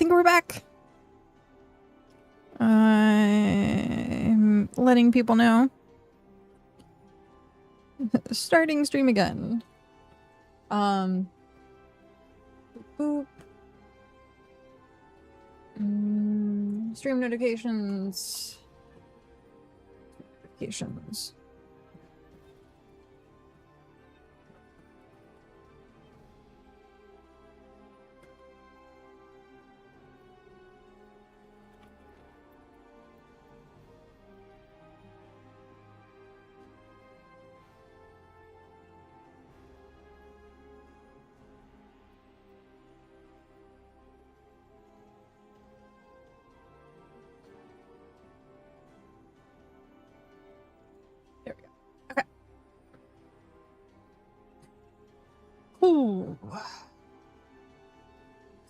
think we're back. I'm letting people know. Starting stream again. Boop. Stream notifications. Notifications. Ooh.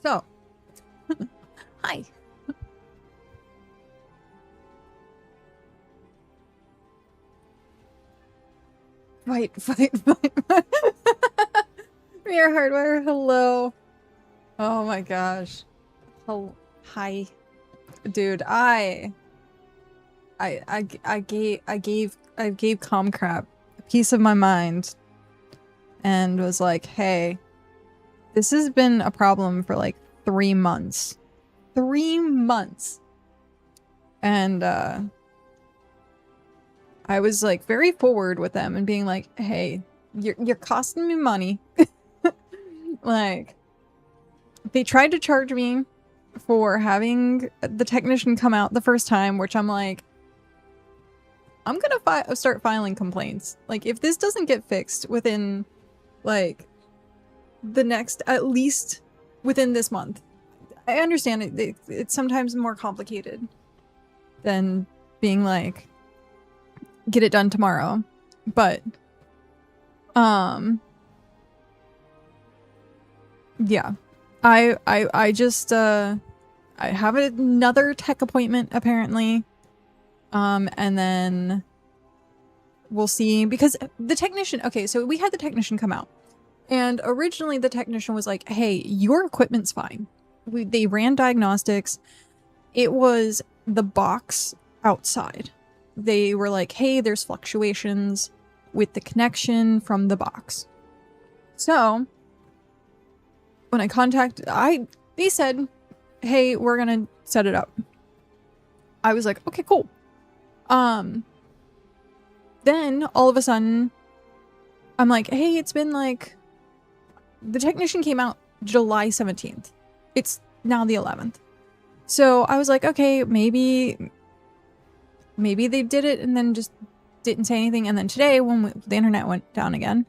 So, hi. Fight. Mere hardware, hello. Oh my gosh. Hi. Dude, I gave Comcrap a piece of my mind and was like, hey, this has been a problem for like 3 months. 3 months. And I was like very forward with them and being like, hey, you're costing me money. Like, they tried to charge me for having the technician come out the first time, which I'm like, I'm gonna start filing complaints. Like, if this doesn't get fixed within, like, the next, at least within this month. I understand it's sometimes more complicated than being like, get it done tomorrow. But, yeah. I just, I have another tech appointment, apparently. And then we'll see, because the technician, okay, so we had the technician come out, and originally the technician was like, hey, your equipment's fine. They ran diagnostics. It was the box outside. They were like, hey, there's fluctuations with the connection from the box. So when I contacted, they said, hey, we're gonna set it up. I was like, okay, cool. Then all of a sudden I'm like, hey, it's been like, the technician came out July 17th. It's now the 11th. So I was like, okay, maybe they did it and then just didn't say anything. And then today, when the internet went down again,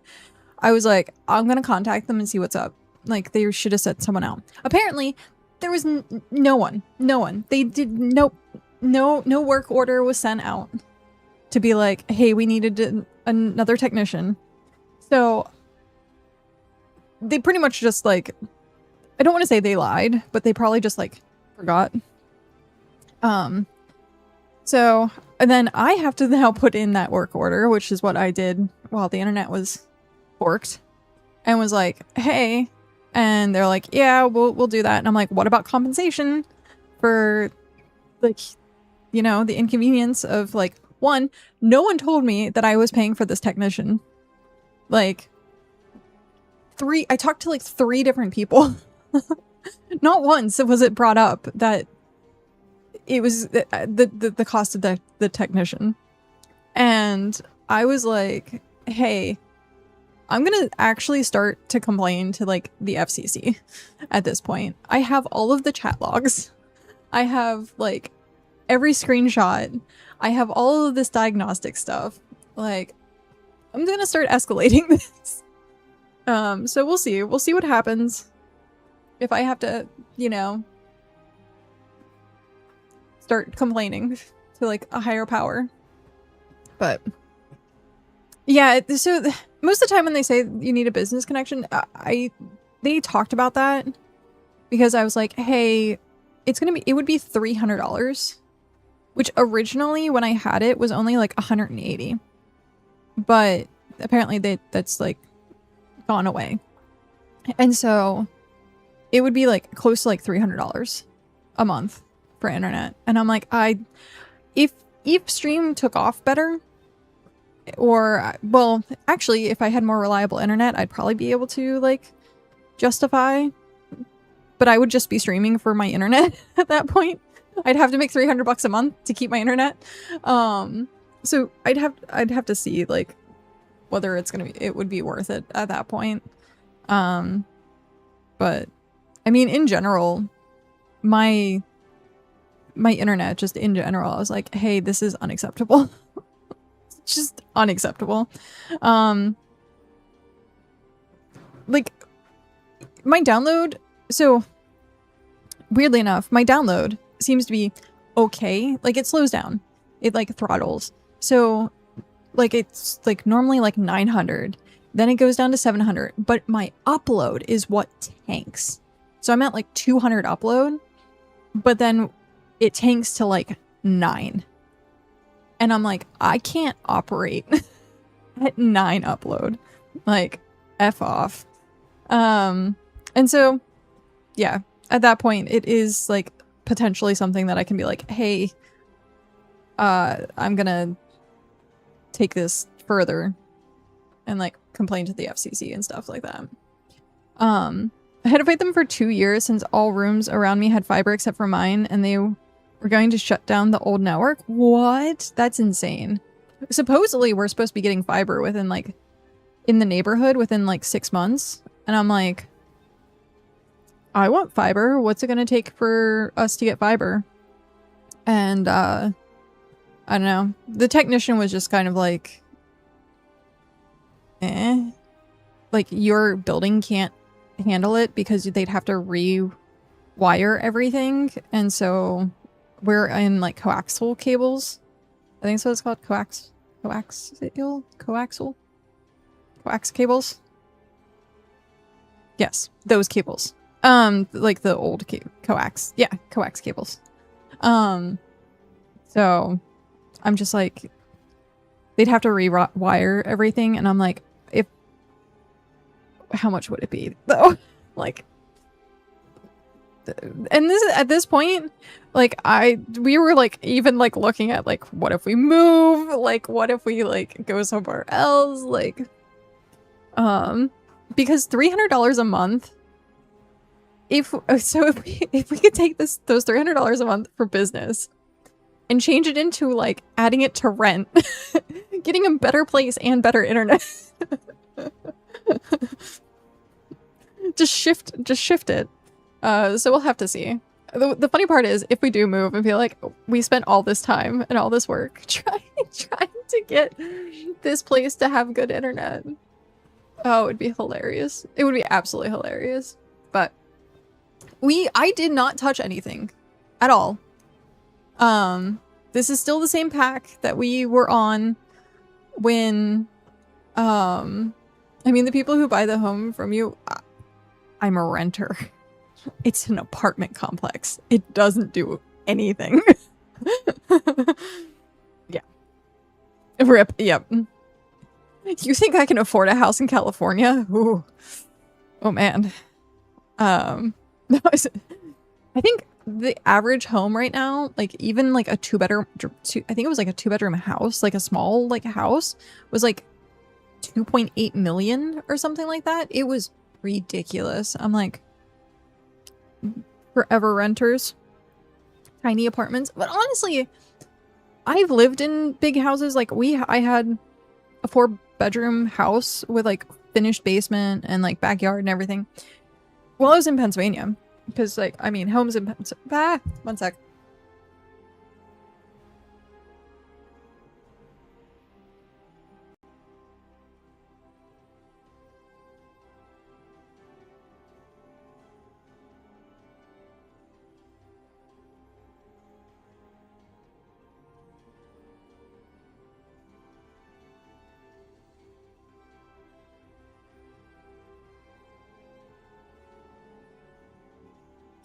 I was like, I'm gonna contact them and see what's up. Like, they should have sent someone out. Apparently, there was no one. They did no work order was sent out to be like, hey, we needed another technician. So they pretty much just like, I don't want to say they lied, but they probably just like forgot. So, and then I have to now put in that work order, which is what I did while the internet was forked, and was like, hey, and they're like, yeah, we'll do that. And I'm like, what about compensation for, like, you know, the inconvenience of, like, one, no one told me that I was paying for this technician. Like, I talked to like 3 different people. Not once was it brought up that it was the cost of the technician. And I was like, hey, I'm gonna actually start to complain to like the FCC at this point. I have all of the chat logs. I have like every screenshot. I have all of this diagnostic stuff. Like, I'm gonna start escalating this. So we'll see. We'll see what happens. If I have to, you know, start complaining to like a higher power. But yeah, so most of the time when they say you need a business connection, they talked about that because I was like, hey, it would be $300, which originally when I had it was only like $180, but apparently that's like gone away, and so it would be like close to like $300. a month for internet. And I'm like, if Stream took off better, or, well, actually, if I had more reliable internet, I'd probably be able to, like, justify, but I would just be streaming for my internet at that point. I'd have to make $300 a month to keep my internet. So I'd have to see, like, whether it would be worth it at that point. But I mean, in general, my internet, just in general, I was like, hey, this is unacceptable. It's just unacceptable. Like, my download, so weirdly enough, my download seems to be okay. Like, it slows down. It, like, throttles. So, like, it's, like, normally, like, 900. Then it goes down to 700. But my upload is what tanks. So I'm at, like, 200 upload. But then it tanks to, like, 9. And I'm like, I can't operate at 9 upload. Like, F off. And so, yeah. At that point, it is, like, potentially something that I can be like, hey, I'm gonna take this further and, like, complain to the FCC and stuff like that. I had to fight them for 2 years since all rooms around me had fiber except for mine, and they were going to shut down the old network. What? That's insane. Supposedly, we're supposed to be getting fiber within, like, in the neighborhood within, like, 6 months. And I'm like, I want fiber. What's it going to take for us to get fiber? And, I don't know. The technician was just kind of like, like, your building can't handle it because they'd have to rewire everything. And so we're in, like, coaxial cables. I think that's what it's called. Coaxial cables. Yes, those cables. Like the old coax. Yeah, coax cables. So I'm just like, they'd have to rewire everything, and I'm like, how much would it be though? Like, and this at this point, like, we were like even like looking at like, what if we move? Like, what if we like go somewhere else? Like, because $300 a month. If we could take those $300 a month for business and change it into like adding it to rent, getting a better place and better internet. just shift it. So we'll have to see. The funny part is, if we do move and feel like we spent all this time and all this work trying to get this place to have good internet. Oh, it would be hilarious. It would be absolutely hilarious. But I did not touch anything at all. This is still the same pack that we were on when, I mean, the people who buy the home from you, I'm a renter. It's an apartment complex. It doesn't do anything. Yeah. RIP. Yep. You think I can afford a house in California? Ooh. Oh, man. No, I think the average home right now, like even like a I think it was like a 2-bedroom house, like a small like house, was like 2.8 million or something like that. It was ridiculous. I'm like, forever renters, tiny apartments. But honestly, I've lived in big houses. Like I had a 4-bedroom house with like finished basement and like backyard and everything. Well, I was in Pennsylvania, because, like, I mean, homes in Pennsylvania. One sec.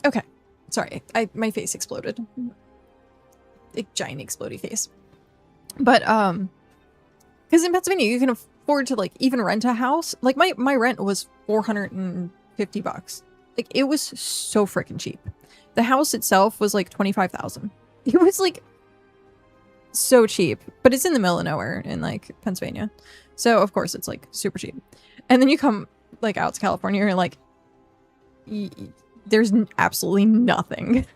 Okay. Sorry. My face exploded. A giant explodey face. But, because in Pennsylvania, you can afford to, like, even rent a house. Like, my rent was $450. Like, it was so freaking cheap. The house itself was like 25,000. It was like so cheap, but it's in the middle of nowhere in like Pennsylvania. So of course it's like super cheap. And then you come like out to California, you're like, there's absolutely nothing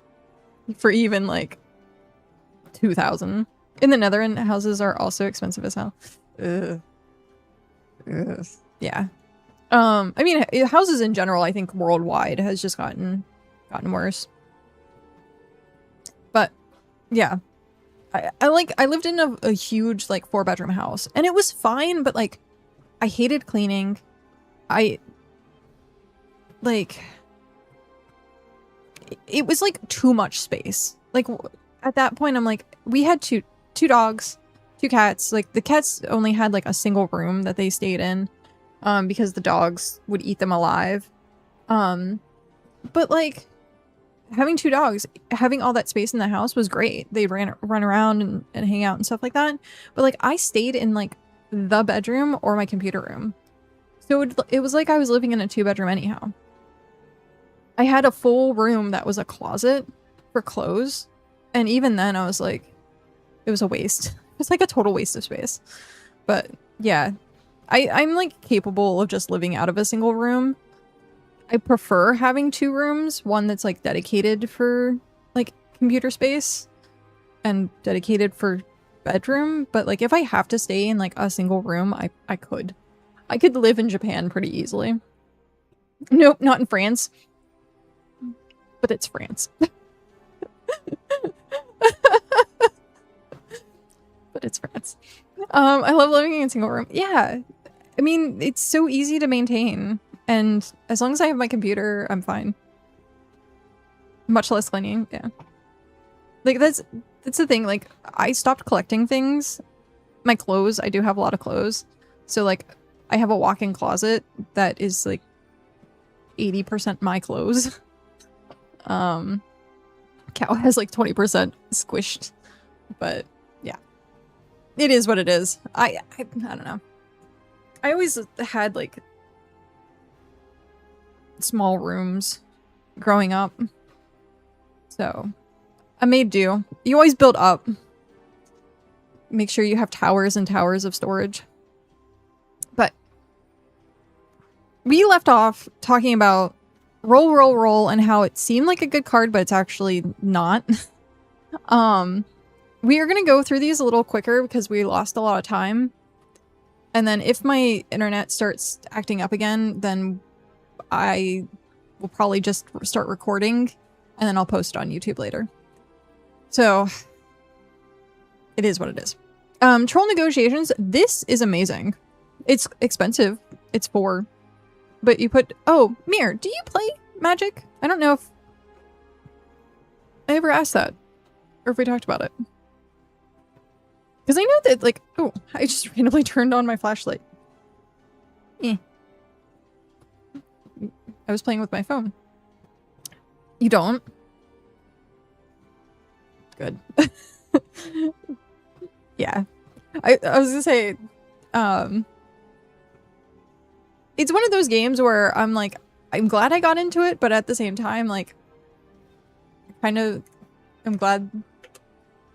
for even like 2,000. In the Netherlands, houses are also expensive as hell. Ugh. Ugh. Yeah. I mean, houses in general, I think worldwide has just gotten worse. But yeah, I lived in a huge like 4-bedroom house, and it was fine, but like I hated cleaning. It was like too much space. Like at that point, I'm like, we had two dogs, 2 cats. Like the cats only had like a single room that they stayed in, because the dogs would eat them alive. But like having 2 dogs, having all that space in the house was great. They'd run around and hang out and stuff like that. But like I stayed in like the bedroom or my computer room. So it was like I was living in a 2-bedroom anyhow. I had a full room that was a closet for clothes. And even then I was like, it was a waste. It was like a total waste of space. But yeah, I'm like capable of just living out of a single room. I prefer having 2 rooms, one that's like dedicated for like computer space and dedicated for bedroom. But like if I have to stay in like a single room, I could live in Japan pretty easily. Nope, not in France. But it's France. But it's France. I love living in a single room. Yeah. I mean, it's so easy to maintain. And as long as I have my computer, I'm fine. Much less cleaning, yeah. Like, that's the thing. Like, I stopped collecting things. My clothes, I do have a lot of clothes. So, like, I have a walk-in closet that is, like, 80% my clothes. Cow has, like, 20% squished. But, yeah. It is what it is. I don't know. I always had, like, small rooms growing up. So, I made do. You always build up. Make sure you have towers and towers of storage. But we left off talking about roll, roll, roll, and how it seemed like a good card, but it's actually not. We are going to go through these a little quicker because we lost a lot of time. And then if my internet starts acting up again, then I will probably just start recording and then I'll post it on YouTube later. So it is what it is. Troll negotiations. This is amazing. It's expensive. It's 4. But you put... Oh, Mir, do you play Magic? I don't know if I ever asked that or if we talked about it. Because I know that, like... Oh, I just randomly turned on my flashlight. I was playing with my phone. You don't? Good. Yeah. I was gonna say, it's one of those games where I'm like, I'm glad I got into it, but at the same time, like, kind of, I'm glad,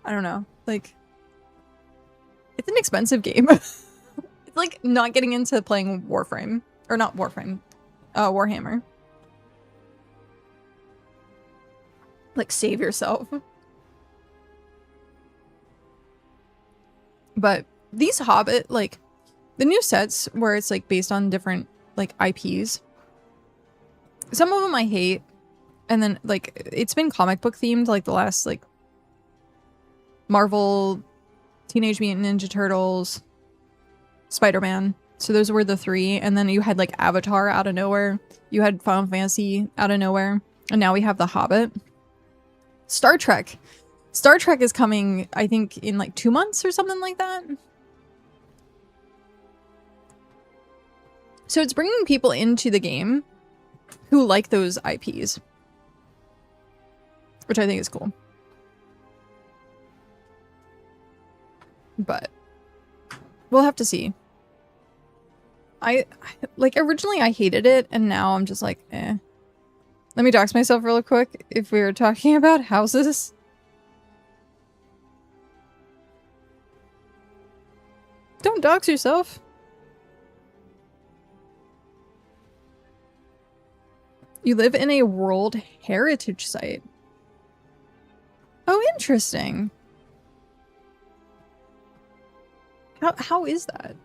I don't know, like, it's an expensive game. It's like not getting into playing Warframe, or not Warframe, Warhammer. Like, save yourself. But these Hobbit, like, the new sets where it's, like, based on different, like, IPs. Some of them I hate. And then, like, it's been comic book themed, like, the last, like, Marvel, Teenage Mutant Ninja Turtles, Spider-Man. So those were the 3. And then you had, like, Avatar out of nowhere. You had Final Fantasy out of nowhere. And now we have the Hobbit. Star Trek. Star Trek is coming, I think, in like 2 months or something like that. So it's bringing people into the game who like those IPs. Which I think is cool. But we'll have to see. Like, originally I hated it, and now I'm just like, eh. Let me dox myself real quick if we were talking about houses. Don't dox yourself. You live in a World Heritage Site. Oh, interesting. How is that?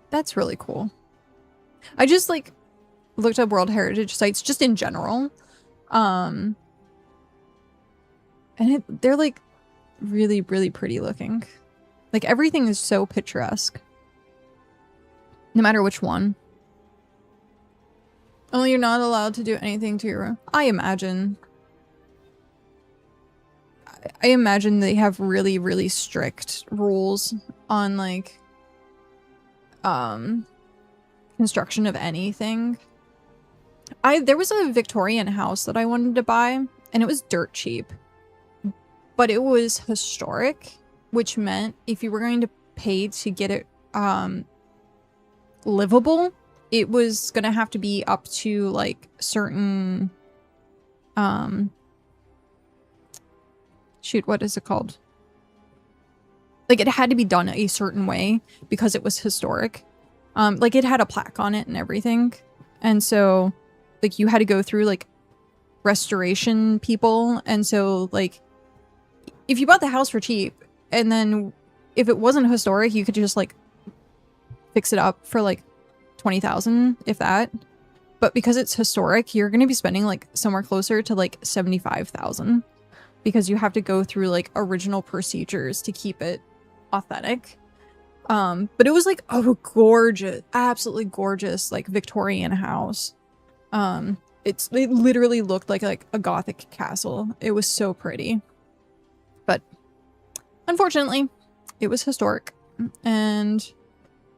That's really cool. I just like looked up World Heritage Sites just in general. And they're like really, really pretty looking. Like everything is so picturesque. No matter which one. Only you're not allowed to do anything to your room. I imagine they have really, really strict rules on like construction of anything. There was a Victorian house that I wanted to buy and it was dirt cheap. But it was historic, which meant if you were going to pay to get it livable, it was gonna have to be up to like certain shoot, what is it called? Like it had to be done a certain way because it was historic. Like it had a plaque on it and everything. And so like you had to go through like restoration people. And so like if you bought the house for cheap and then if it wasn't historic, you could just like fix it up for like 20,000, if that. But because it's historic, you're going to be spending like somewhere closer to like 75,000 because you have to go through like original procedures to keep it authentic. But it was like a gorgeous, absolutely gorgeous like Victorian house. It literally looked like a Gothic castle. It was so pretty. But unfortunately, it was historic. And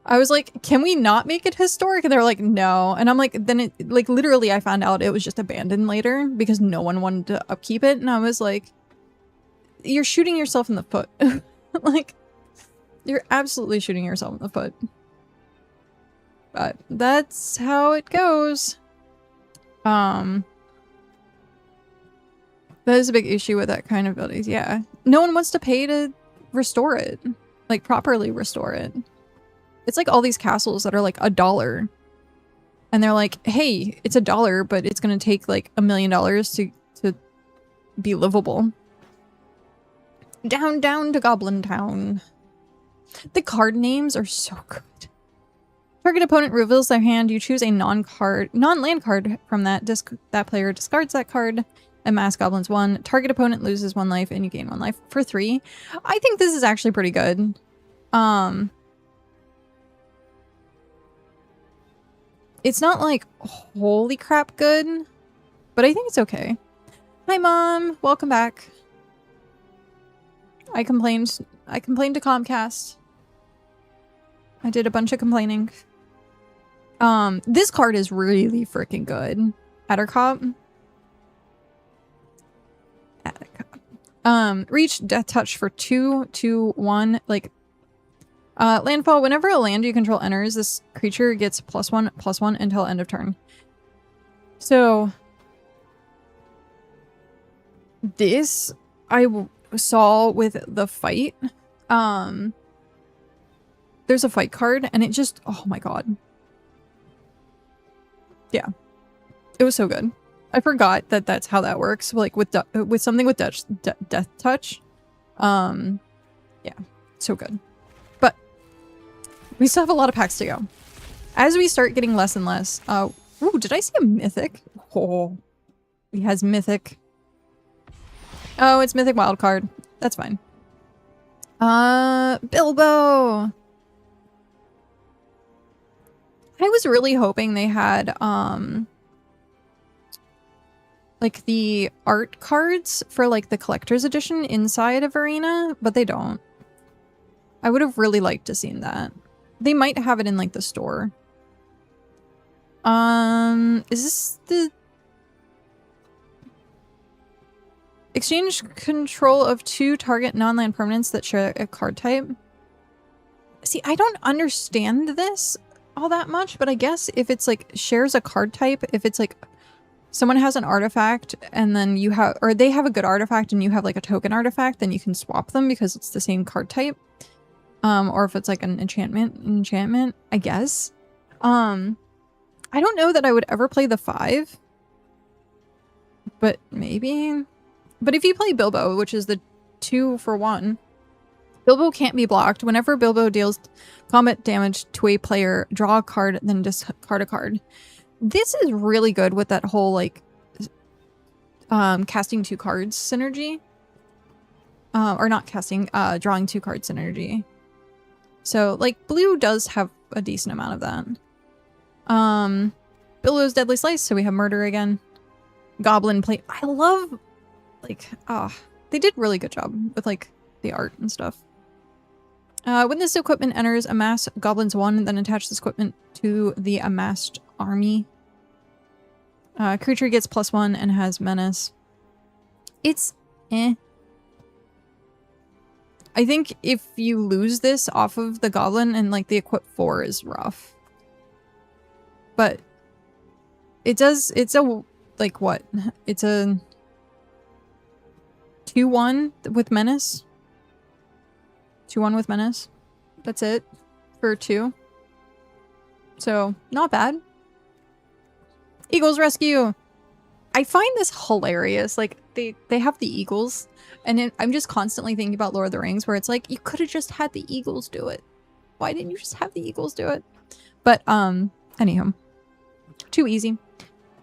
I was like, can we not make it historic? And they were like, no. And I'm like, then it, like, literally I found out it was just abandoned later because no one wanted to upkeep it. And I was like, you're shooting yourself in the foot. Like, you're absolutely shooting yourself in the foot. But that's how it goes. That is a big issue with that kind of buildings. Yeah. No one wants to pay to restore it. Like, properly restore it. It's like all these castles that are like $1. And they're like, hey, it's $1, but it's going to take like $1 million to be livable. Down to Goblin Town. The card names are so good. Target opponent reveals their hand. You choose a non-land card from that. That player discards that card. And mass goblins 1. Target opponent loses 1 life and you gain 1 life for 3. I think this is actually pretty good. It's not like holy crap good, but I think it's okay. Hi Mom, welcome back. I complained to Comcast. I did a bunch of complaining. This card is really freaking good. Addercop. Reach Death Touch for 2/1. Like, landfall. Whenever a land you control enters, this creature gets +1/+1 until end of turn. So, this I saw with the fight. There's a fight card, and it just, oh my god. Yeah, it was so good. I forgot that that's how that works. Like with something with Death Touch. Yeah, so good. But we still have a lot of packs to go. As we start getting less and less. Ooh, did I see a mythic? Oh, he has mythic. Oh, it's mythic wildcard. That's fine. Bilbo. I was really hoping they had like the art cards for like the collector's edition inside of Arena, but they don't. I would have really liked to seen that. They might have it in like the store. Is this the exchange control of 2 target non-land permanents that share a card type? See, I don't understand this all that much, but I guess if it's like shares a card type, if it's like someone has an artifact and then you have, or they have a good artifact and you have like a token artifact, then you can swap them because it's the same card type. Or if it's like an enchantment, I guess. I don't know that I would ever play the 5, but maybe. But if you play Bilbo, which is the 2 for 1, Bilbo can't be blocked. Whenever Bilbo deals combat damage to a player, draw a card, then discard a card. This is really good with that whole like casting 2 cards synergy. Or not casting, drawing 2 cards synergy. So like blue does have a decent amount of that. Bilbo's Deadly Slice, so we have murder again. Goblin plate. I love like they did really good job with like the art and stuff. When this equipment enters, amass goblins 1, then attach this equipment to the amassed army. Creature gets +1 and has menace. It's eh. I think if you lose this off of the goblin and like the equip 4 is rough. But it does, it's a, like what? It's a 2-1 with menace. 2-1 with menace. That's it for 2. So, not bad. Eagles Rescue! I find this hilarious. Like, they have the eagles. And I'm just constantly thinking about Lord of the Rings, where it's like, you could have just had the eagles do it. Why didn't you just have the eagles do it? But, anyhow. Too easy.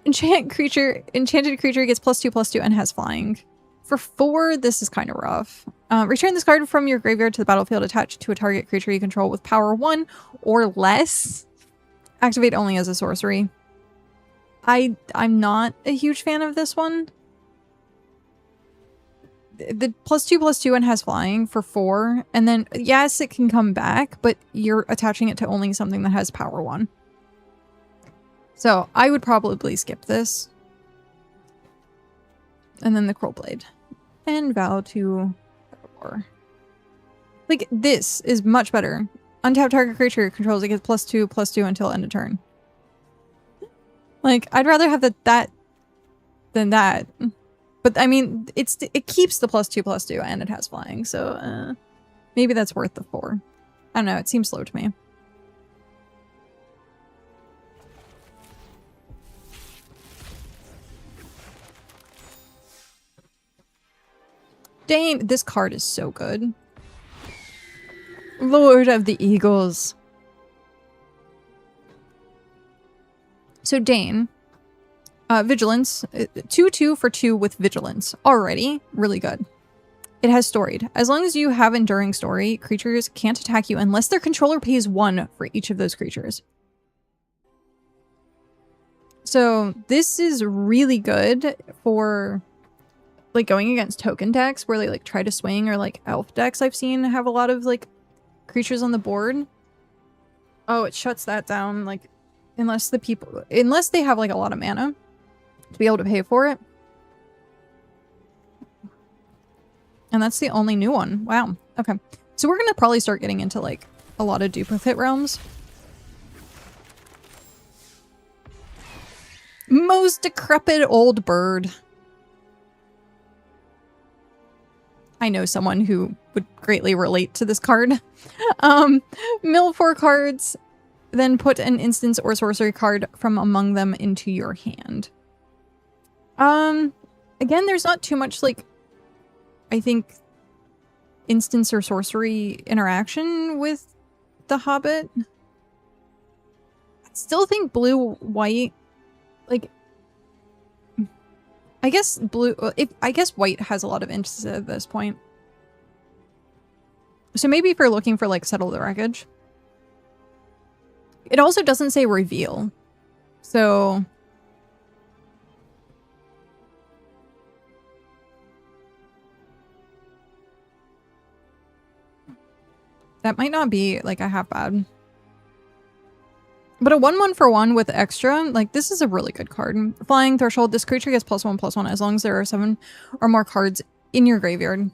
Enchanted creature gets +2/+2 and has flying. For 4, this is kind of rough. Return this card from your graveyard to the battlefield attached to a target creature you control with power 1 or less. Activate only as a sorcery. I'm not a huge fan of this one. The +2/+2 and has flying for 4. And then, yes, it can come back, but you're attaching it to only something that has power 1. So, I would probably skip this. And then the Crow Blade. And vow to war. Like, this is much better. Untap target creature controls, it gets +2/+2 until end of turn. Like, I'd rather have that than that. But, I mean, it keeps the +2/+2 and it has flying, so maybe that's worth the 4. I don't know, it seems slow to me. Dane, this card is so good. Lord of the Eagles. So Dane, Vigilance, 2/2 for 2 with Vigilance. Already really good. It has Storied. As long as you have Enduring Story, creatures can't attack you unless their controller pays 1 for each of those creatures. So this is really good for like going against token decks where they like try to swing, or like elf decks I've seen have a lot of like creatures on the board. Oh, it shuts that down, like unless they have like a lot of mana to be able to pay for it. And that's the only new one. Wow. Okay. So we're gonna probably start getting into like a lot of duplicate realms. Most decrepit old bird. I know someone who would greatly relate to this card. Mill 4 cards, then put an instance or sorcery card from among them into your hand. Again, there's not too much, like, I think, instance or sorcery interaction with the Hobbit. I still think blue-white, like, I guess I guess white has a lot of instances at this point. So maybe if you're looking for like Settle the Wreckage. It also doesn't say reveal. So that might not be like a half bad. But a 1/1 for 1 with extra, like, this is a really good card. Flying Threshold, this creature gets +1/+1 as long as there are 7 or more cards in your graveyard.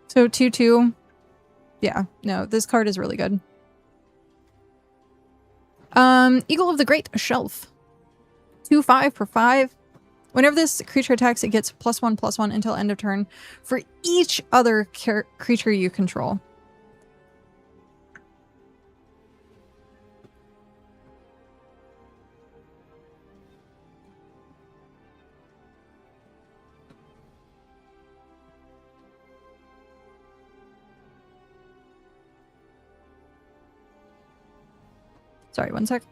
So 2/2. Yeah, no, this card is really good. Eagle of the Great Shelf. 2/5 for 5. Whenever this creature attacks, it gets +1/+1 until end of turn for each other creature you control. Sorry, one sec.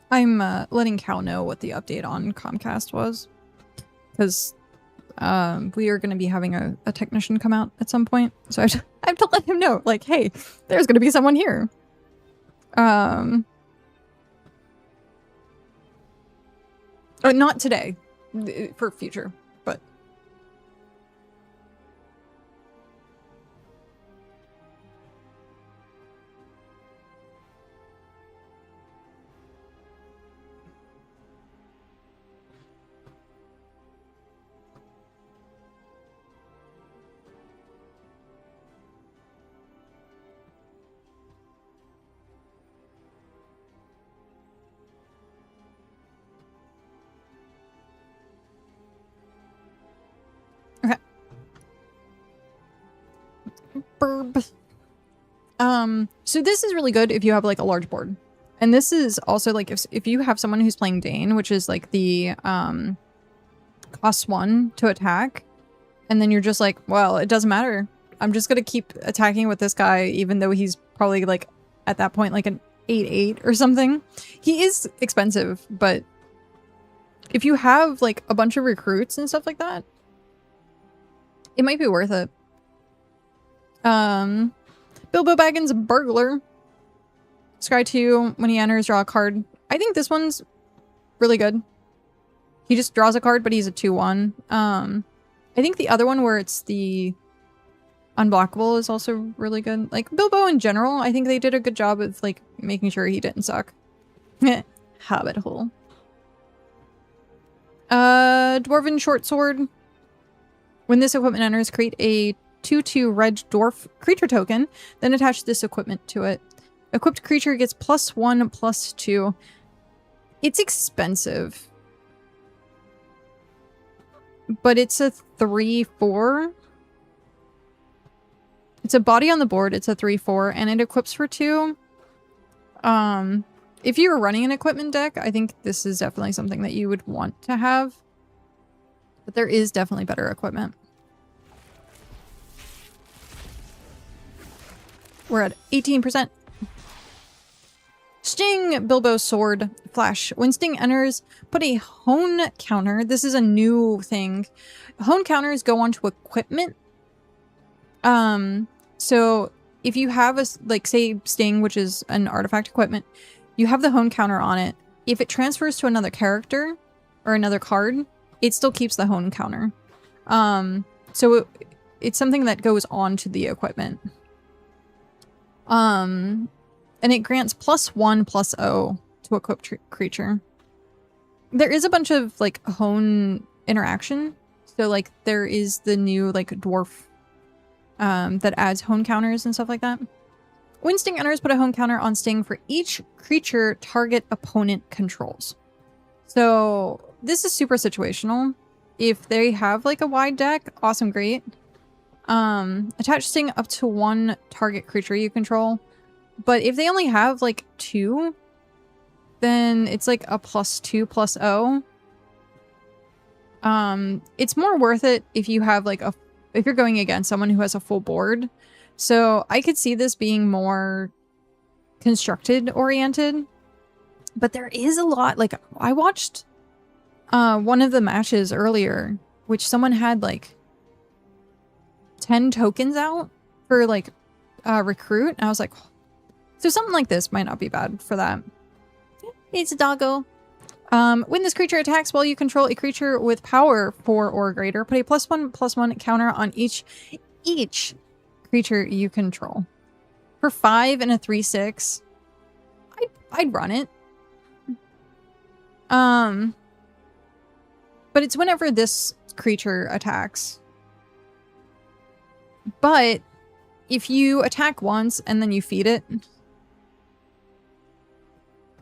I'm letting Cal know what the update on Comcast was. Because we are going to be having a technician come out at some point. So I have to let him know, like, hey, there's going to be someone here. Not today. For future. But... Okay. Burb. So this is really good if you have like a large board. And this is also like if you have someone who's playing Dane, which is like the cost 1 to attack, and then you're just like, well, it doesn't matter. I'm just gonna keep attacking with this guy, even though he's probably like at that point like an 8/8 or something. He is expensive, but if you have like a bunch of recruits and stuff like that, it might be worth it. Bilbo Baggins Burglar. Scry 2, when he enters, draw a card. I think this one's really good. He just draws a card, but he's a 2/1. I think the other one where it's the unblockable is also really good. Like, Bilbo in general, I think they did a good job of, like, making sure he didn't suck. Hobbit hole. Dwarven Short Sword. When this equipment enters, create a 2/2 red dwarf creature token, then attach this equipment to it. Equipped creature gets +1/+2. It's expensive. But it's a 3/4. It's a body on the board, it's a 3/4, and it equips for 2. If you were running an equipment deck, I think this is definitely something that you would want to have. But there is definitely better equipment. We're at 18%. Sting, Bilbo's sword, flash. When Sting enters, put a hone counter. This is a new thing. Hone counters go onto equipment. So if you have a, like, say Sting, which is an artifact equipment, you have the hone counter on it. If it transfers to another character or another card, it still keeps the hone counter. So it's something that goes onto the equipment. And it grants +1/+0 to equipped creature. There is a bunch of like hone interaction. So like there is the new like dwarf that adds hone counters and stuff like that. When Sting enters, put a hone counter on Sting for each creature target opponent controls. So this is super situational. If they have like a wide deck, awesome, great. Attach Sting up to 1 target creature you control. But if they only have like 2, then it's like a +2/+0. It's more worth it if you have like if you're going against someone who has a full board. So I could see this being more constructed oriented, but there is a lot. Like I watched one of the matches earlier, which someone had like 10 tokens out for like recruit. And I was like, so something like this might not be bad for that. It's a doggo. When this creature attacks while you control a creature with power 4 or greater, put a +1/+1 counter on each creature you control. For 5 and a 3/6, I'd run it. But it's whenever this creature attacks. But if you attack once and then you feed it,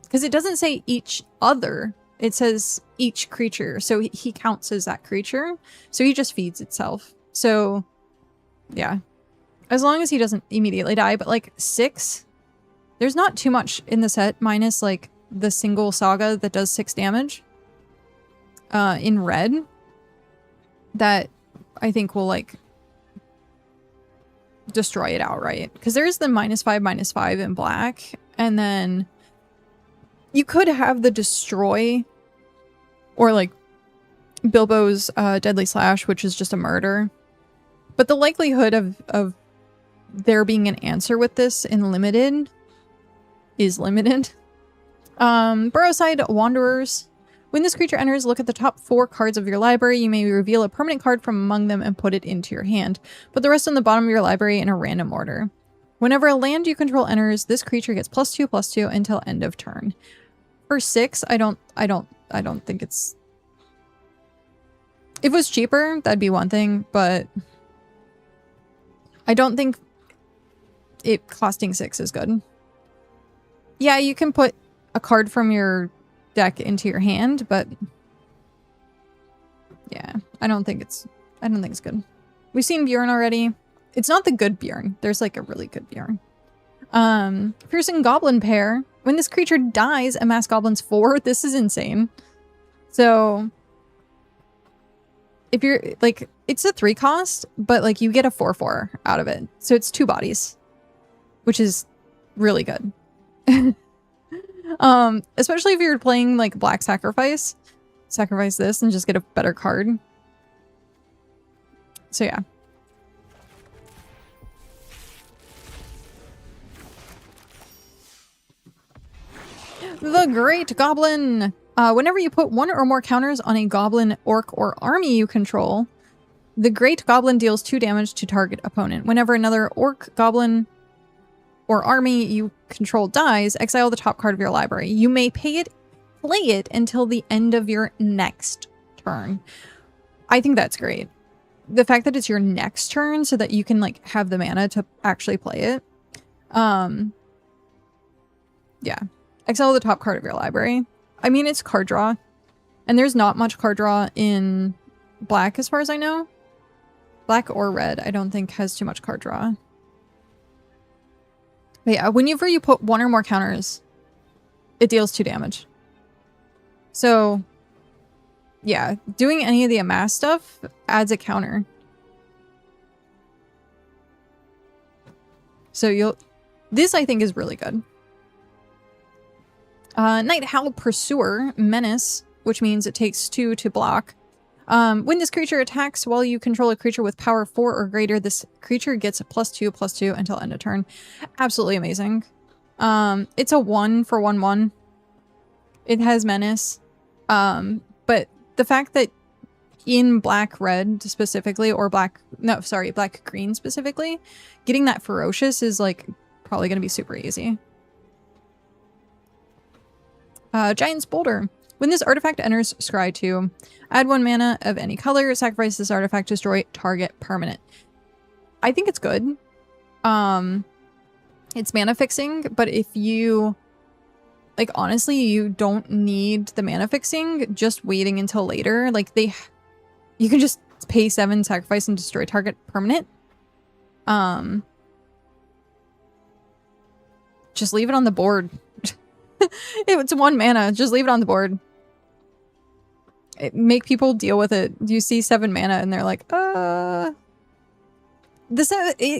because it doesn't say each other, it says each creature. So he counts as that creature. So he just feeds itself. So yeah, as long as he doesn't immediately die. But like 6, there's not too much in the set minus like the single saga that does 6 damage in red that I think will like destroy it outright. Because there's the -5/-5 in black, and then you could have the destroy or like Bilbo's deadly slash, which is just a murder. But the likelihood of there being an answer with this in limited is limited. Burrowside Wanderers. When this creature enters, look at the top 4 cards of your library. You may reveal a permanent card from among them and put it into your hand. Put the rest on the bottom of your library in a random order. Whenever a land you control enters, this creature gets +2/+2 until end of turn. For 6, I don't think it's... If it was cheaper, that'd be one thing, but I don't think it costing 6 is good. Yeah, you can put a card from your deck into your hand, but yeah, I don't think it's good. We've seen Bjorn already. It's not the good Bjorn. There's like a really good Bjorn. Piercing Goblin Pair. When this creature dies, amass goblins 4. This is insane. So if you're like, it's a 3 cost, but like you get a 4/4 out of it. So it's 2 bodies, which is really good. Especially if you're playing like Black Sacrifice. Sacrifice this and just get a better card. So yeah. The Great Goblin. Whenever you put 1 or more counters on a goblin, orc, or army you control, the Great Goblin deals 2 damage to target opponent. Whenever another orc, goblin, or army you control dies, exile the top card of your library. You may play it until the end of your next turn. I think that's great. The fact that it's your next turn so that you can like have the mana to actually play it. Yeah. Exile the top card of your library. I mean, it's card draw. And there's not much card draw in black as far as I know. Black or red, I don't think has too much card draw. But yeah, whenever you put 1 or more counters, it deals 2 damage. So, yeah, doing any of the amass stuff adds a counter. So this I think is really good. Night Howl Pursuer, Menace, which means it takes 2 to block. When this creature attacks while you control a creature with power 4 or greater, this creature gets a +2/+2 until end of turn. Absolutely amazing. It's a 1 for 1/1. It has Menace. But the fact that in black-red specifically, or black-green specifically, getting that Ferocious is like probably going to be super easy. Giant's Boulder. When this artifact enters Scry 2, add 1 mana of any color, sacrifice this artifact, destroy target permanent. I think it's good. It's mana fixing, but if you... like, honestly, you don't need the mana fixing, just waiting until later. Like, you can just pay 7, sacrifice, and destroy target permanent. Just leave it on the board. It's 1 mana. Just leave it on the board. Make people deal with it. You see 7 mana and they're like,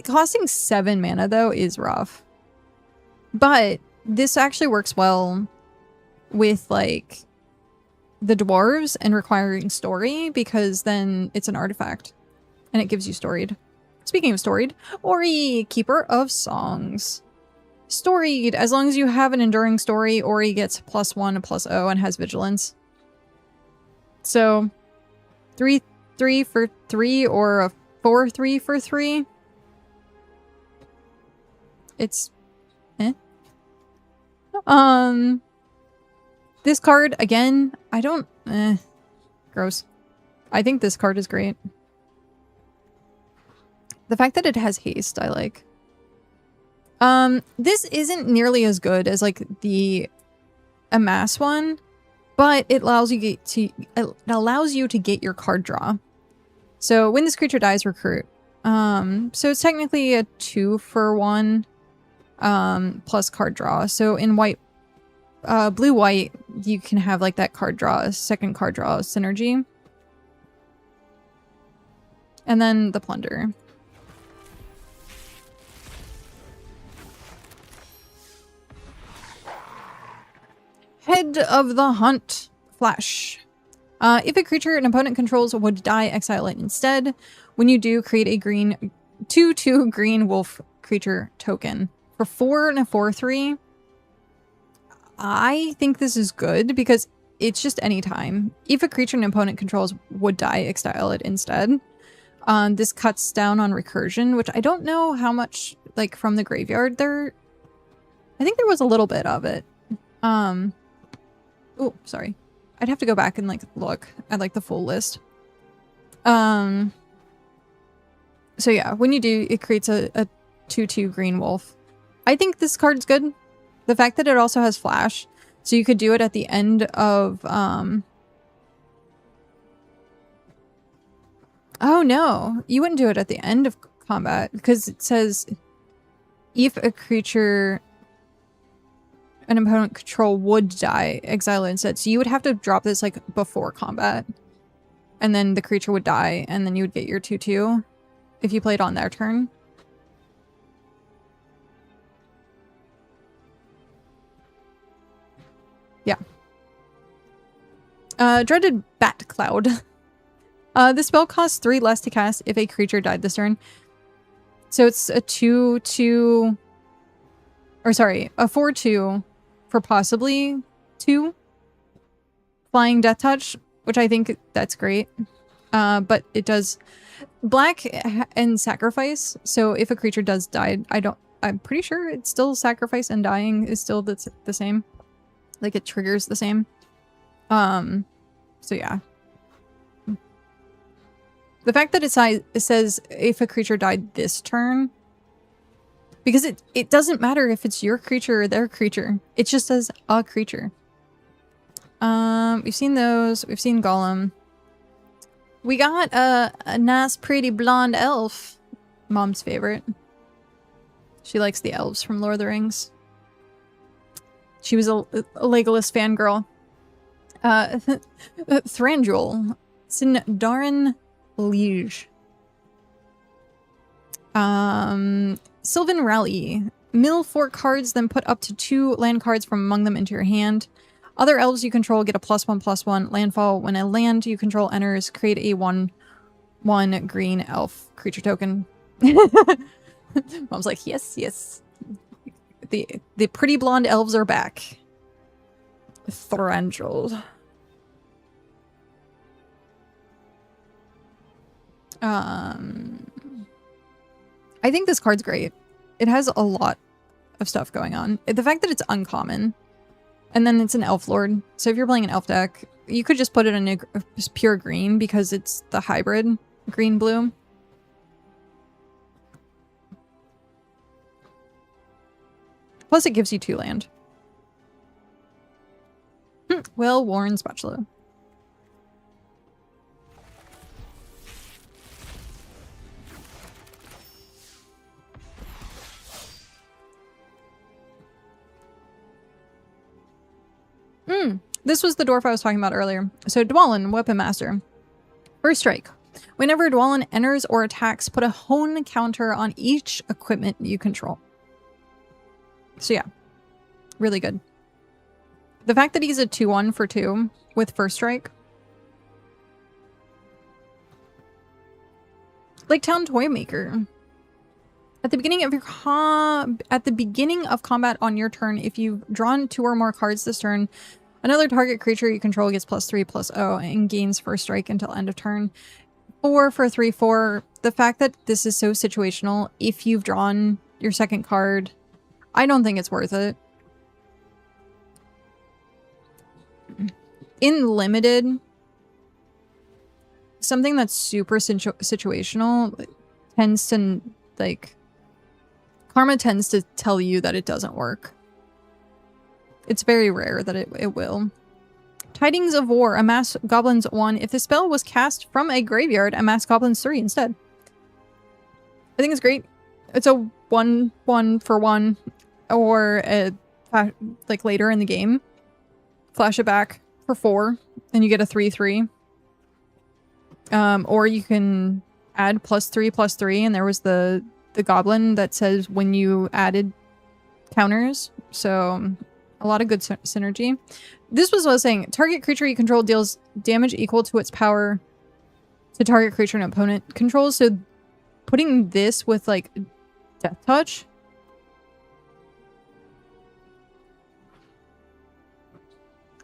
costing 7 mana, though, is rough. But this actually works well with, like, the dwarves and requiring story, because then it's an artifact and it gives you storied. Speaking of storied, Ori, Keeper of Songs. Storied. As long as you have an enduring story, Ori gets +1/+0 and has vigilance. So 3/3 for 3 or a 4/3 for 3. It's this card again, I don't gross. I think this card is great. The fact that it has haste, I like. This isn't nearly as good as like the amass one, but it allows you to get your card draw. So when this creature dies, recruit. So it's technically a 2 for 1 plus card draw. So in white, blue-white, you can have like that card draw, second card draw synergy. And then the plunder. Head of the Hunt. Flash. If a creature an opponent controls would die, exile it instead. When you do, create a green 2/2 green wolf creature token. For 4 and a 4/3, I think this is good because it's just any time. If a creature an opponent controls would die, exile it instead. This cuts down on recursion, which I don't know how much, like, from the graveyard there... I think there was a little bit of it. Oh, sorry. I'd have to go back and, like, look at, like, the full list. So yeah, when you do, it creates a 2/2 green wolf. I think this card's good. The fact that it also has flash, so you could do it at the end of, oh no, you wouldn't do it at the end of combat, because it says if a creature an opponent control would die, exile it instead. So you would have to drop this like before combat, and then the creature would die, and then you would get your 2/2 if you played on their turn. Yeah. Dreaded Bat Cloud. The spell costs 3 less to cast if a creature died this turn. So it's a 2/2, or sorry, a 4/2 for possibly 2 flying Death Touch, which I think that's great. But it does black and sacrifice. So if a creature does die, I'm pretty sure it's still sacrifice and dying is still the same. Like it triggers the same. So yeah. The fact that it says if a creature died this turn, because it doesn't matter if it's your creature or their creature. It just says a creature. We've seen those. We've seen Golem. We got a nice pretty blonde elf. Mom's favorite. She likes the elves from Lord of the Rings. She was a Legolas fangirl. Thranduil. Sindarin Liege. Sylvan Rally. Mill 4 cards, then put up to 2 land cards from among them into your hand. Other elves you control get a +1/+1 landfall. When a land you control enters, create a 1/1 green elf creature token. Mom's like, yes, yes. The pretty blonde elves are back. Thranduil. I think this card's great. It has a lot of stuff going on. The fact that it's uncommon, and then it's an elf lord. So if you're playing an elf deck, you could just put it in a pure green because it's the hybrid green-blue. Plus it gives you 2 land. Well-worn spatula. This was the dwarf I was talking about earlier. So Dwalin, Weapon Master. First strike. Whenever Dwalin enters or attacks, put a hone counter on each equipment you control. So yeah, really good. The fact that he's a 2/1 for 2 with first strike. Lake Town Toymaker. At the beginning of your combat on your turn, if you've drawn 2 or more cards this turn, another target creature you control gets +3/+0 and gains first strike until end of turn. 4 for 3/4. The fact that this is so situational, if you've drawn your second card, I don't think it's worth it. In limited, something that's super situational tends to, like, karma tends to tell you that it doesn't work. It's very rare that it will. Tidings of War. Amass Goblins 1. If the spell was cast from a graveyard, amass Goblins 3 instead. I think it's great. It's a 1/1 for 1. Or like later in the game. Flash it back for 4. And you get a 3/3. Or you can add +3/+3. And there was the goblin that says when you added counters. So a lot of good synergy. This was what I was saying. Target creature you control deals damage equal to its power to target creature an opponent controls. So putting this with like Death Touch.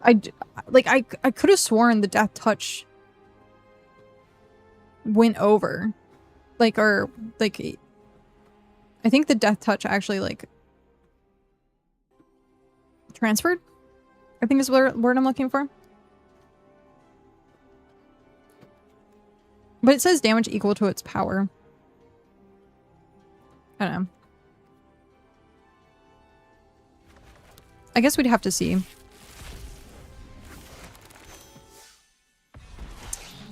I could have sworn the Death Touch went over. I think the Death Touch actually, like, transferred? I think is the word I'm looking for. But it says damage equal to its power. I don't know. I guess we'd have to see.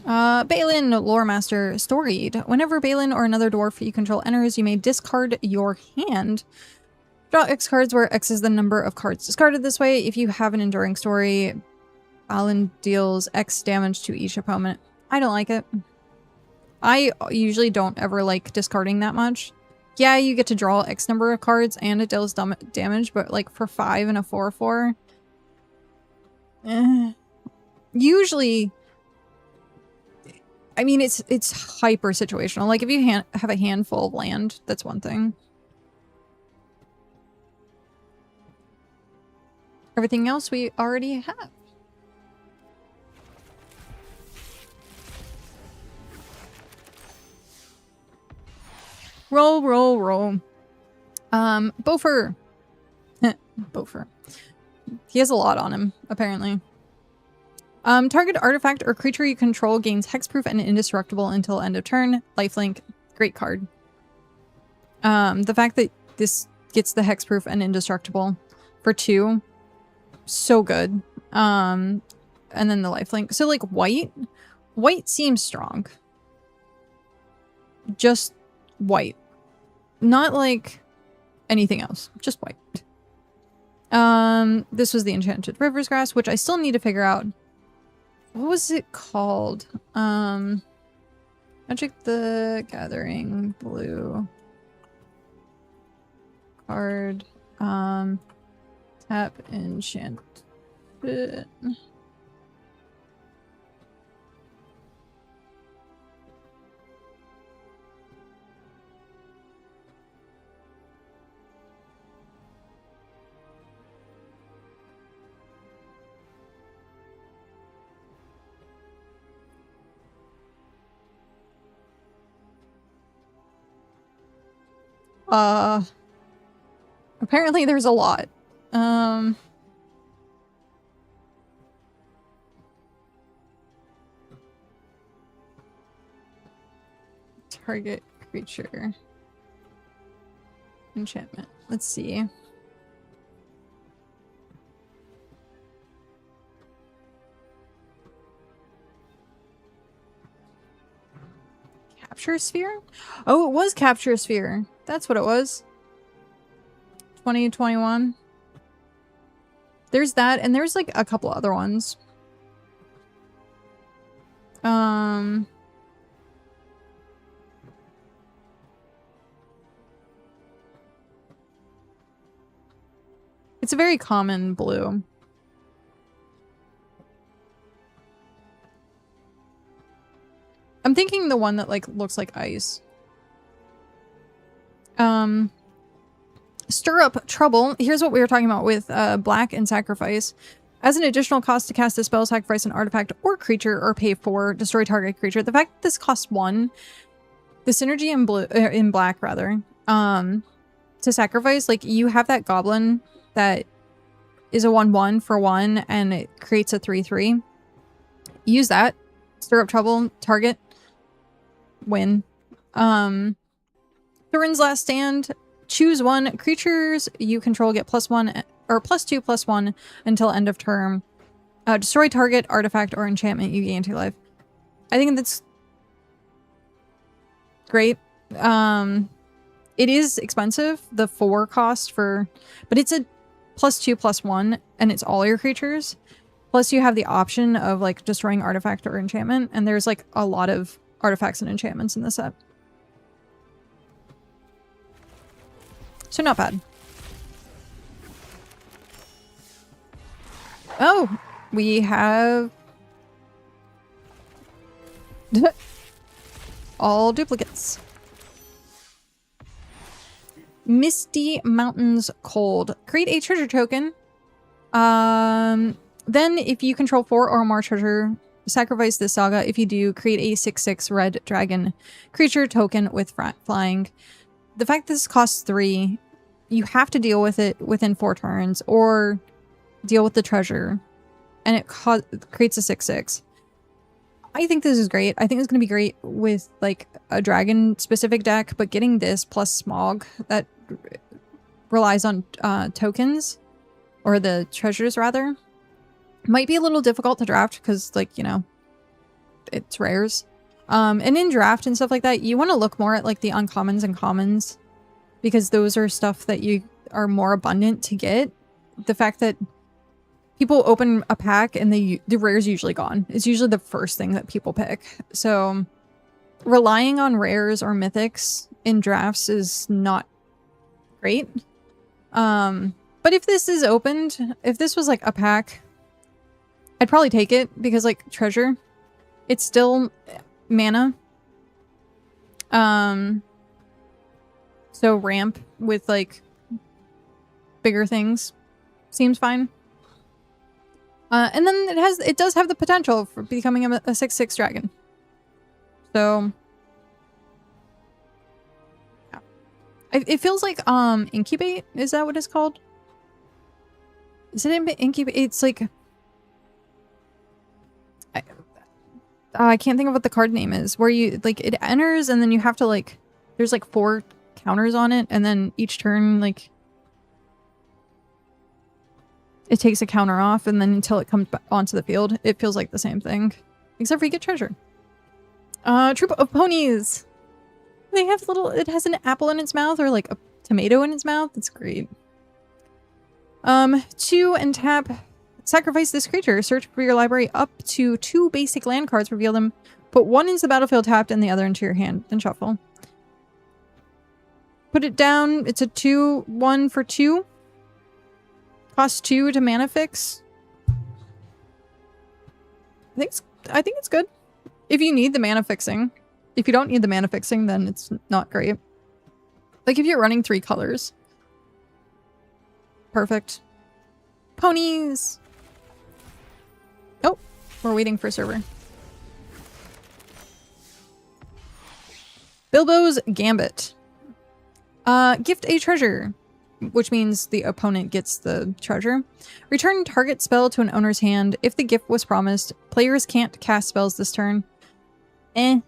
Balin, Lore Master, storied. Whenever Balin or another dwarf you control enters, you may discard your hand. Draw X cards where X is the number of cards discarded this way. If you have an enduring story, Balin deals X damage to each opponent. I don't like it. I usually don't ever like discarding that much. Yeah, you get to draw X number of cards and it deals damage, but like for 5 and a 4/4. Usually, I mean, it's hyper situational. Like if you have a handful of land, that's one thing. Everything else we already have. Roll, roll, roll. Bofer. Bofer. He has a lot on him, apparently. Target artifact or creature you control gains hexproof and indestructible until end of turn. Lifelink. Great card. The fact that this gets the hexproof and indestructible for 2. So good. And then the lifelink. So like white. White seems strong. Just white. Not like anything else. Just white. This was the Enchanted River's Grass, which I still need to figure out What was it called? Magic the Gathering blue card. Tap enchant. Apparently there's a lot. Target creature. Enchantment. Let's see. Capture Sphere? Oh, it was Capture Sphere. That's what it was. 2021. There's that, and there's like a couple other ones. It's a very common blue. I'm thinking the one that like looks like ice. Stir up trouble. Here's what we were talking about with black and sacrifice. As an additional cost to cast a spell, sacrifice an artifact or creature, or pay for destroy target creature. The fact that this costs 1, the synergy in blue, in black rather, to sacrifice, like you have that goblin that is a 1/1 for 1, and it creates a 3/3. Use that. Stir up trouble. Target. Win. Thorin's Last Stand. Choose 1. Creatures you control get +1 or +2/+1 until end of turn. Destroy target artifact or enchantment you gain 2 life. I think that's great. It is expensive, the 4 cost for, but it's a +2/+1, and it's all your creatures. Plus you have the option of like destroying artifact or enchantment, and there's like a lot of artifacts and enchantments in the set. So not bad. Oh, we have all duplicates. Misty Mountains Cold. Create a treasure token. Then if you control 4 or more treasure, sacrifice this saga. If you do, create a 6/6 red dragon creature token with flying. The fact this costs 3, you have to deal with it within 4 turns or deal with the treasure, and it creates a 6/6. I think this is great. I think it's going to be great with like a dragon specific deck, but getting this plus Smog that relies on tokens, or the treasures rather, might be a little difficult to draft because, like, you know, it's rares. And in draft and stuff like that, you want to look more at like the uncommons and commons, because those are stuff that you are more abundant to get. The fact that people open a pack and the rare's usually gone. It's usually the first thing that people pick. So relying on rares or mythics in drafts is not great. But if this is opened, if this was like a pack, I'd probably take it because like treasure, it's still mana. So ramp with like bigger things seems fine. And then it does have the potential for becoming a 6/6 dragon. So yeah. It feels like incubate, is that what it's called? Is it incubate? It's like I can't think of what the card name is, where you like it enters and then you have to like, there's like 4 counters on it, and then each turn like it takes a counter off, and then until it comes back onto the field. It feels like the same thing, except for you get treasure. Troop of Ponies. They have it has an apple in its mouth, or like a tomato in its mouth. It's great. 2 and tap Sacrifice this creature. Search for your library up to 2 basic land cards. Reveal them. Put one into the battlefield tapped and the other into your hand. Then shuffle. Put it down. It's a 2/1 for 2. Cost 2 to mana fix. I think it's good. If you need the mana fixing. If you don't need the mana fixing, then it's not great. Like if you're running 3 colors. Perfect. Ponies! Oh, we're waiting for server. Bilbo's Gambit. Gift a treasure, which means the opponent gets the treasure. Return target spell to an owner's hand. If the gift was promised, players can't cast spells this turn. If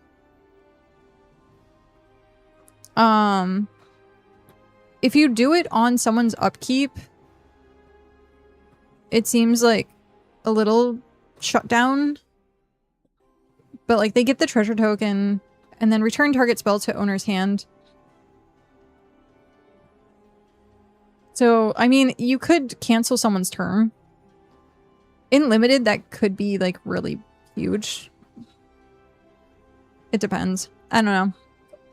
you do it on someone's upkeep, it seems like a little shut down. But like they get the treasure token and then return target spell to owner's hand. So, I mean, you could cancel someone's turn. In limited, that could be like really huge. It depends. I don't know.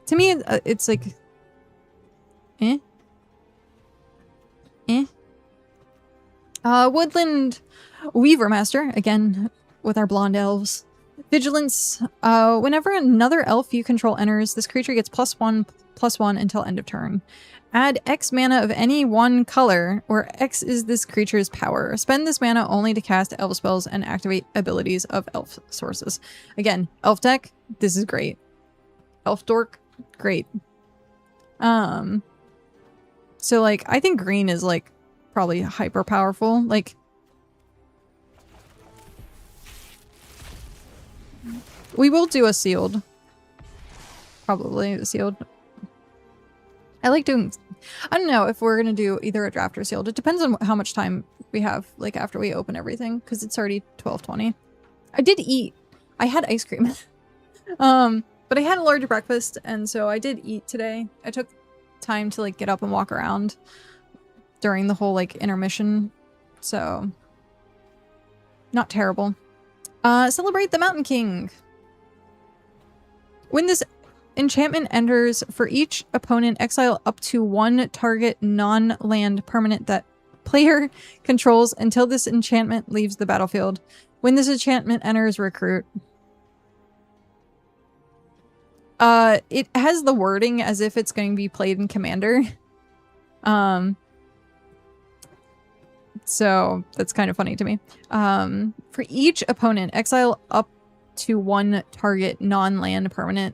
To me, it's like... Woodland Weaver Master, again, with our blonde elves. Vigilance. Whenever another elf you control enters, this creature gets +1/+1 until end of turn. Add X mana of any one color, where X is this creature's power. Spend this mana only to cast elf spells and activate abilities of elf sources. Again, elf deck, this is great. Elf dork, great. So like, I think green is like probably hyper powerful. Like, we will do a sealed. Probably a sealed. I like doing... I don't know if we're going to do either a draft or sealed. It depends on how much time we have, like, after we open everything. Because it's already 12:20. I did eat. I had ice cream. But I had a large breakfast, and so I did eat today. I took time to, like, get up and walk around during the whole, like, intermission. So, not terrible. Celebrate the Mountain King. When this enchantment enters, for each opponent, exile up to 1 target non-land permanent that player controls until this enchantment leaves the battlefield. When this enchantment enters, recruit. It has the wording as if it's going to be played in Commander. So that's kind of funny to me. For each opponent, exile up to 1 target non-land permanent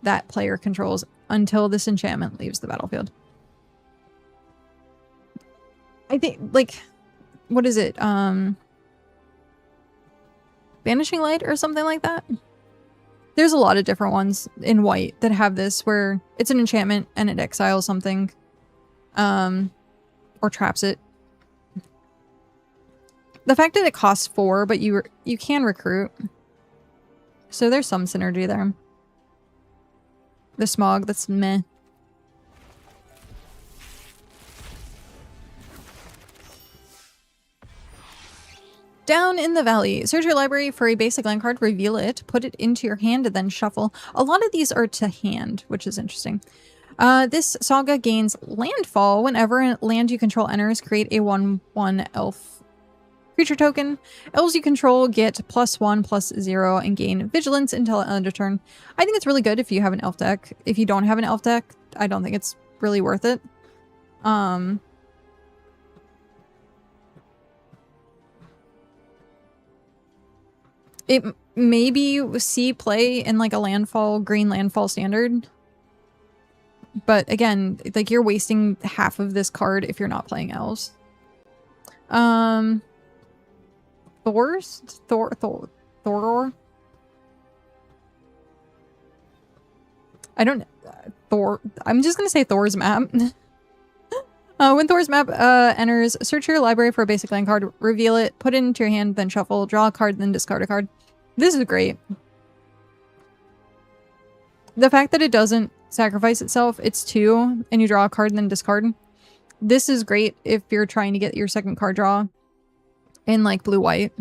that player controls until this enchantment leaves the battlefield. I think, like, what is it? Banishing Light or something like that? There's a lot of different ones in white that have this where it's an enchantment and it exiles something. Or traps it. The fact that it costs 4, but you can recruit. So there's some synergy there. The smog, that's meh. Down in the Valley. Search your library for a basic land card, reveal it, put it into your hand, and then shuffle. A lot of these are to hand, which is interesting. This saga gains landfall whenever a land you control enters. Create a 1/1 elf creature token. Elves you control get +1/+0 and gain vigilance until end of turn. I think it's really good if you have an elf deck. If you don't have an elf deck, I don't think it's really worth it. It maybe see play in like a landfall, green landfall standard. But again, like you're wasting half of this card if you're not playing elves. Thor. I don't... Thor... I'm just gonna say Thor's map. When Thor's map enters, search your library for a basic land card, reveal it, put it into your hand, then shuffle, draw a card, then discard a card. This is great. The fact that it doesn't sacrifice itself, it's 2, and you draw a card and then discard. This is great if you're trying to get your second card draw. in like blue-white.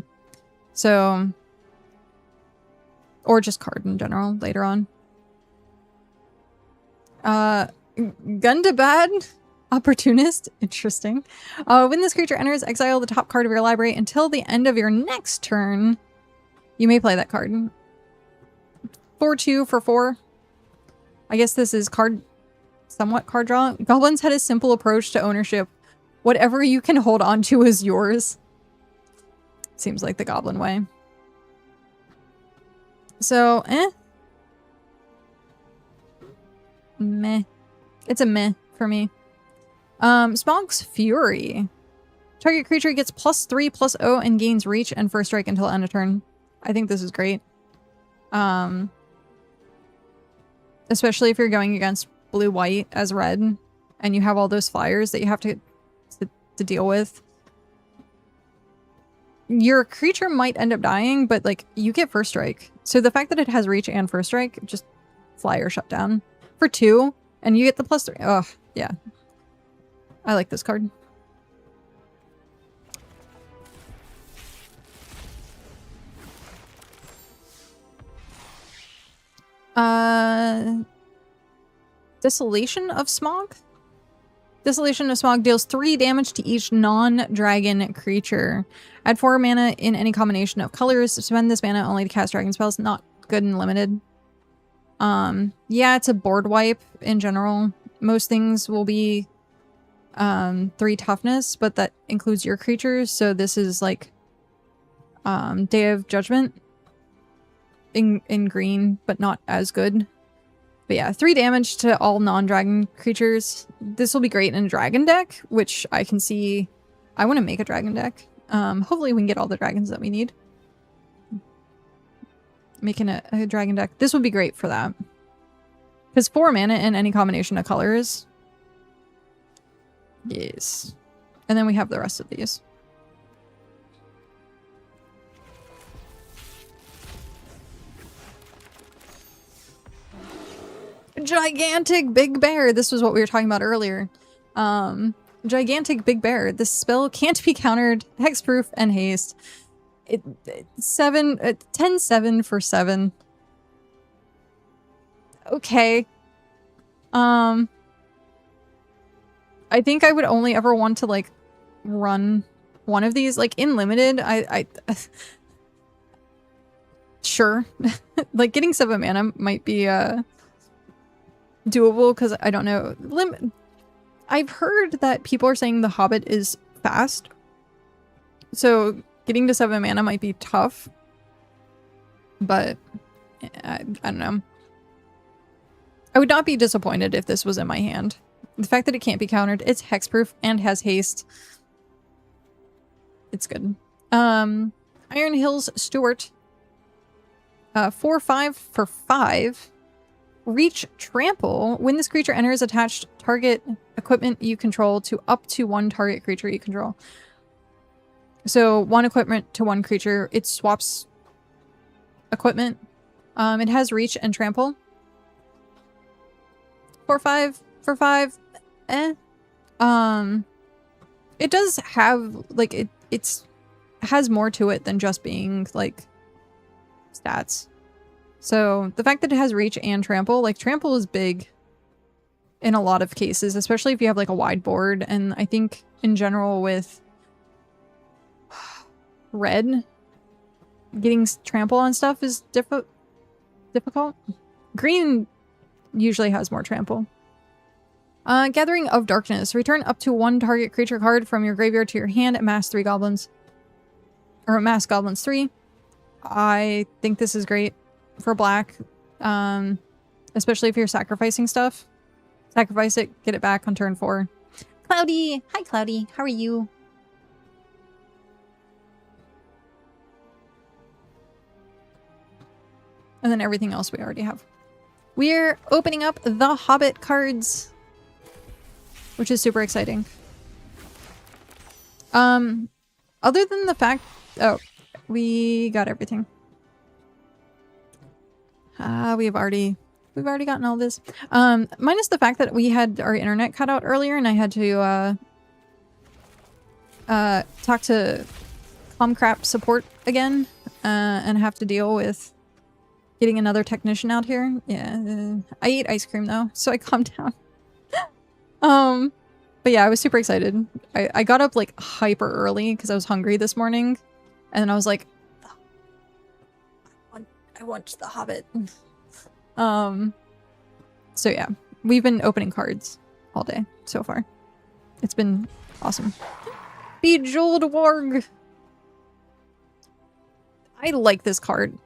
So, or just card in general later on. Gundabad, Opportunist, interesting. When this creature enters, exile the top card of your library until the end of your next turn. You may play that card. 4/2 for 4. I guess this is somewhat card draw. Goblins had a simple approach to ownership. Whatever you can hold on to is yours. Seems like the goblin way. So, meh. It's a meh for me. Smog's Fury. Target creature gets +3/+0 and gains reach and first strike until end of turn. I think this is great. Especially if you're going against blue-white as red and you have all those flyers that you have to deal with. Your creature might end up dying, but like you get first strike. So the fact that it has reach and first strike, just flyer shut down for 2 and you get the +3. Oh, yeah. I like this card. Desolation of Smog? Desolation of Smog deals 3 damage to each non-dragon creature. Add 4 mana in any combination of colors. Spend this mana only to cast dragon spells. Not good and limited. Yeah, it's a board wipe in general. Most things will be 3 toughness, but that includes your creatures. So this is like Day of Judgment in green, but not as good. But yeah, 3 damage to all non-dragon creatures. This will be great in a dragon deck, which I can see. I want to make a dragon deck. Hopefully we can get all the dragons that we need. Making a dragon deck. This would be great for that. Because 4 mana in any combination of colors. Yes. And then we have the rest of these. Gigantic Big Bear. This was what we were talking about earlier. Gigantic Big Bear. This spell can't be countered. Hexproof and haste. 10/7 for 7. Okay. I think I would only ever want to like run one of these. Like in limited, I sure. Like getting 7 mana might be doable because I don't know. I've heard that people are saying the Hobbit is fast. So getting to 7 mana might be tough. But I don't know. I would not be disappointed if this was in my hand. The fact that it can't be countered, it's hexproof and has haste. It's good. Iron Hills Stewart. 4/5 for 5. Reach Trample. When this creature enters, attached target equipment you control to up to 1 target creature you control. So 1 equipment to 1 creature. It swaps equipment. It has Reach and Trample. 4/5 for 5. It does have like it's has more to it than just being like stats. So the fact that it has reach and trample, like trample is big in a lot of cases, especially if you have like a wide board. And I think in general with red, getting trample on stuff is difficult. Green usually has more trample. Gathering of Darkness. Return up to 1 target creature card from your graveyard to your hand and mass 3 goblins. Or mass goblins 3. I think this is great for black. Especially if you're sacrificing stuff. Sacrifice it, get it back on turn 4. Cloudy! Hi Cloudy, how are you? And then everything else we already have. We're opening up the Hobbit cards, which is super exciting. Other than the fact... Oh, we got everything. We've already gotten all this. Minus the fact that we had our internet cut out earlier and I had to talk to crap support again, and have to deal with getting another technician out here. Yeah, I eat ice cream though, so I calm down. But yeah, I was super excited. I got up like hyper early because I was hungry this morning, and then I was like, I want the Hobbit. So yeah, we've been opening cards all day so far. It's been awesome. Bejeweled Warg. I like this card.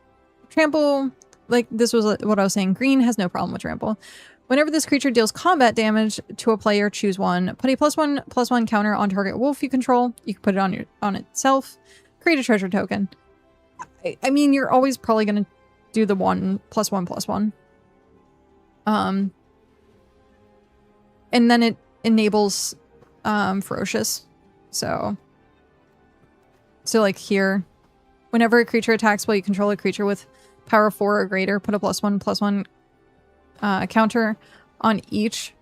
Trample, like this was what I was saying. Green has no problem with trample. Whenever this creature deals combat damage to a player, choose one. Put a +1/+1 counter on target wolf you control. You can put it on itself. Create a treasure token. I mean, you're always probably gonna do the 1/+1/+1. And then it enables ferocious. So like here, whenever a creature attacks while you control a creature with power 4 or greater, put a +1/+1 counter on each.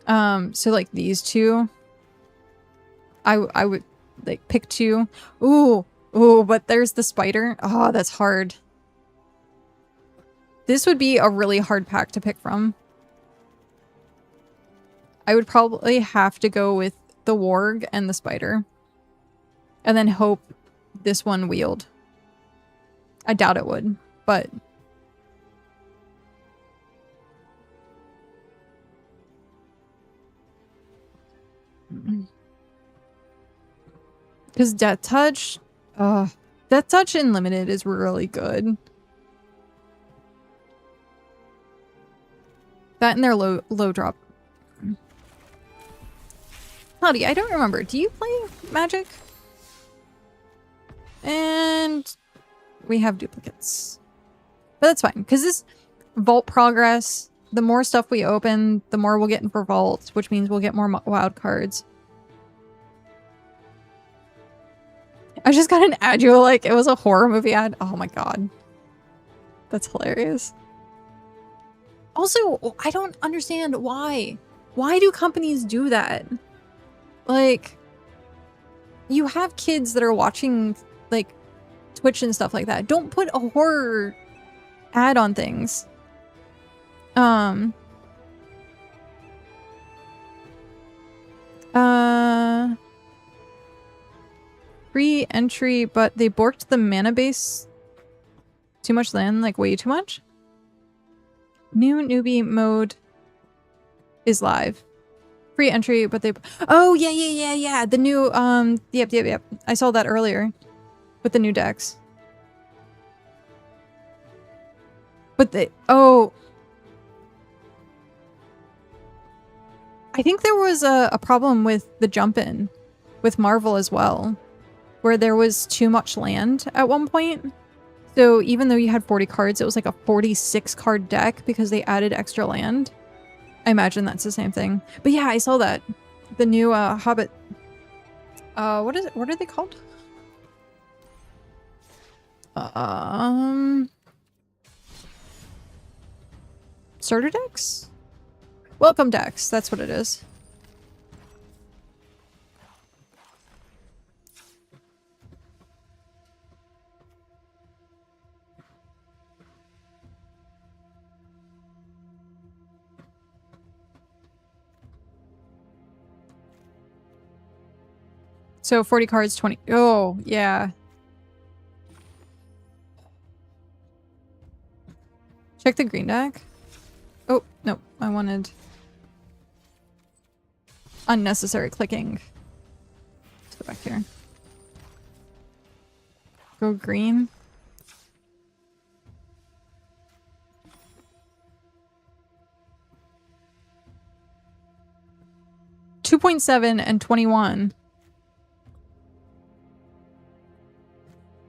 So like these two, I would like pick two. Ooh, but there's the spider. Oh, that's hard. This would be a really hard pack to pick from. I would probably have to go with the warg and the spider. And then hope this one wheeled. I doubt it would, but... Because Death Touch... Death Touch in Limited is really good. That and their low drop. Howdy, I don't remember. Do you play Magic? And we have duplicates. But that's fine, because this vault progress, the more stuff we open, the more we'll get in for vaults, which means we'll get more wild cards. I just got an ad, you like it was a horror movie ad. Oh my god. That's hilarious. Also, I don't understand why. Why do companies do that? Like, you have kids that are watching, like, Twitch and stuff like that. Don't put a horror ad on things. Free entry, but they borked the mana base. Too much land, like way too much. New newbie mode is live. Free entry, but they... Oh, yeah. The new, yep. I saw that earlier with the new decks. But they... Oh. I think there was a problem with the jump-in with Marvel as well, where there was too much land at one point. So even though you had 40 cards, it was like a 46 card deck because they added extra land. I imagine that's the same thing. But yeah, I saw that. The new Hobbit. What are they called? Starter decks? Welcome decks, that's what it is. So 40 cards, 20. Oh, yeah. Check the green deck. Oh, no. I wanted unnecessary clicking. Let's go back here. Go green. $2.7 and 21.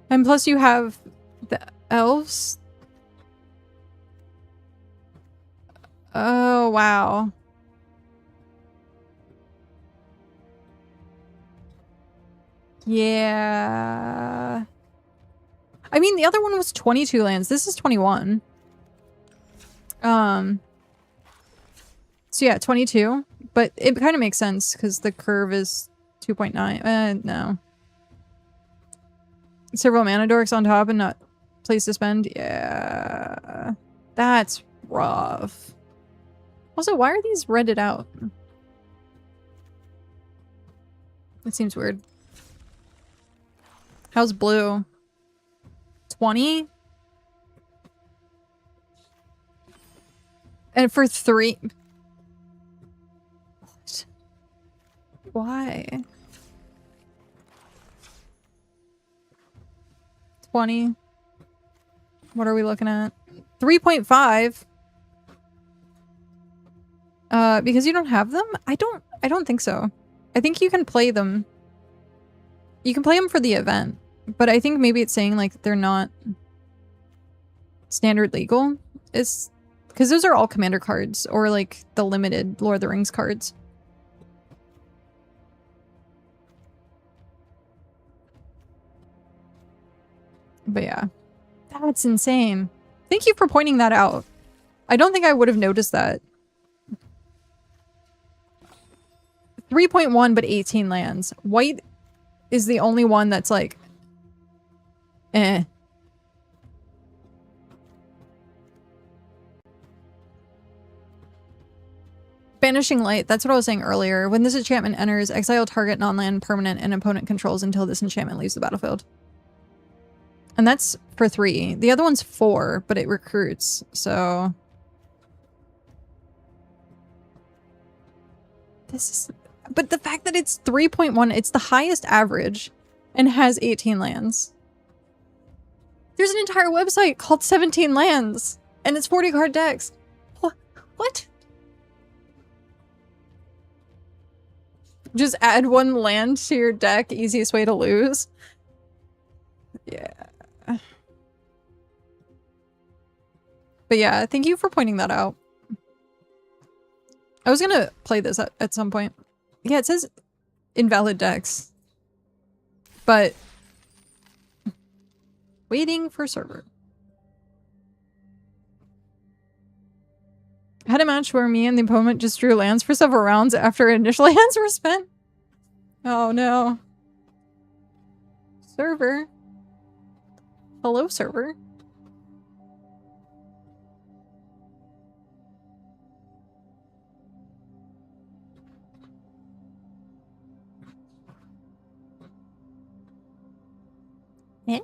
And plus you have the elves. Oh, wow. Yeah. I mean, the other one was 22 lands. This is 21. So yeah, 22. But it kind of makes sense because the curve is 2.9. No. Several mana dorks on top and not place to spend. Yeah. That's rough. Also, why are these redded out? It seems weird. How's blue? 20? And for 3... What? Why? 20. What are we looking at? 3.5. Because you don't have them? I don't think so. I think you can play them. You can play them for the event, but I think maybe it's saying like they're not standard legal. It's because those are all commander cards or like the limited Lord of the Rings cards. But yeah, that's insane. Thank you for pointing that out. I don't think I would have noticed that. 3.1, but 18 lands. White is the only one that's like, eh. Banishing Light, that's what I was saying earlier. When this enchantment enters, exile target non-land permanent and opponent controls until this enchantment leaves the battlefield. And that's for 3. The other one's 4, but it recruits, so... This is... But the fact that it's 3.1, it's the highest average, and has 18 lands. There's an entire website called 17 Lands, and it's 40 card decks. What? Just add 1 land to your deck, easiest way to lose. Yeah. But yeah, thank you for pointing that out. I was gonna play this at some point. Yeah, it says invalid decks. But waiting for server. Had a match where me and the opponent just drew lands for several rounds after initial hands were spent. Oh no. Server. Hello, server. Eh?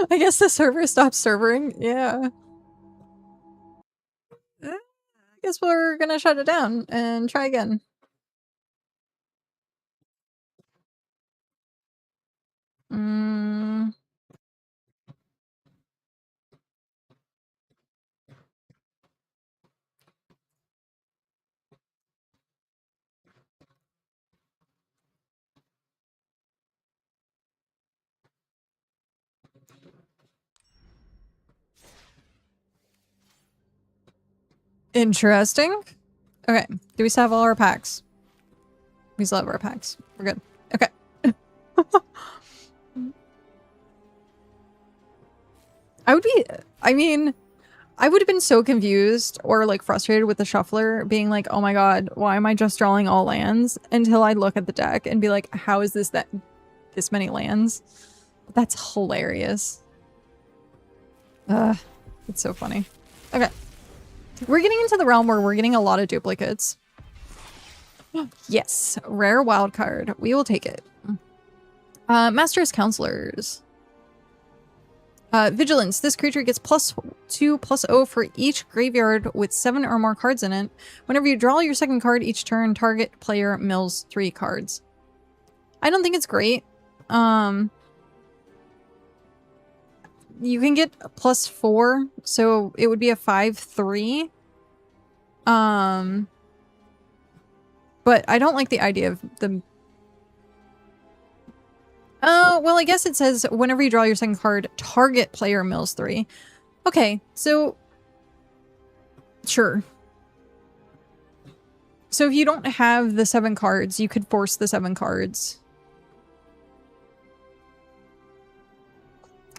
I guess the server stopped serving. Yeah. I guess we're gonna shut it down and try again. Interesting. Okay. Do we still have all our packs? We still have our packs. We're good. Okay. I would have been so confused or like frustrated with the shuffler being like, oh my god, why am I just drawing all lands? Until I look at the deck and be like, how is this this many lands? That's hilarious. It's so funny. Okay. We're getting into the realm where we're getting a lot of duplicates. Yes, rare wild card. We will take it. Master's Counselors. Vigilance. This creature gets +2/+0 for each graveyard with 7 or more cards in it. Whenever you draw your second card each turn, target player mills 3 cards. I don't think it's great. You can get +4, so it would be a 5/3. But I don't like the idea of them. Oh, well, I guess it says whenever you draw your second card, target player mills 3. Okay, so sure. So if you don't have the 7 cards, you could force the 7 cards.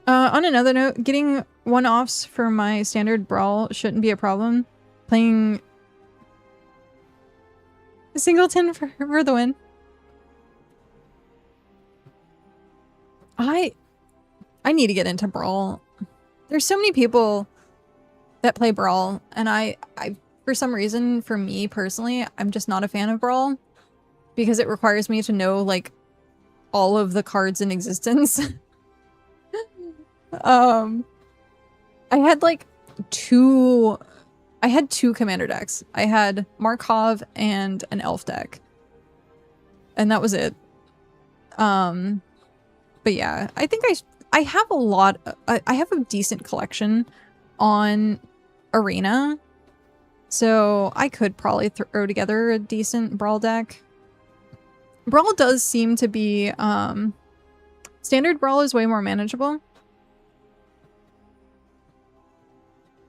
On another note, getting one-offs for my standard brawl shouldn't be a problem. Playing... Singleton for the win. I need to get into Brawl. There's so many people that play Brawl, and I for some reason, for me personally, I'm just not a fan of Brawl because it requires me to know like all of the cards in existence. I had like two commander decks. I had Markov and an elf deck. And that was it. But yeah, I think I have a lot. I have a decent collection on Arena. So I could probably throw together a decent Brawl deck. Brawl does seem to be, standard Brawl is way more manageable.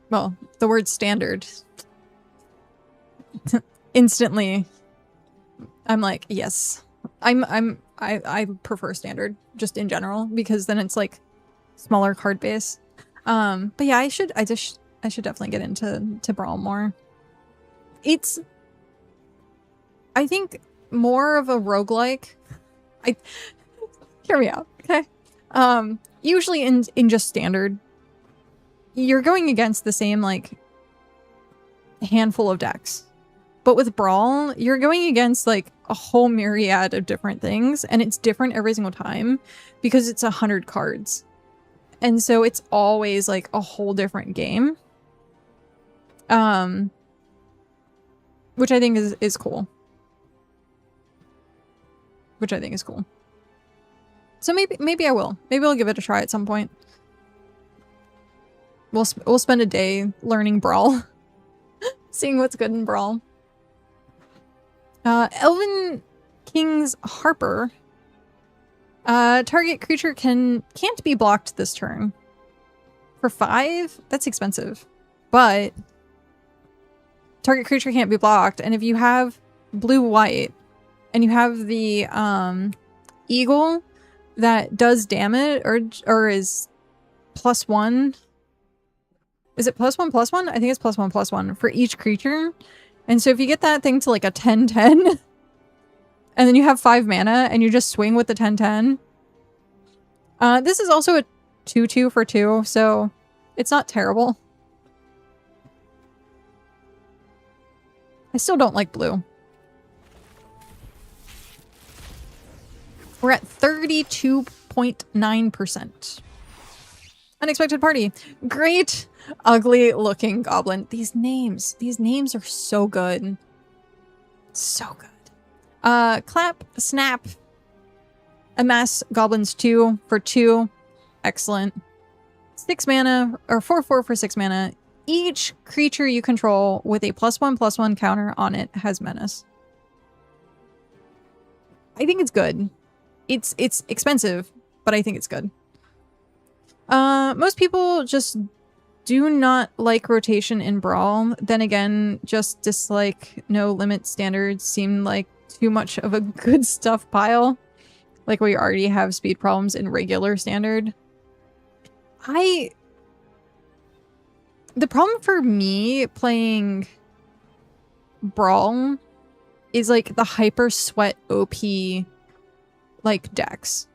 Well, the word standard. Instantly, I'm like, yes. I prefer standard just in general because then it's like smaller card base. But yeah, I should definitely get into Brawl more. It's, I think, more of a roguelike. Hear me out, okay? Usually in just standard, you're going against the same like handful of decks. But with Brawl, you're going against like a whole myriad of different things, and it's different every single time because it's 100 cards. And so it's always like a whole different game. Which I think is cool. Which I think is cool. So maybe I will. Maybe I'll give it a try at some point. We'll spend a day learning Brawl. Seeing what's good in Brawl. Elven King's Harper. Target creature can't be blocked this turn. For 5? That's expensive. But target creature can't be blocked. And if you have blue-white and you have the eagle that does damage or is +1. Is it +1/+1? I think it's +1/+1 for each creature. And so if you get that thing to like a 10/10 and then you have 5 mana and you just swing with the 10/10. This is also a 2/2 for 2, so it's not terrible. I still don't like blue. We're at 32.9%. Unexpected party. Great, ugly looking goblin. These names are so good. So good. Clap, snap. Amass goblins 2 for 2. Excellent. 6 mana, or 4/4 for 6 mana. Each creature you control with a +1/+1 counter on it has menace. I think it's good. It's expensive, but I think it's good. Most people just do not like rotation in Brawl. Then again, just dislike no limit standards seem like too much of a good stuff pile. Like we already have speed problems in regular standard. The problem for me playing Brawl is like the hyper sweat OP like decks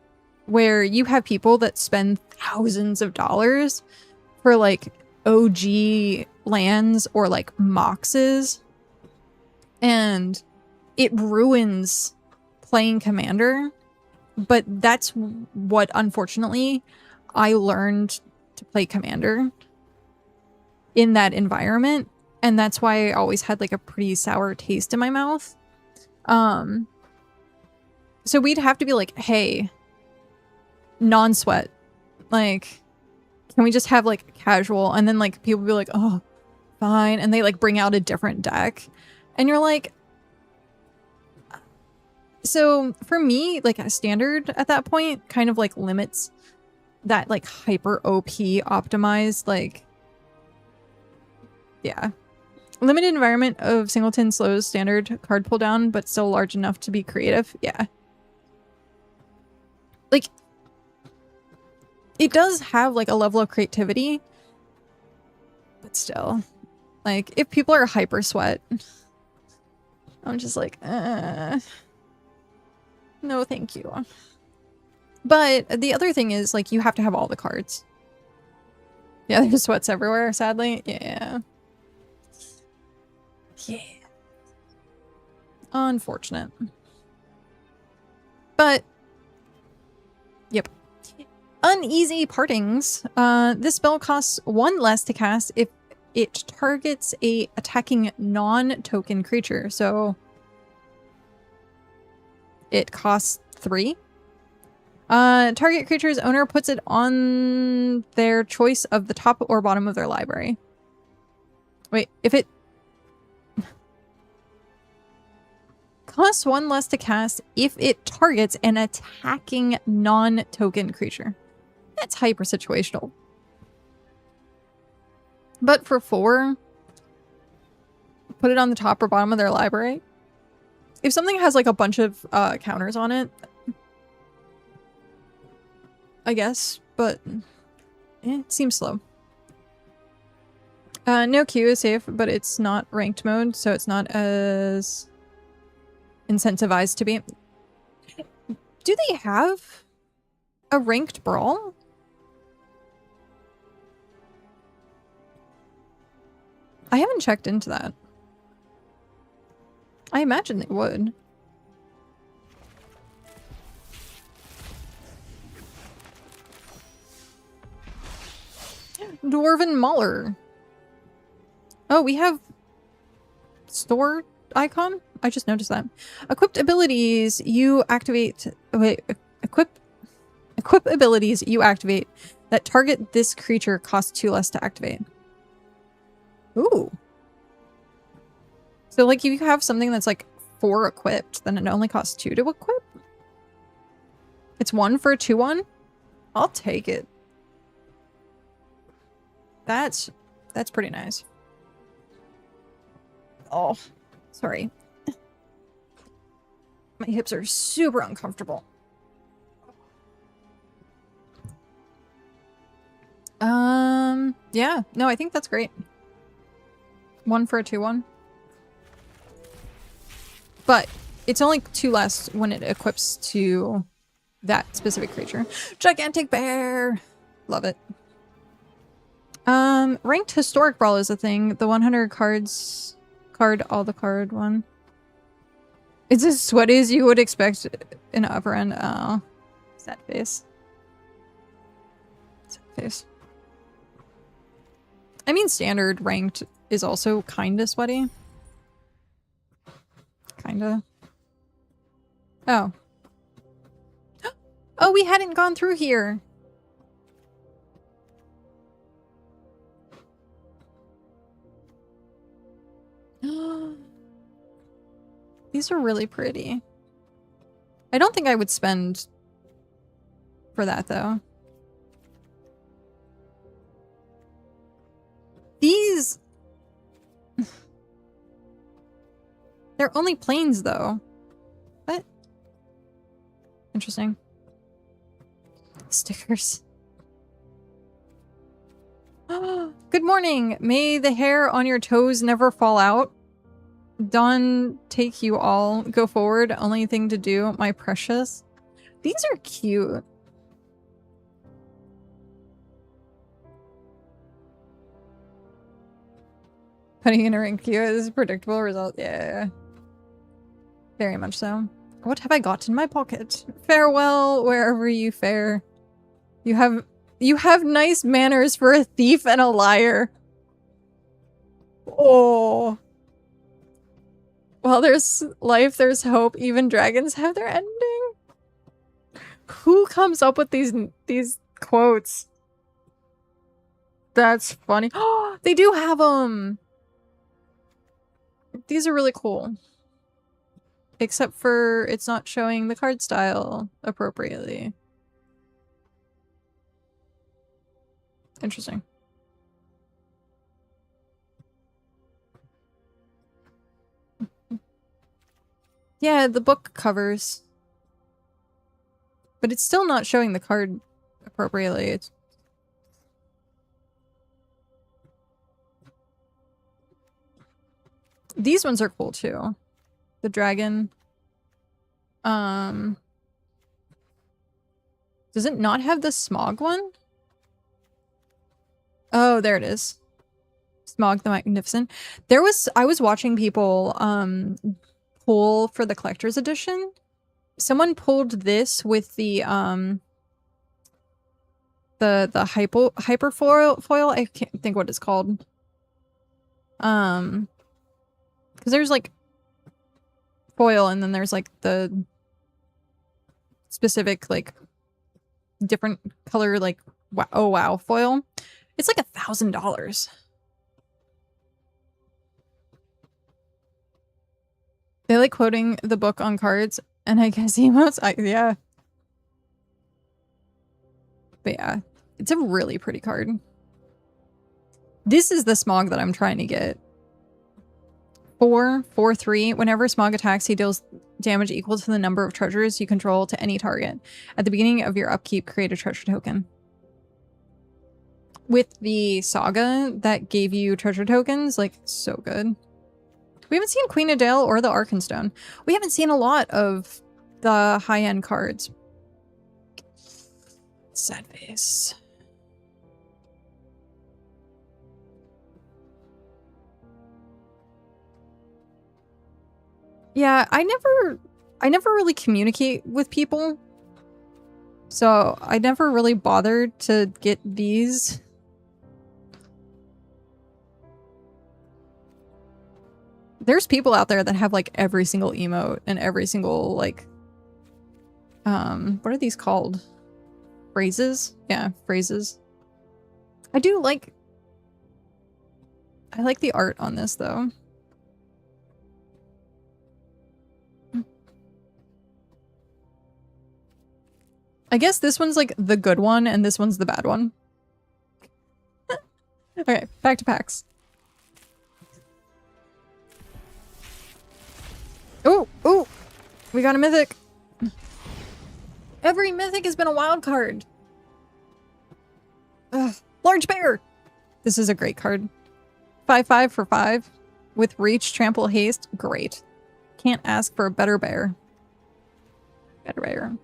where you have people that spend thousands of dollars for like OG lands or like moxes, and it ruins playing Commander. But that's what, unfortunately, I learned to play Commander in that environment, and that's why I always had like a pretty sour taste in my mouth. So we'd have to be like, hey, non-sweat, like, can we just have like casual? And then like people be like, oh, fine, and they like bring out a different deck, and you're like, so for me, like a standard at that point kind of like limits that like hyper OP optimized, like, yeah. Limited environment of singleton slows standard card pull down, but still large enough to be creative. Yeah. Like, it does have like a level of creativity, but still, like, if people are hyper sweat, I'm just like, no, thank you. But the other thing is, like, you have to have all the cards. Yeah, there's sweats everywhere, sadly. Yeah. Yeah. Unfortunate. But, yep. Uneasy Partings. This spell costs 1 less to cast if it targets a attacking non-token creature. So, it costs 3. Target creature's owner puts it on their choice of the top or bottom of their library. Wait, if it costs 1 less to cast if it targets an attacking non-token creature. That's hyper situational. But for 4, put it on the top or bottom of their library. If something has like a bunch of counters on it, I guess, but it seems slow. No Q is safe, but it's not ranked mode, so it's not as incentivized to be. Do they have a ranked brawl? I haven't checked into that. I imagine they would. Dwarven Mauler. Oh, we have store icon? I just noticed that. Equipped abilities you activate... Wait, equip abilities you activate that target this creature cost 2 less to activate. Ooh. So, like, if you have something that's, like, 4 equipped, then it only costs 2 to equip? It's 1 for a 2-1? I'll take it. That's pretty nice. Oh, sorry. My hips are super uncomfortable. Yeah. No, I think that's great. 1 for a 2-1. But it's only 2 less when it equips to that specific creature. Gigantic bear! Love it. Ranked Historic Brawl is a thing. The 100 cards... all the card one. It's as sweaty as you would expect in upper end. Oh. Sad face. Sad face. I mean, standard ranked is also kinda sweaty. Kinda. Oh. Oh, we hadn't gone through here. These are really pretty. I don't think I would spend for that, though. These... They're only planes, though. What? Interesting. Stickers. Good morning. May the hair on your toes never fall out. Dawn take you all. Go forward. Only thing to do, my precious. These are cute. Putting in a ring queue is a predictable result. Yeah. Very much so. What have I got in my pocket? Farewell, wherever you fare. You have nice manners for a thief and a liar. Oh. While there's life, there's hope. Even dragons have their ending. Who comes up with these quotes? That's funny. Oh, they do have them. These are really cool. Except for it's not showing the card style appropriately. Interesting. Yeah, the book covers. But it's still not showing the card appropriately. It's... These ones are cool too. the dragon. Does it not have the Smog one? Oh, there it is. Smog the Magnificent. I was watching people pull for the collector's edition. Someone pulled this with the hyper foil. I can't think what it's called. Because there's like foil and then there's like the specific like different color like wow foil. It's like $1,000. They like quoting the book on cards, and I guess emotes. Yeah. But yeah, it's a really pretty card. This is the Smog that I'm trying to get. 4/4/3. Whenever Smog attacks, he deals damage equal to the number of treasures you control to any target. At the beginning of your upkeep, create a treasure token. With the Saga that gave you treasure tokens, like, so good. We haven't seen Queen of Dale or the Arkenstone. We haven't seen a lot of the high-end cards. Sad face. Yeah, I never really communicate with people. So I never really bothered to get these. There's people out there that have like every single emote and every single like what are these called? Phrases? Yeah, phrases. I like the art on this though. I guess this one's like the good one and this one's the bad one. Okay, back to packs. Oh, we got a mythic. Every mythic has been a wild card. Ugh, large bear. This is a great card. 5/5 for 5 with reach, trample, haste. Great. Can't ask for a better bear. Better bear.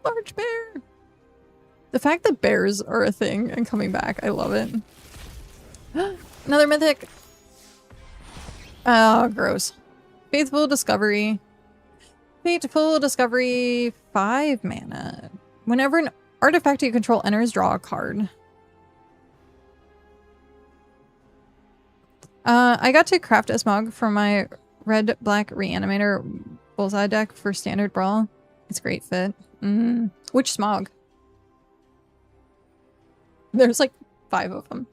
Large bear. The fact that bears are a thing and coming back, I love it. Another mythic. Oh, gross. Faithful Discovery. Faithful Discovery, 5 mana. Whenever an artifact you control enters, draw a card. I got to craft a Smog for my red-black Reanimator Bullseye deck for Standard Brawl. It's a great fit. Which Smog? There's like 5 of them.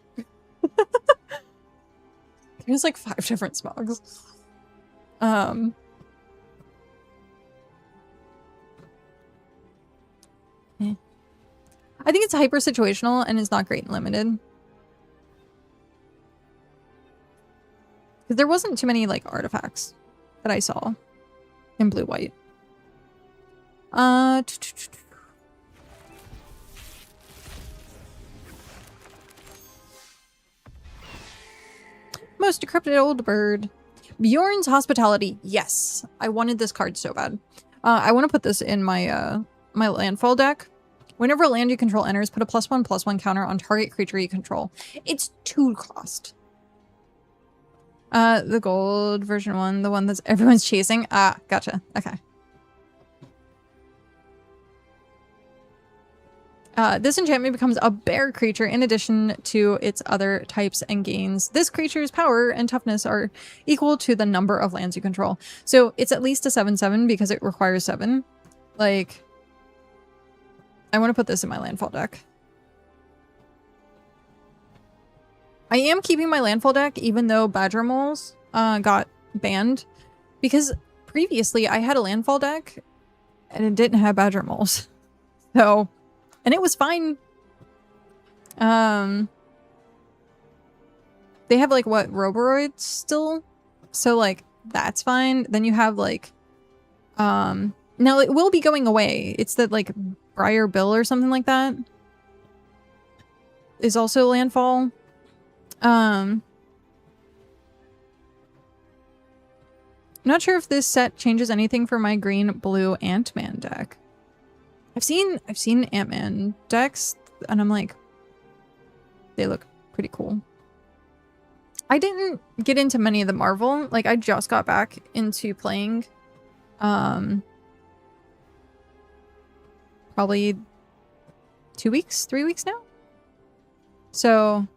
There's like 5 different Smogs. I think it's hyper situational and is not great in limited. Because there wasn't too many like artifacts that I saw in blue-white. Most decrepit old bird. Bjorn's Hospitality. Yes, I wanted this card so bad. I want to put this in my my landfall deck. Whenever a land you control enters, put a +1/+1 counter on target creature you control. It's 2 cost. The gold version 1, the one that's everyone's chasing. Ah, gotcha. Okay. This enchantment becomes a bear creature in addition to its other types and gains. This creature's power and toughness are equal to the number of lands you control. So it's at least a 7/7 because it requires 7. Like, I want to put this in my landfall deck. I am keeping my landfall deck even though Badger Moles got banned. Because previously I had a landfall deck and it didn't have Badger Moles. So... and it was fine. They have like what, Roboroids still? So like that's fine. Then you have like now it will be going away. It's that like Briar Bill or something like that is also landfall. not sure if this set changes anything for my green-blue Ant-Man deck. I've seen Ant-Man decks, and I'm like, they look pretty cool. I didn't get into many of the Marvel. Like, I just got back into playing, probably 2 weeks, 3 weeks now. So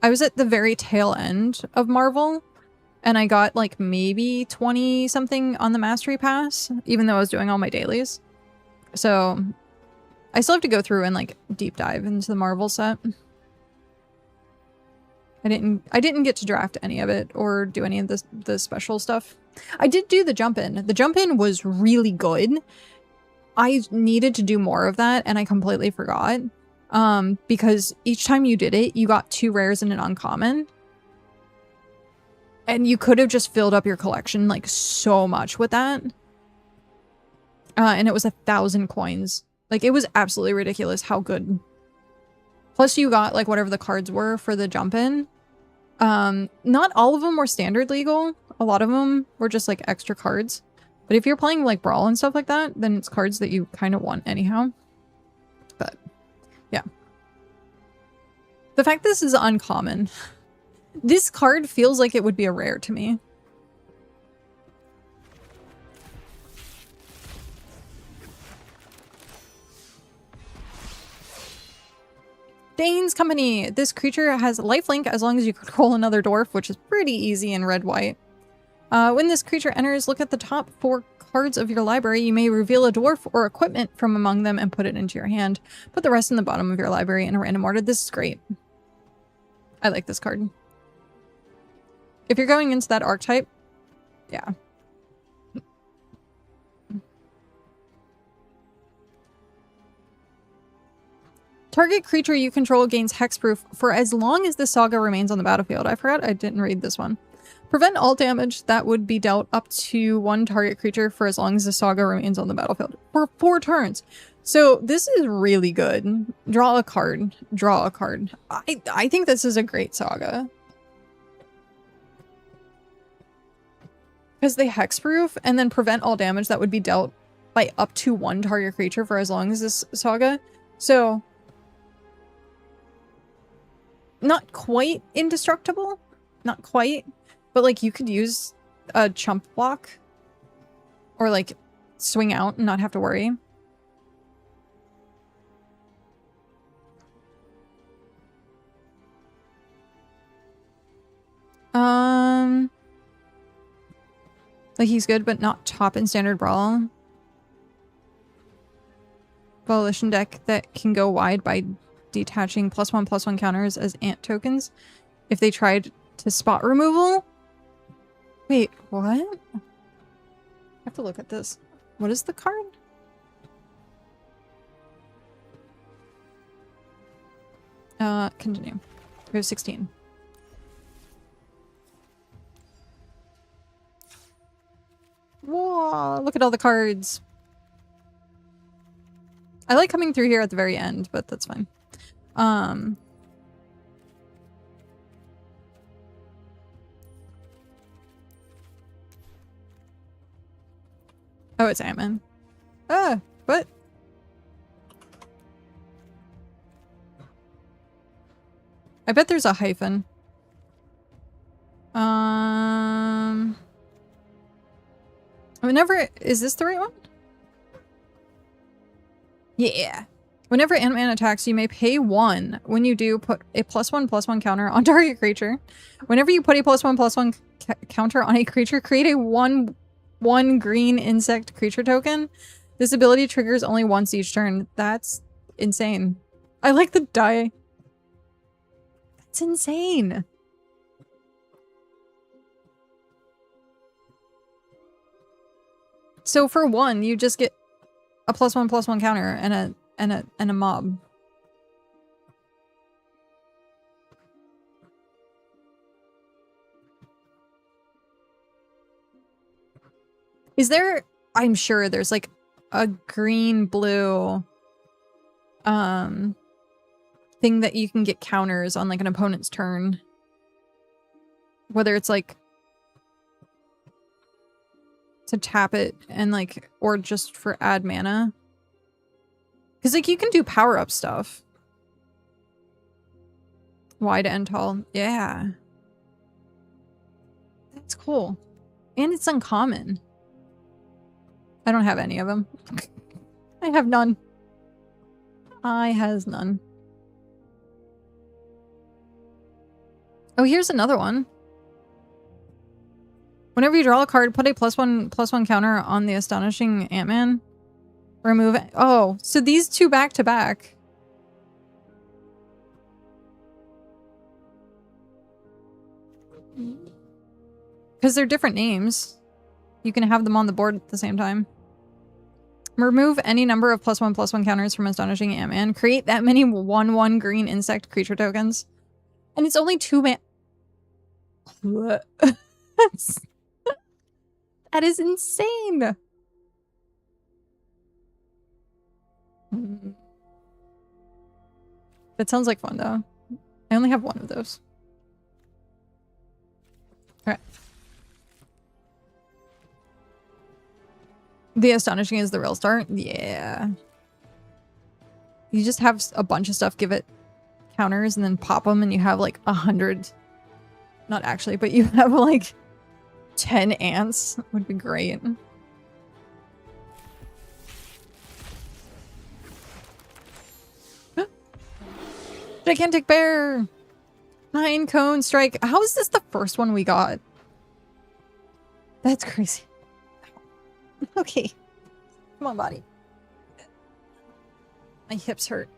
I was at the very tail end of Marvel, and I got like maybe 20 something on the Mastery Pass, even though I was doing all my dailies. So I still have to go through and like deep dive into the Marvel set. I didn't get to draft any of it or do any of the special stuff. I did do the jump in. The jump in was really good. I needed to do more of that, and I completely forgot. Because each time you did it, you got 2 rares and an uncommon. And you could have just filled up your collection like so much with that. And it was 1,000 coins. Like, it was absolutely ridiculous how good. Plus you got like whatever the cards were for the jump in. Not all of them were standard legal. A lot of them were just like extra cards. But if you're playing like Brawl and stuff like that, then it's cards that you kind of want anyhow. But yeah. The fact this is uncommon. This card feels like it would be a rare to me. Dane's Company. This creature has lifelink as long as you control another dwarf, which is pretty easy in red-white. When this creature enters, look at the top 4 cards of your library. You may reveal a dwarf or equipment from among them and put it into your hand. Put the rest in the bottom of your library in a random order. This is great. I like this card. If you're going into that archetype, yeah. Target creature you control gains hexproof for as long as the saga remains on the battlefield. I forgot I didn't read this one. Prevent all damage that would be dealt up to 1 target creature for as long as the saga remains on the battlefield. For 4 turns. So this is really good. Draw a card. Draw a card. I think this is a great saga. Because they hexproof and then prevent all damage that would be dealt by up to 1 target creature for as long as this saga. So not quite indestructible. Not quite. But like you could use a chump block. Or like swing out and not have to worry. Like he's good, but not top in standard brawl. Coalition deck that can go wide by detaching +1/+1 counters as ant tokens if they tried to spot removal. Wait, what? I have to look at this. What is the card? Continue. We have 16. Whoa, look at all the cards. I like coming through here at the very end, but that's fine. Oh, it's Ant-Man. Ah, what? I bet there's a hyphen. Whenever... Is this the right one? Yeah. Whenever Ant-Man attacks, you may pay 1. When you do, put a +1/+1 counter on target creature. Whenever you put a +1/+1 counter on a creature, create a 1/1 green insect creature token. This ability triggers only once each turn. That's insane. I like the die. That's insane. So for 1, you just get a +1/+1 counter and a mob. Is there... I'm sure there's like a green-blue thing that you can get counters on like an opponent's turn. Whether it's like to tap it and like, or just for add mana. Because like you can do power up stuff. Wide and tall. Yeah. That's cool. And it's uncommon. I don't have any of them. I have none. I has none. Oh, here's another one. Whenever you draw a card, put a +1/+1 counter on the Astonishing Ant-Man. Remove it. Oh, so these two back to back. Because they're different names. You can have them on the board at the same time. Remove any number of +1/+1 counters from Astonishing Ant-Man. Create that many 1/1 green insect creature tokens. And it's only 2 man. What? That is insane. That sounds like fun though. I only have one of those. Alright. The Astonishing is the real start? Yeah. You just have a bunch of stuff, give it counters, and then pop them, and you have like 100. Not actually, but you have like 10 ants. Would be great. Gigantic bear! Pine cone strike. How is this the first one we got? That's crazy. Okay. Come on, body. My hips hurt.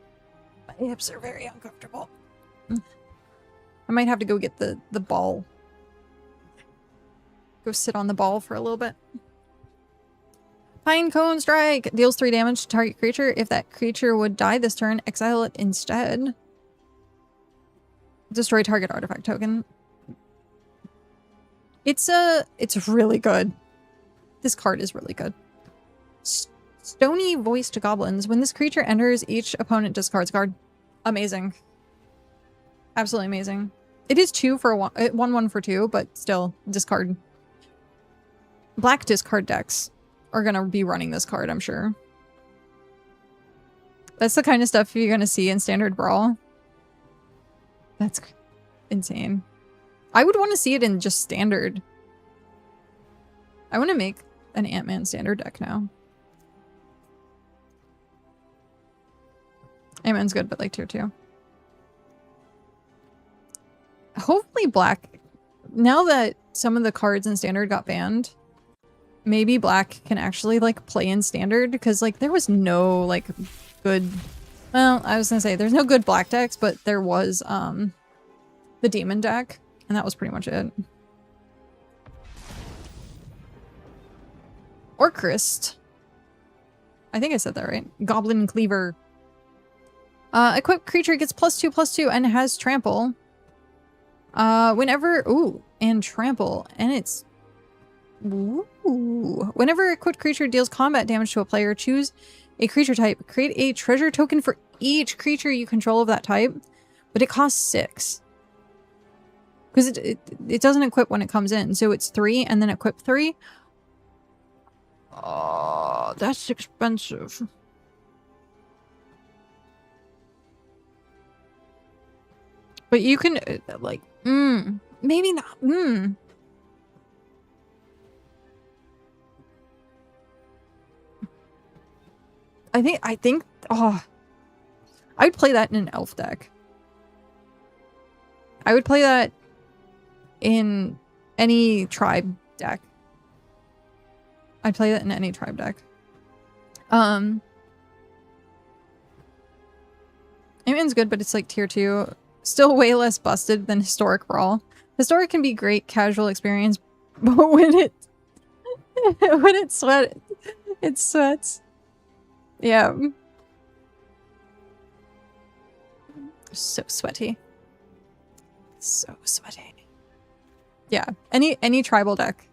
My hips are very uncomfortable. I might have to go get the ball. Go sit on the ball for a little bit. Pine cone strike. Deals 3 damage to target creature. If that creature would die this turn, exile it instead. Destroy target artifact token. It's really good. This card is really good. Stony Voiced Goblins. When this creature enters, each opponent discards card. Amazing. Absolutely amazing. It is 2 for 1, 1/1 for 2, but still discard. Black discard decks are gonna be running this card, I'm sure. That's the kind of stuff you're gonna see in Standard Brawl. That's insane. I would want to see it in just Standard. I want to make an Ant-Man Standard deck now. Ant-Man's good, but like tier 2. Hopefully Black, now that some of the cards in Standard got banned, maybe Black can actually like play in Standard, because like there was no like good, well, I was gonna say there's no good Black decks, but there was the Demon deck, and that was pretty much it. Orcrist. I think I said that right. Goblin Cleaver. Equipped creature gets +2/+2 and has trample. Whenever, ooh, and trample, and it's, ooh. Whenever equipped creature deals combat damage to a player, choose a creature type. Create a treasure token for each creature you control of that type, but it costs 6. Because it doesn't equip when it comes in, so it's 3 and then equip 3. Oh, that's expensive. But you can, like, maybe not, I think, oh, I'd play that in an elf deck. I would play that in any tribe deck. I'd play that in any tribe deck. Ant-Man's good, but it's like tier 2. Still way less busted than Historic Brawl. Historic can be great casual experience, but when it sweats. Yeah. So sweaty. So sweaty. Yeah, any tribal deck.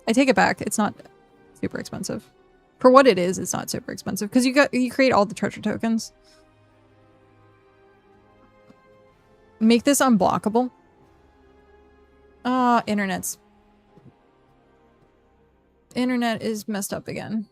I take it back. It's not super expensive. For what it is, it's not super expensive because you create all the treasure tokens. Make this unblockable. Ah, internet is messed up again.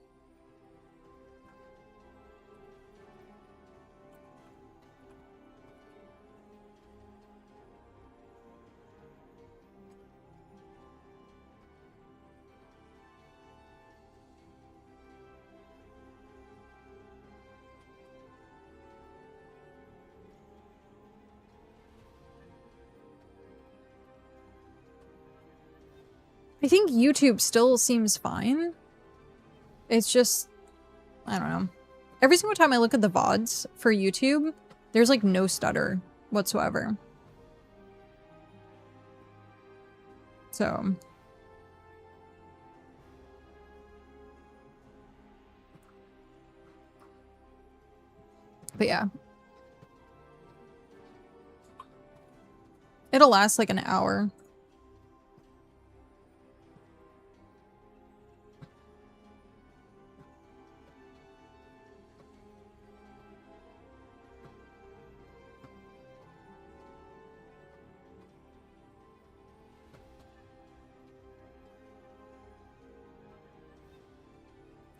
I think YouTube still seems fine. It's just, I don't know. Every single time I look at the VODs for YouTube, there's like no stutter whatsoever. So. But yeah. It'll last like an hour.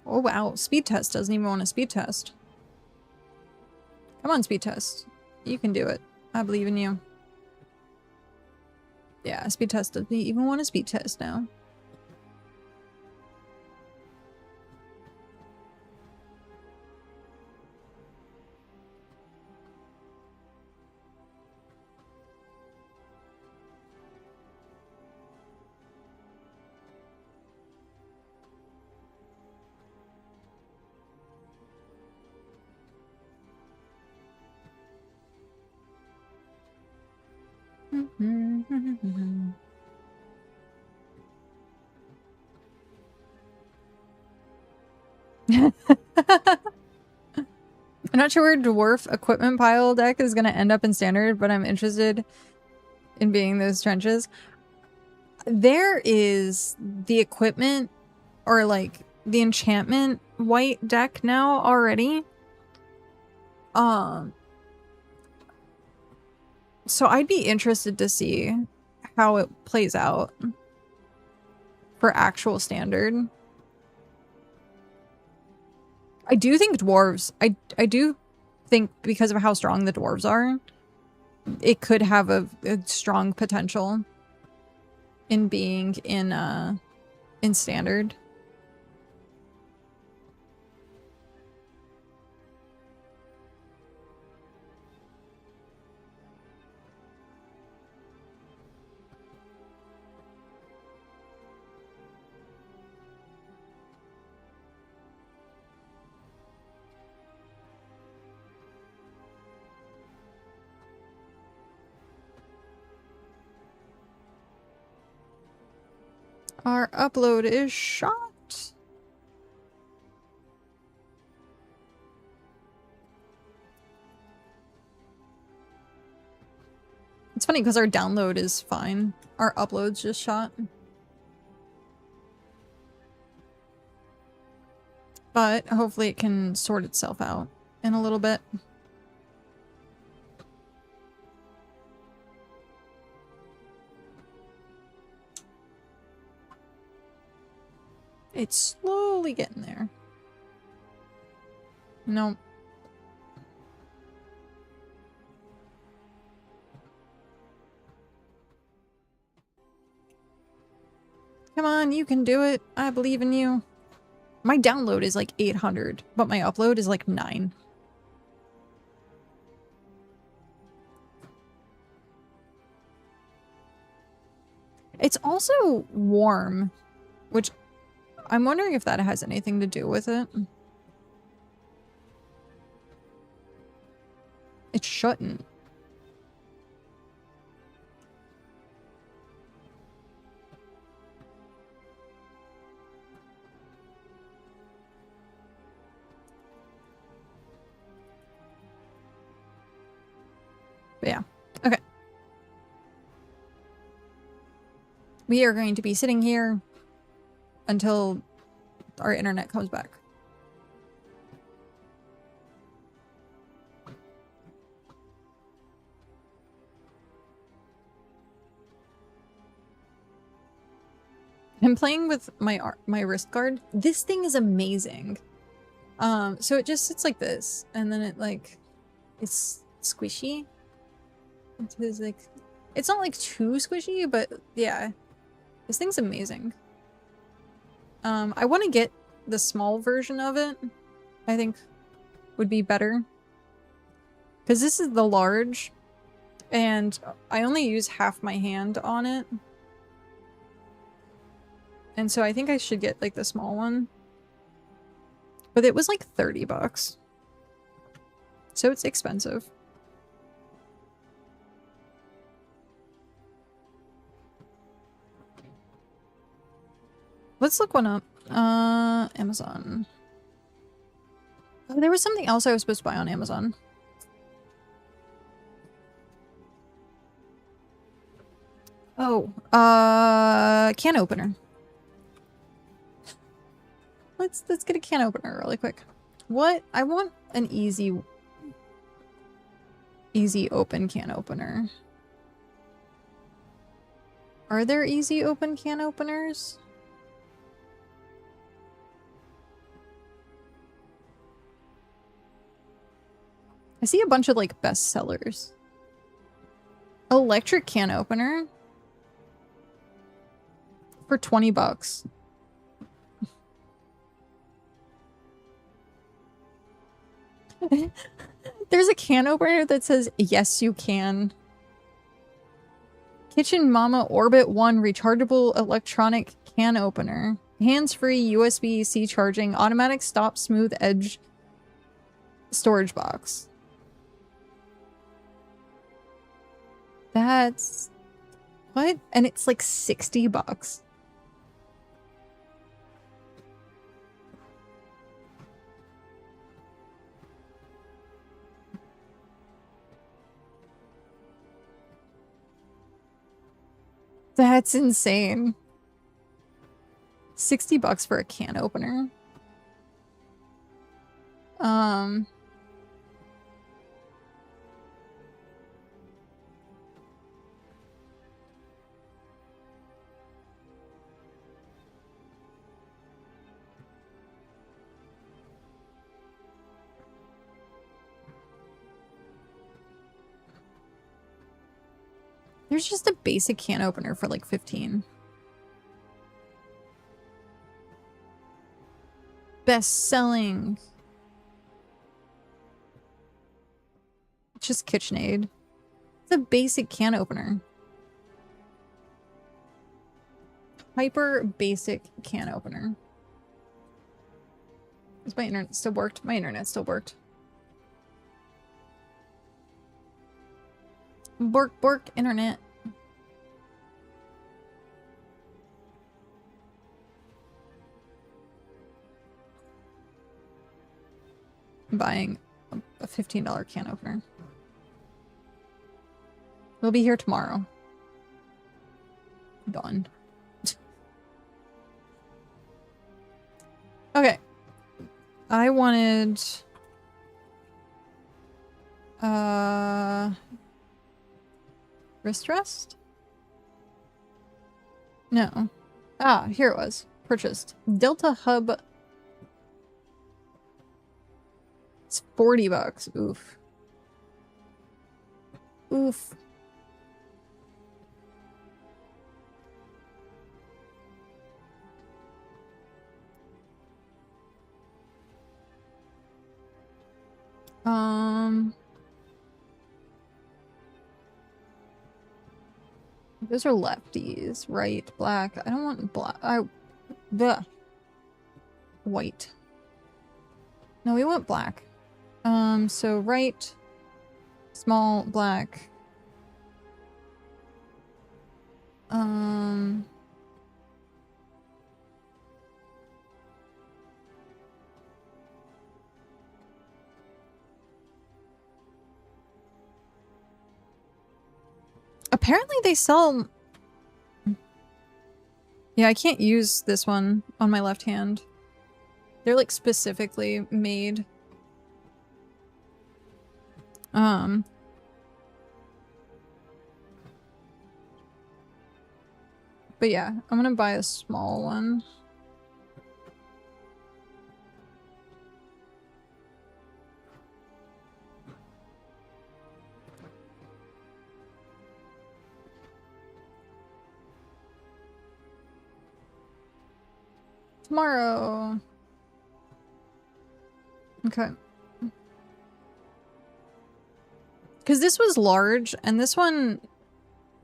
Oh wow, speed test doesn't even want a speed test. Come on, speed test. You can do it. I believe in you. Yeah, speed test doesn't even want a speed test now. I'm not sure where dwarf equipment pile deck is going to end up in standard, but I'm interested in being those trenches. There is the equipment or like the enchantment white deck now already. So I'd be interested to see how it plays out for actual standard. I do think dwarves, I do think because of how strong the dwarves are, it could have a strong potential in being in standard. Our upload is shot. It's funny because our download is fine. Our upload's just shot. But hopefully it can sort itself out in a little bit. It's slowly getting there. Nope. Come on, you can do it. I believe in you. My download is like 800, but my upload is like 9. It's also warm, which I'm wondering if that has anything to do with it. It shouldn't. But yeah. Okay. We are going to be sitting here until our internet comes back. I'm playing with my wrist guard. This thing is amazing. So it just sits like this, and then it like, it's squishy. It is like, it's not like too squishy, but yeah, this thing's amazing. I want to get the small version of it. I think would be better, because this is the large, and I only use half my hand on it. And so I think I should get like the small one. But it was like 30 bucks. So it's expensive. Let's look one up. Amazon. Oh, there was something else I was supposed to buy on Amazon. Oh, can opener. Let's get a can opener really quick. What? I want an easy open can opener. Are there easy open can openers? I see a bunch of like best sellers. Electric can opener for 20 bucks. There's a can opener that says, yes, you can. Kitchen Mama Orbit 1 rechargeable electronic can opener. Hands-free USB-C charging, automatic stop smooth edge storage box. That's... what? And it's like 60 bucks. That's insane. 60 bucks for a can opener. There's just a basic can opener for like 15. Best selling. Just KitchenAid. It's a basic can opener. Hyper basic can opener. Is my internet still worked? My internet still worked. Bork, internet. I'm buying a $15 can opener. We'll be here tomorrow. Done. Okay. I wanted... wrist rest? No. Ah, here it was. Purchased. Delta Hub. It's 40 bucks. Oof. Oof. Those are lefties, right? Black. I don't want black. White. No, we want black. So right, small, black. Apparently they sell... Yeah, I can't use this one on my left hand. They're like specifically made. But But yeah, I'm gonna buy a small one. Tomorrow. Okay. Because this was large, and this one,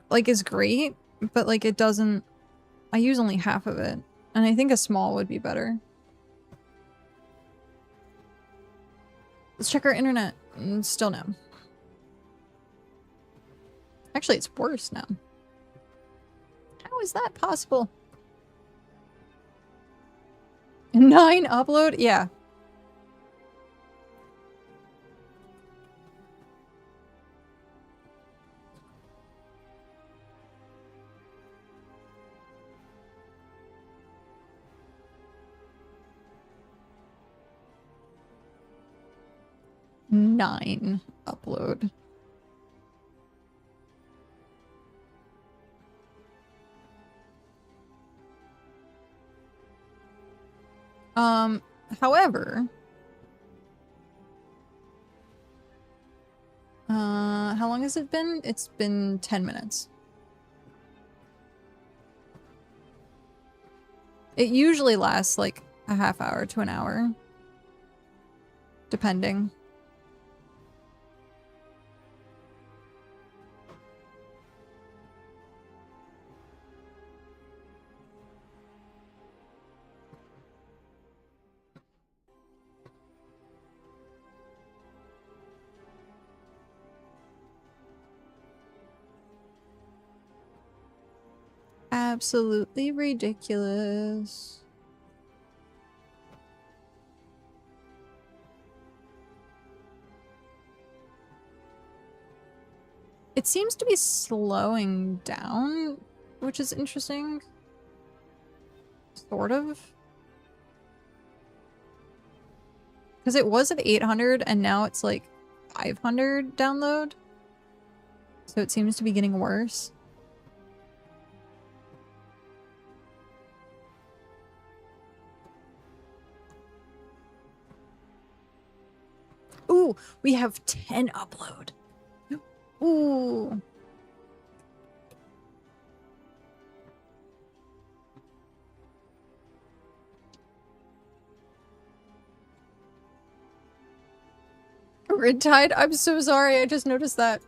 like, is great, but, like, it doesn't... I use only half of it, and I think a small would be better. Let's check our internet. Still no. Actually, it's worse now. How is that possible? 9 upload? Yeah. Nine upload. However, how long has it been? It's been 10 minutes. It usually lasts like a half hour to an hour, depending. Absolutely ridiculous. It seems to be slowing down, which is interesting. Sort of. Because it was at 800 and now it's like 500 download. So it seems to be getting worse. Ooh, we have 10 upload. Ooh. Red Tide? I'm so sorry, I just noticed that.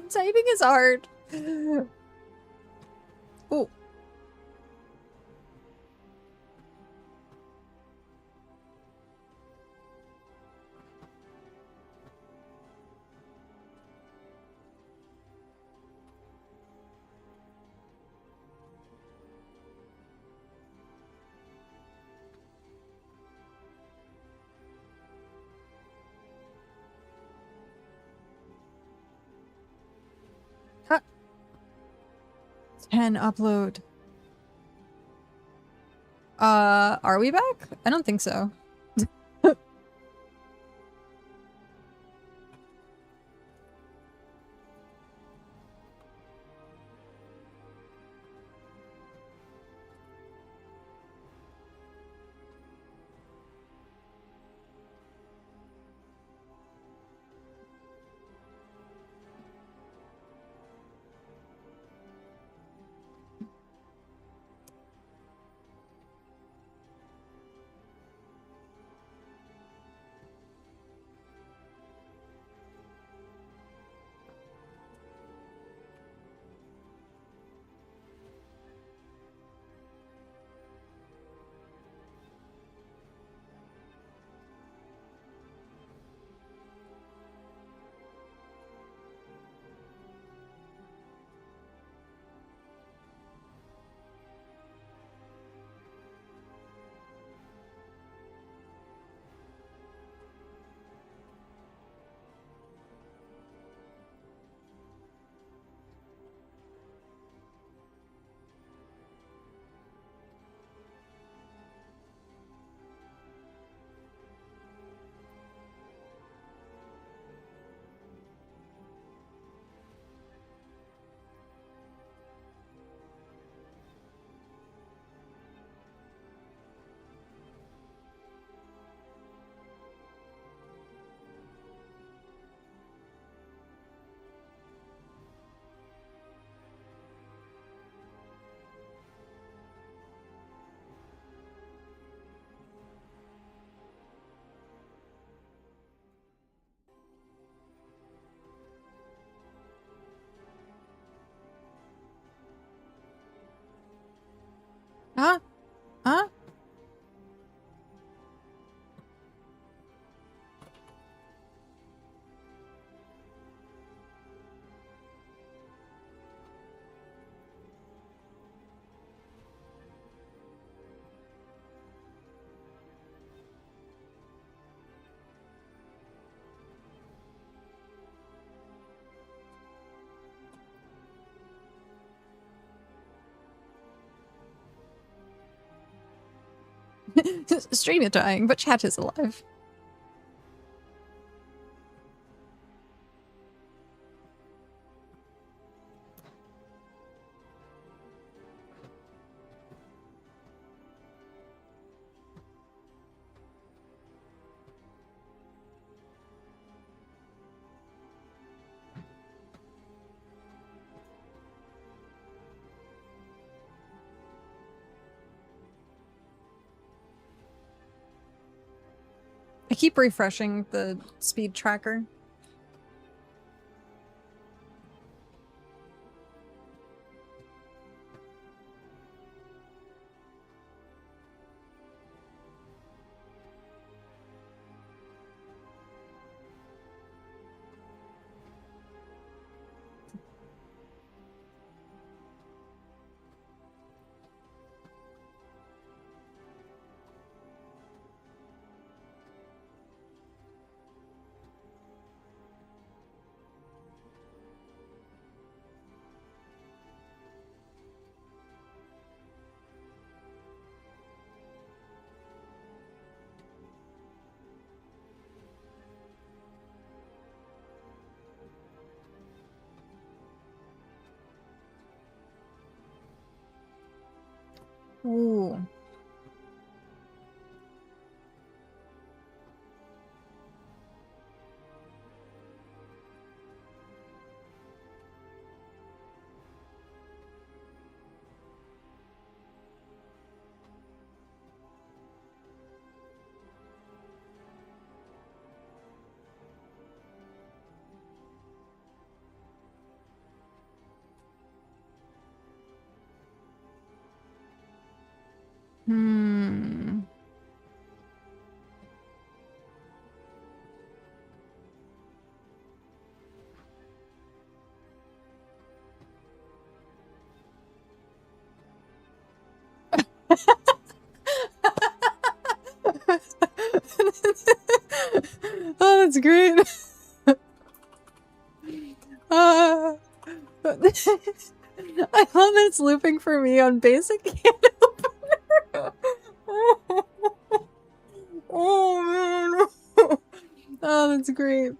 Typing is hard. Ooh. Huh. 10 upload. Are we back? I don't think so. Stream is dying, but chat is alive. I keep refreshing the speed tracker. Ooh. Hmm. Oh, that's great. I love that it's looping for me on basic can opener. Oh man. Oh, that's great.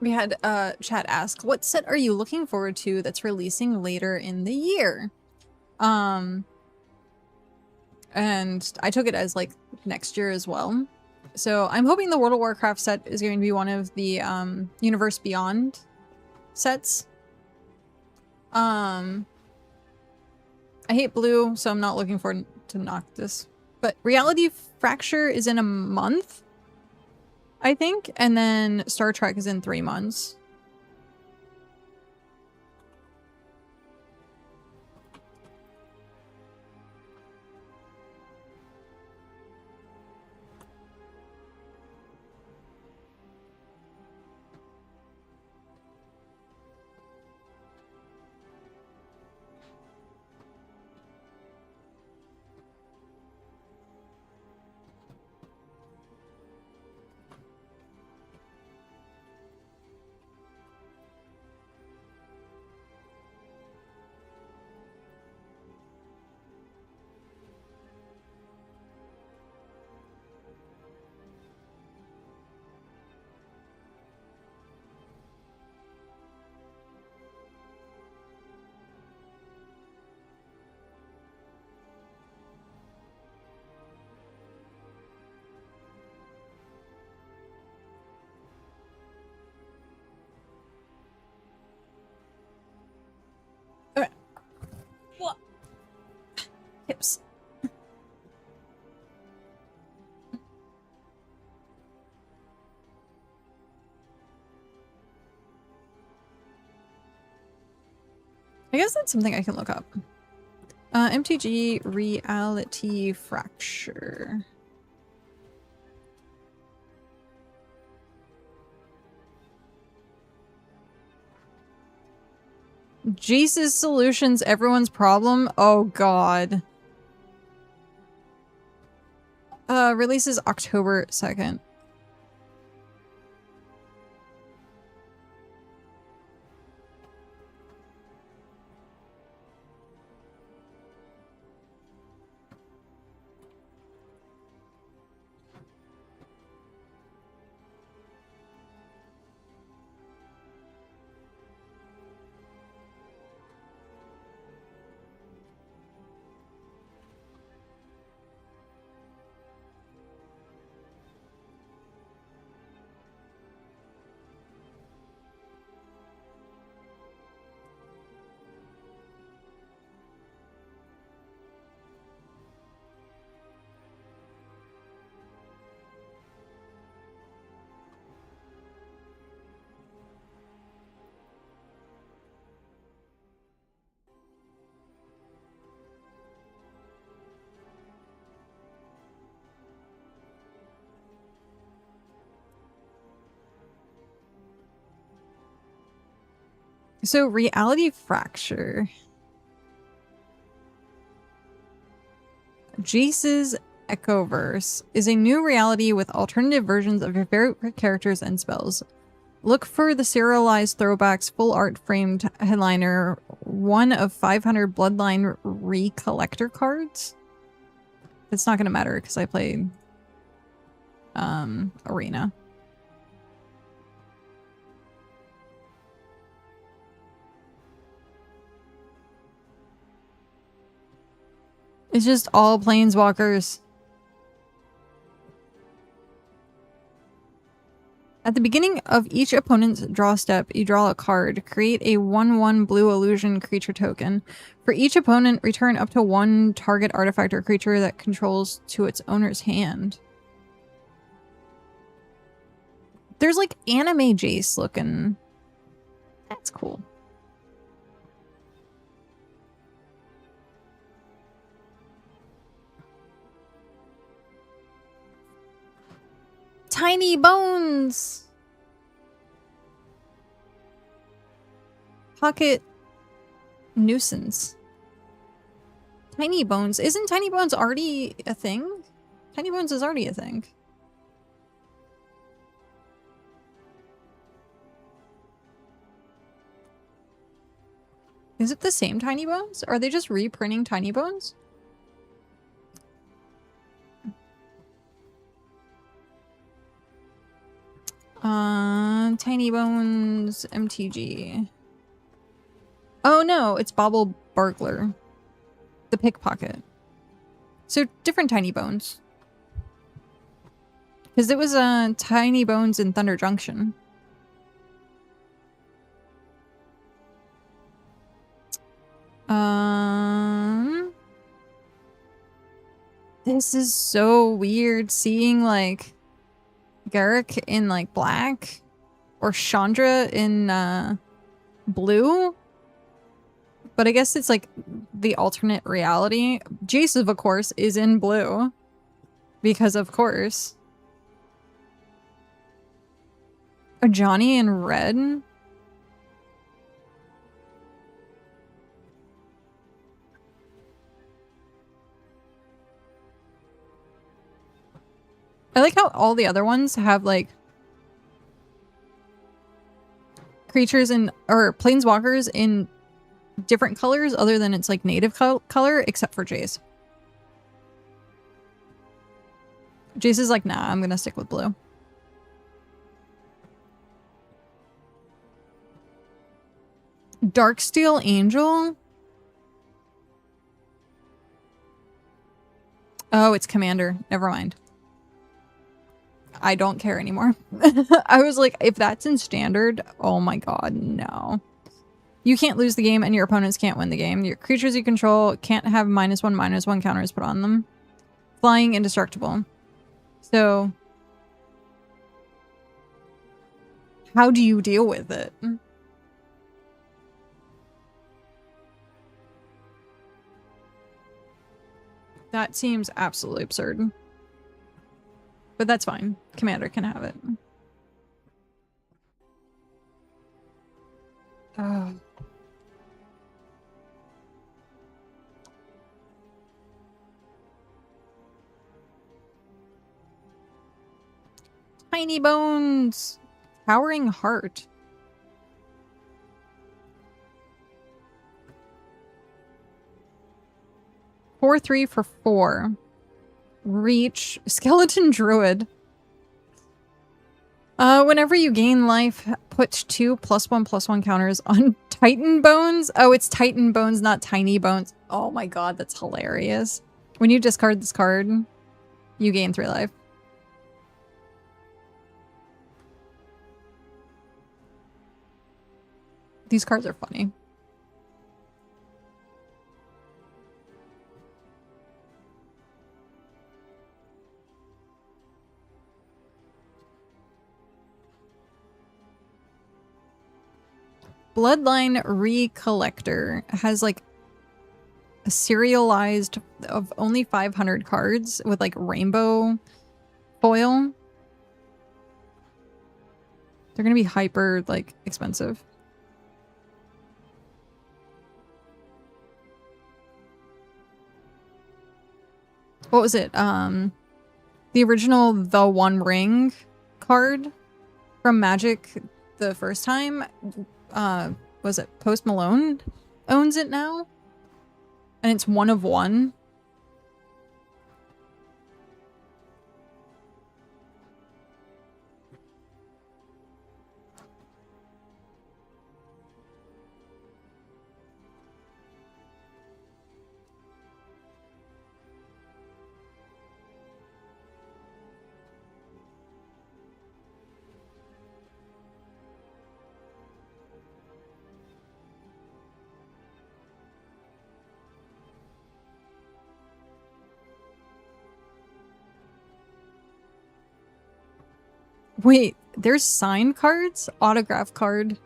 We had chat ask, what set are you looking forward to that's releasing later in the year? And I took it as like next year as well. So I'm hoping the World of Warcraft set is going to be one of the Universe Beyond sets. I hate blue, so I'm not looking forward to Noctis. But Reality Fracture is in a month, I think, and then Star Trek is in 3 months. hips. I guess that's something I can look up. MTG Reality Fracture. Jesus Solutions, everyone's problem? Oh god. Releases October 2nd. So, Reality Fracture. Jace's Echoverse is a new reality with alternative versions of your favorite characters and spells. Look for the serialized throwbacks full art framed headliner, one of 500 Bloodline Recollector cards. It's not going to matter because I played Arena. It's just all planeswalkers. At the beginning of each opponent's draw step, you draw a card. Create a 1/1 blue illusion creature token. For each opponent, return up to one target artifact or creature that controls to its owner's hand. There's like anime Jace looking. That's cool. Tiny Bones! Pocket Nuisance. Tiny Bones. Isn't Tiny Bones already a thing? Tiny Bones is already a thing. Is it the same Tiny Bones? Are they just reprinting Tiny Bones? Tiny Bones MTG. Oh no, it's Bobble Burglar. The pickpocket. So different Tiny Bones. Because it was Tiny Bones in Thunder Junction. This is so weird seeing like Garrick in like black or Chandra in blue. But I guess it's like the alternate reality. Jace, of course, is in blue. Because of course. Or Johnny in red. I like how all the other ones have like creatures in or planeswalkers in different colors other than its like native color, except for Jace. Jace is like, nah, I'm gonna stick with blue. Darksteel Angel? Oh, it's Commander. Never mind. I don't care anymore. I was like, if that's in standard, oh my god, no. You can't lose the game and your opponents can't win the game. Your creatures you control can't have -1/-1 counters put on them. Flying indestructible. So how do you deal with it? That seems absolutely absurd. But that's fine. Commander can have it. Tiny Bones! Towering Heart. Four, 3 for 4. Reach. Skeleton Druid. Whenever you gain life, put 2 +1/+1 counters on Titan Bones. Oh, it's Titan Bones, not Tiny Bones. Oh my god, that's hilarious. When you discard this card, you gain 3 life. These cards are funny. Bloodline Recollector has like a serialized of only 500 cards with like rainbow foil. They're gonna be hyper like expensive. What was it? The original The One Ring card from Magic the first time. Was it Post Malone owns it now? And it's 1 of 1. Wait, there's signed cards? Autograph card.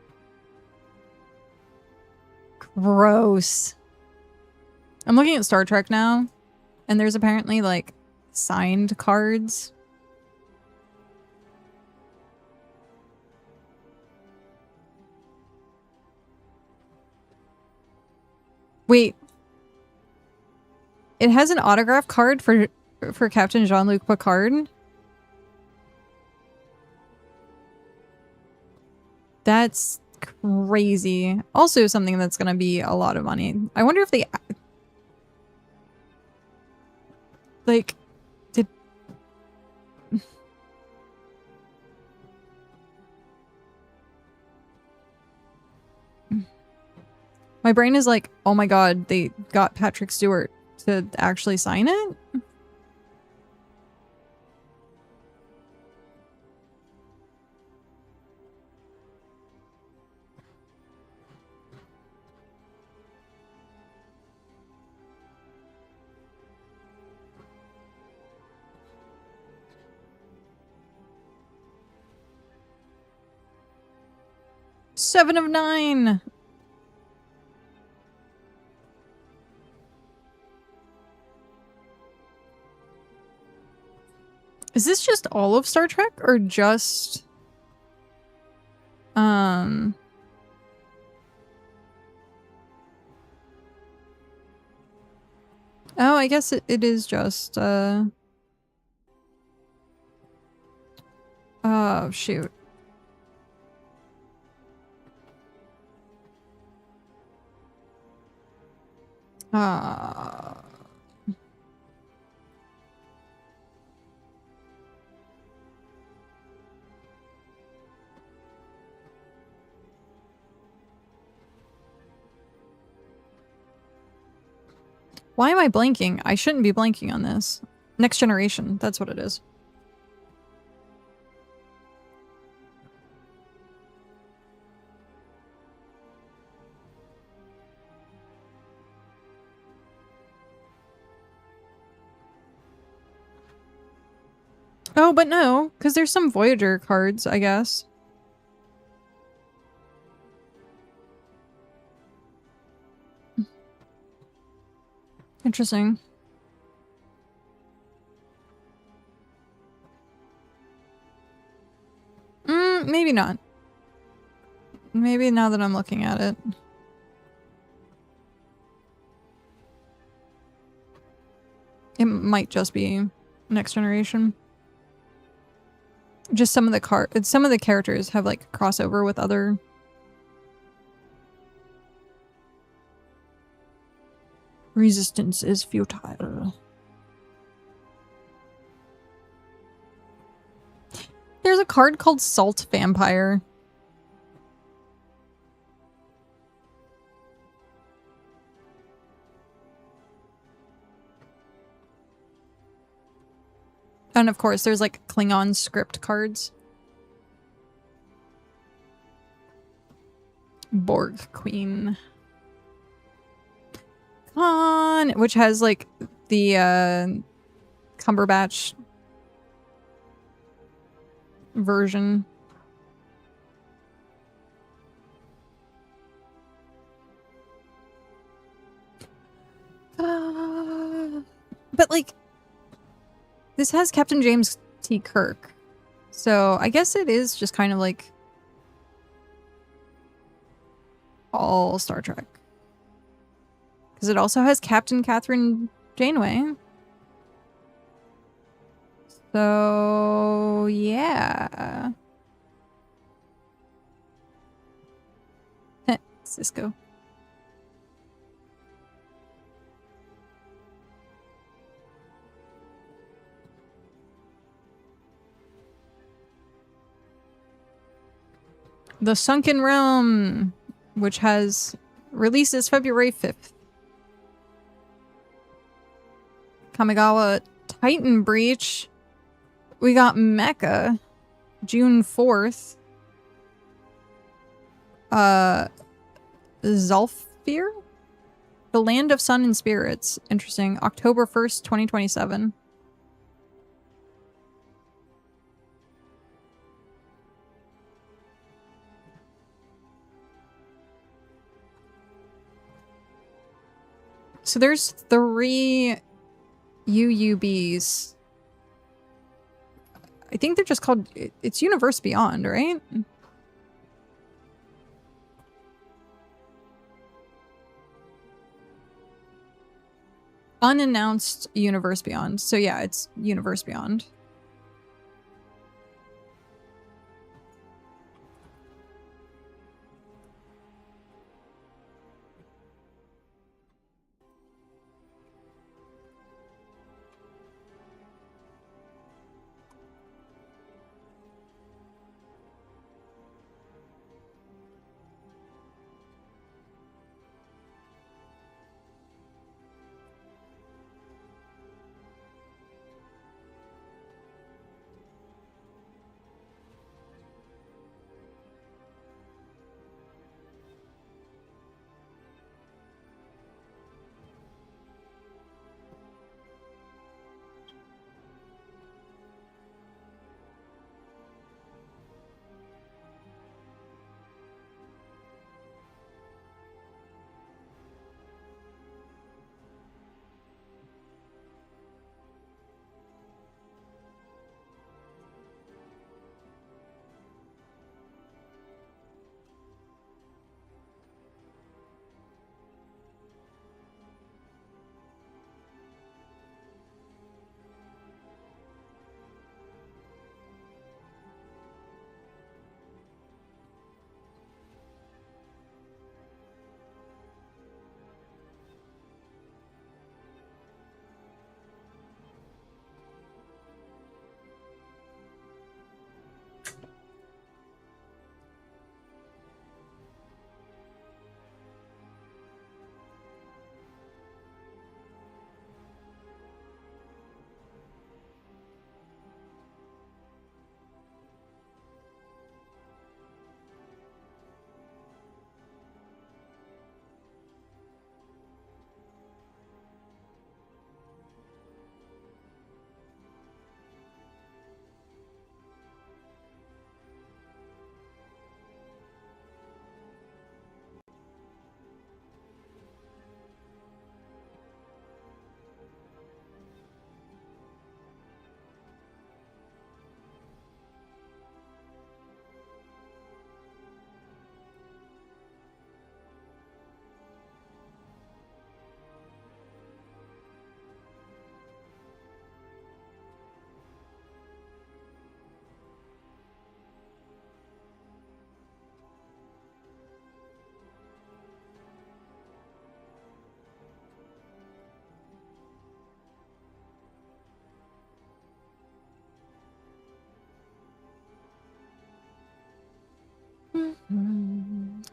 Gross. I'm looking at Star Trek now, and there's apparently, like, signed cards. Wait. It has an autograph card for Captain Jean-Luc Picard? That's crazy. Also something that's gonna be a lot of money. I wonder if they... Like... Did... My brain is like, oh my god, they got Patrick Stewart to actually sign it? Seven of 9! Is this just all of Star Trek or just oh, I guess it is just oh shoot. Why am I blanking? I shouldn't be blanking on this. Next Generation, that's what it is. Oh, but no, because there's some Voyager cards, I guess. Interesting. Maybe not. Maybe now that I'm looking at it. It might just be Next Generation. Just some of the characters have like crossover with other. Resistance is futile. There's a card called Salt Vampire. And of course, there's like Klingon script cards. Borg Queen. Khan, which has like the Cumberbatch version. But like, this has Captain James T. Kirk. So I guess it is just kind of like all Star Trek. Because it also has Captain Catherine Janeway. So, yeah. Cisco. The Sunken Realm, which has releases February 5th. Kamigawa Titan Breach. We got Mecha, June 4th. Zulfir? The Land of Sun and Spirits. Interesting. October 1st, 2027. So there's 3 UUBs. I think they're just called... It's Universe Beyond, right? Unannounced Universe Beyond. So yeah, it's Universe Beyond.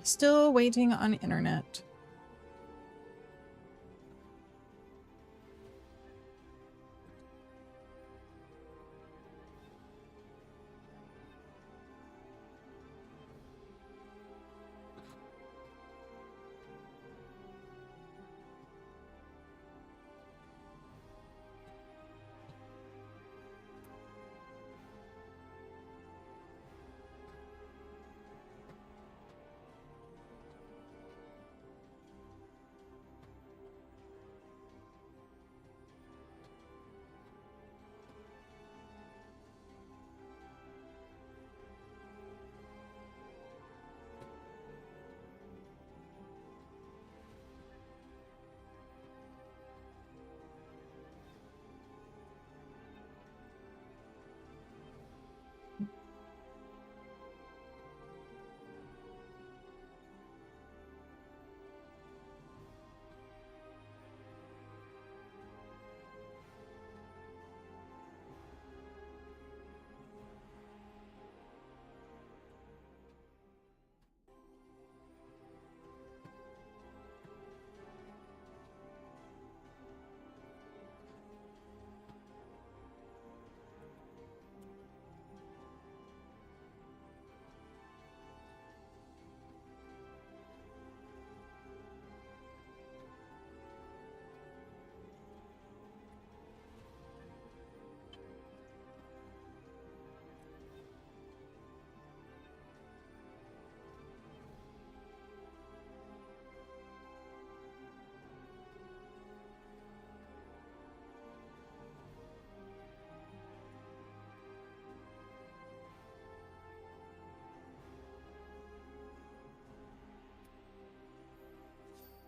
Still waiting on internet.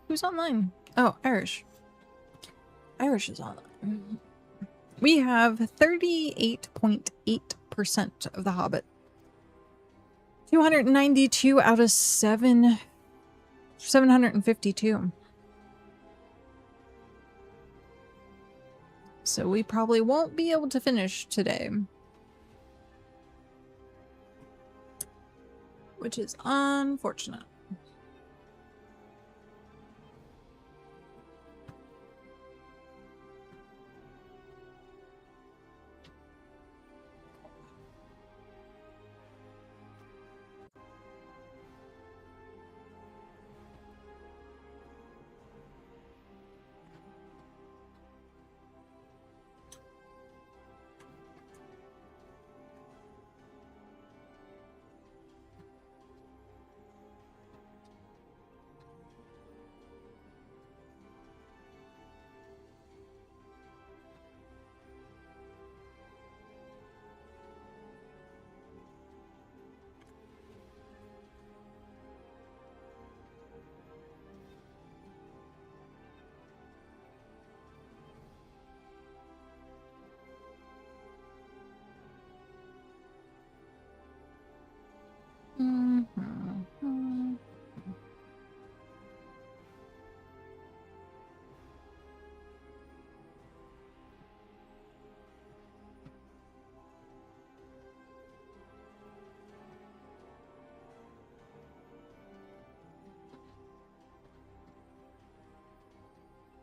Who's online? Oh, Irish. Irish is online. We have 38.8% of the Hobbit. 292 out of 752. So we probably won't be able to finish today. Which is unfortunate.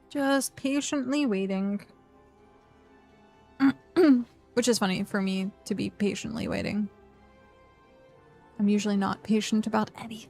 Just patiently waiting. Which is funny for me to be patiently waiting. I'm usually not patient about anything.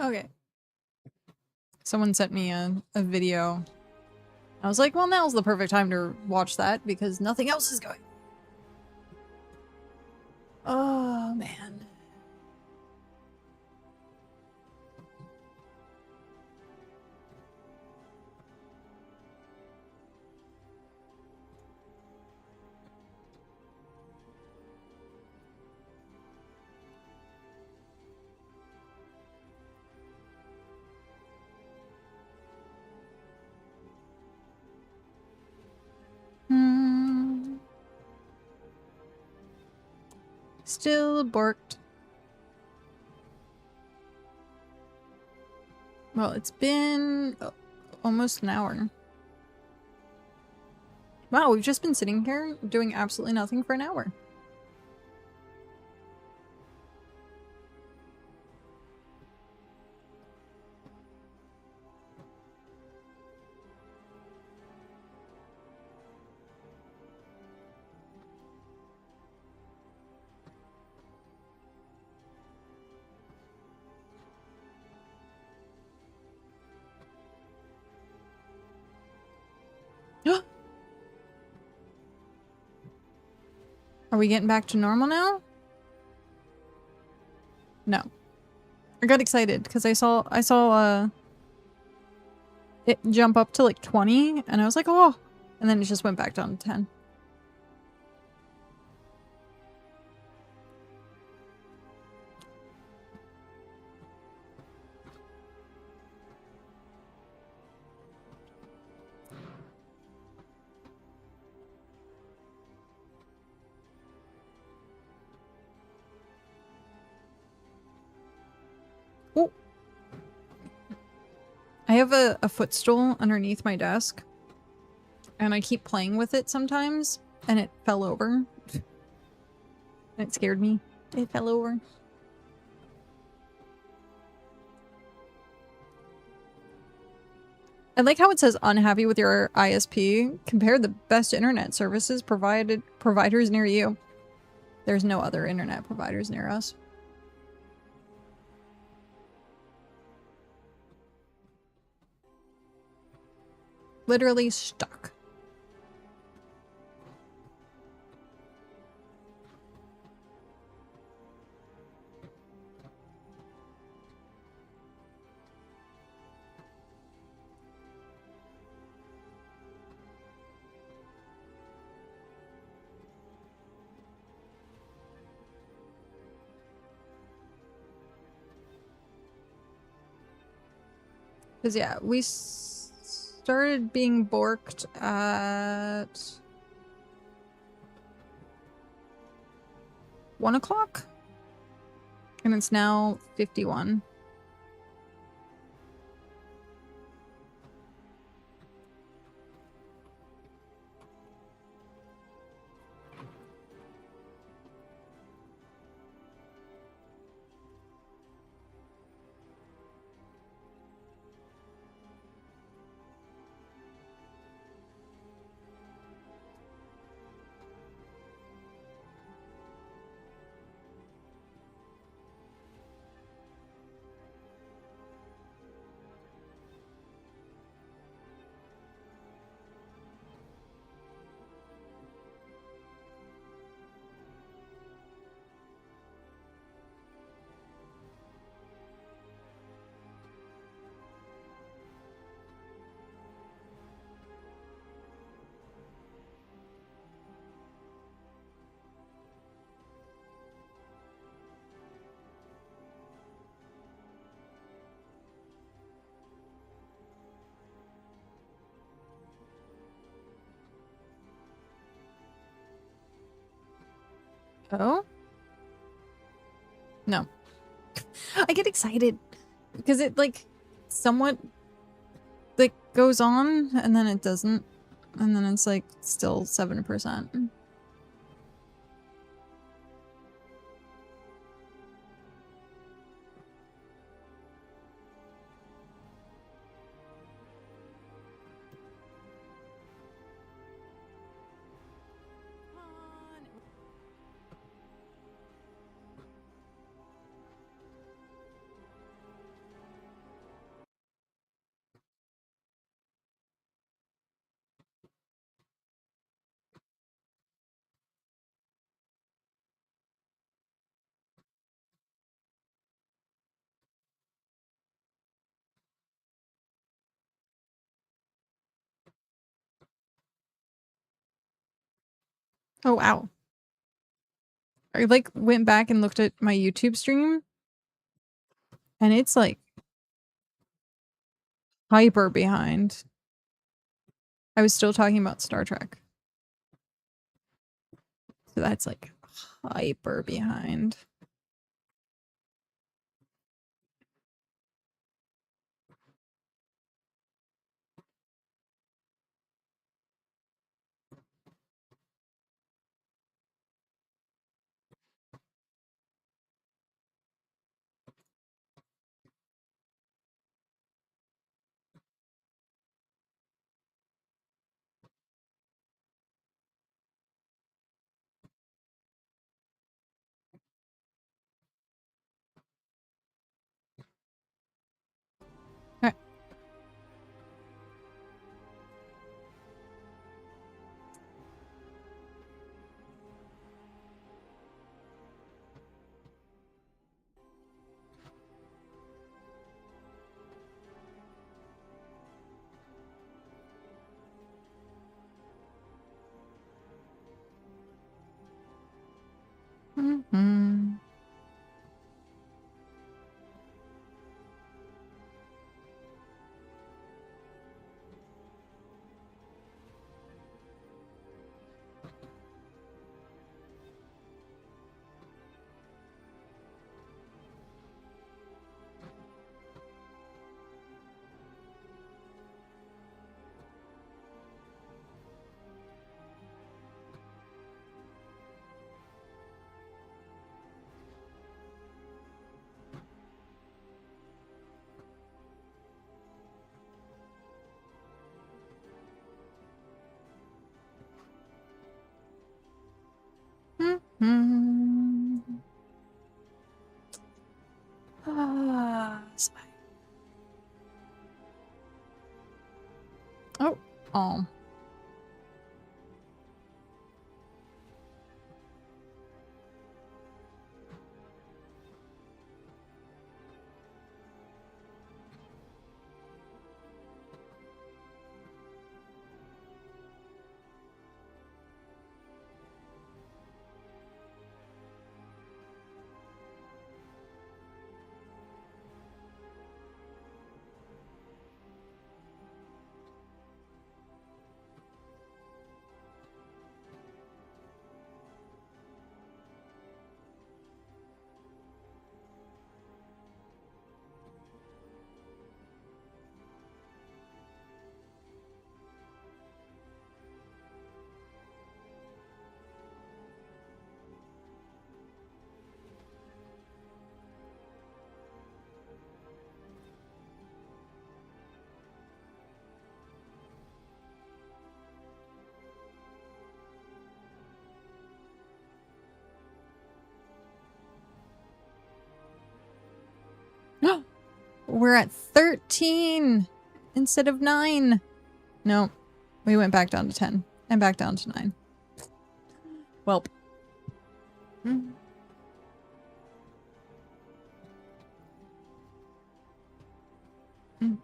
Okay. Someone sent me a video. I was like, well, now's the perfect time to watch that because nothing else is going. Oh, man. Still borked. Well, it's been almost an hour. Wow, we've just been sitting here doing absolutely nothing for an hour. Are we getting back to normal now? No. I got excited because I saw it jump up to like 20 and I was like, oh, and then it just went back down to 10. Oh. I have a footstool underneath my desk and I keep playing with it sometimes and it fell over. It scared me. It fell over. I like how it says unhappy with your ISP. Compare the best internet services providers near you. There's no other internet providers near us. Literally stuck. Because, yeah, we started being borked at 1 o'clock? And it's now 51. Oh? No. I get excited because it like somewhat like goes on and then it doesn't and then it's like still 7%. Oh, wow. I like went back and looked at my YouTube stream and it's like hyper behind. I was still talking about Star Trek. So that's like hyper behind. Okay. Mm-hmm. Mm-hmm. Oh. Oh. We're at 13 instead of 9. No, we went back down to 10 and back down to 9. Welp. Mm. Mm.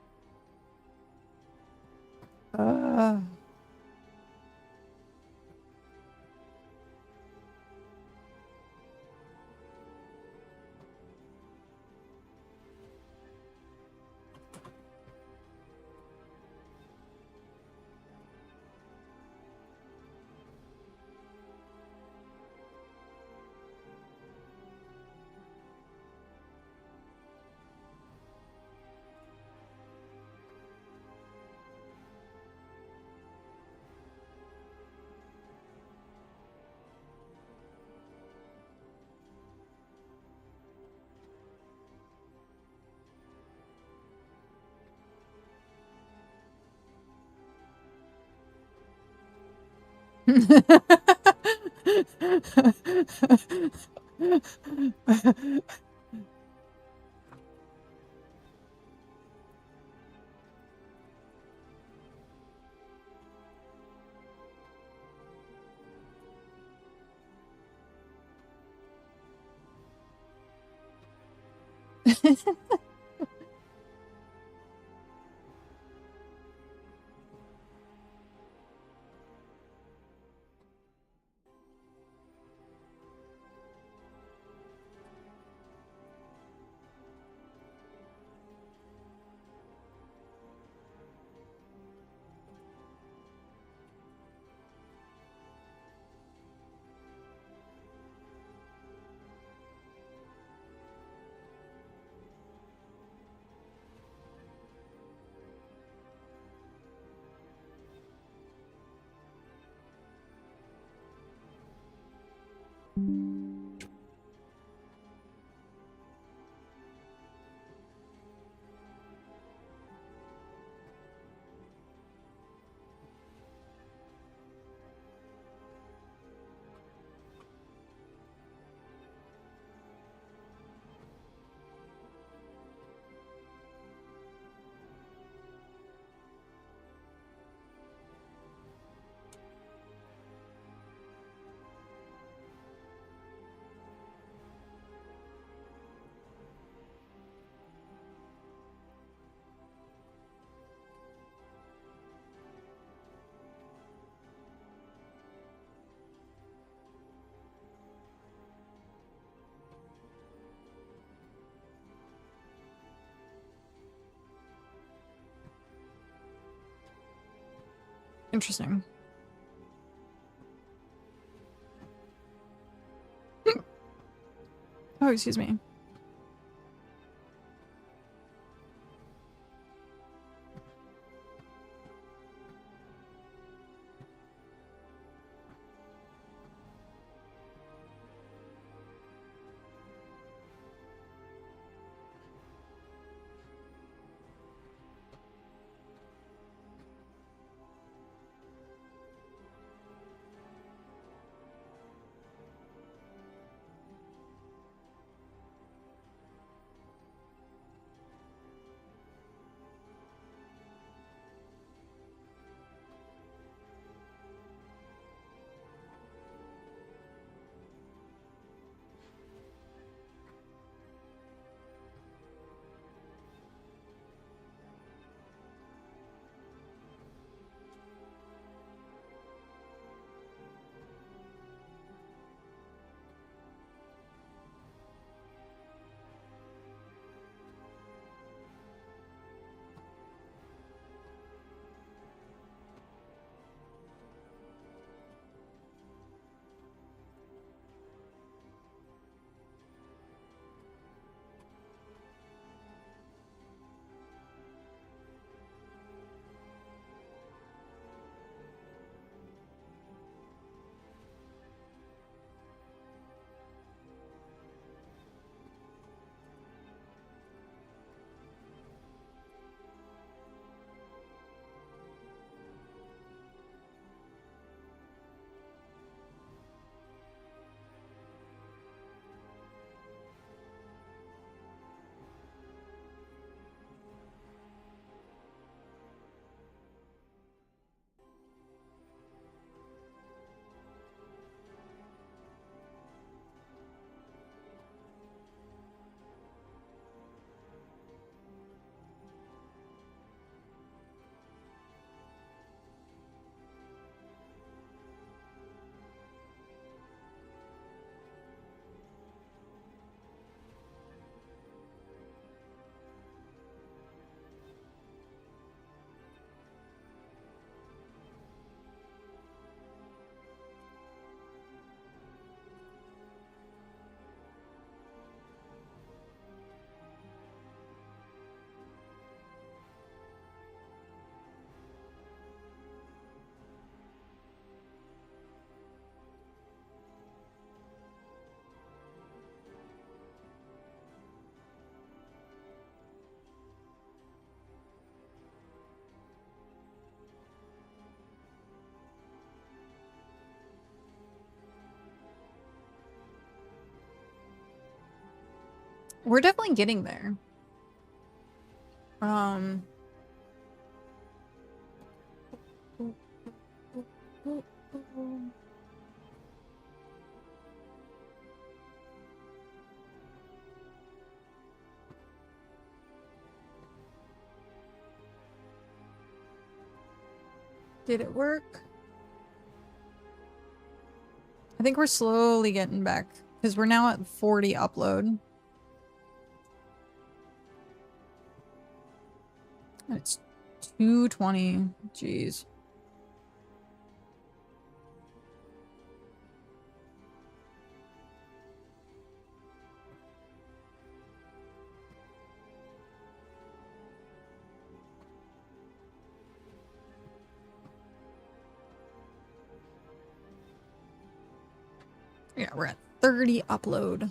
Interesting. Oh, excuse me. We're definitely getting there. Did it work? I think we're slowly getting back because we're now at 40 upload. And it's 220. Jeez. Yeah, we're at 30 upload.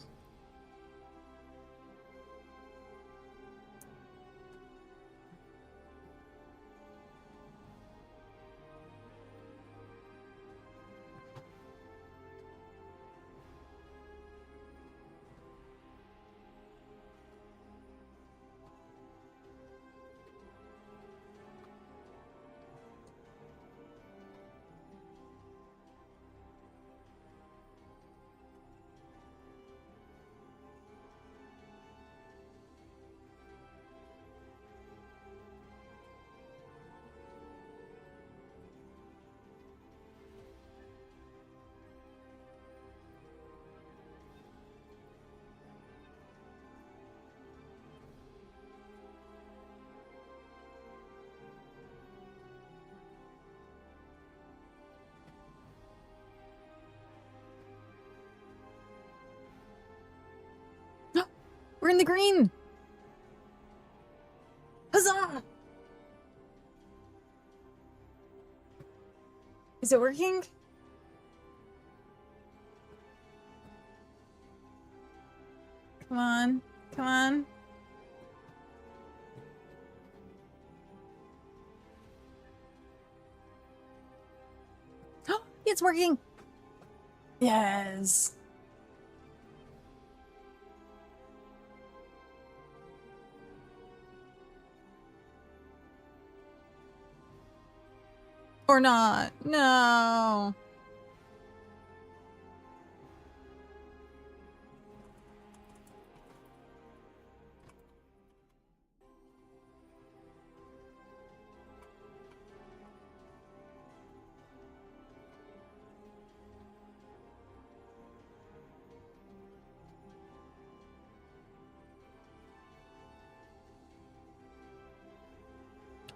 in the green! Huzzah! Is it working? Come on. Come on. Oh, it's working! Yes! Or not. No.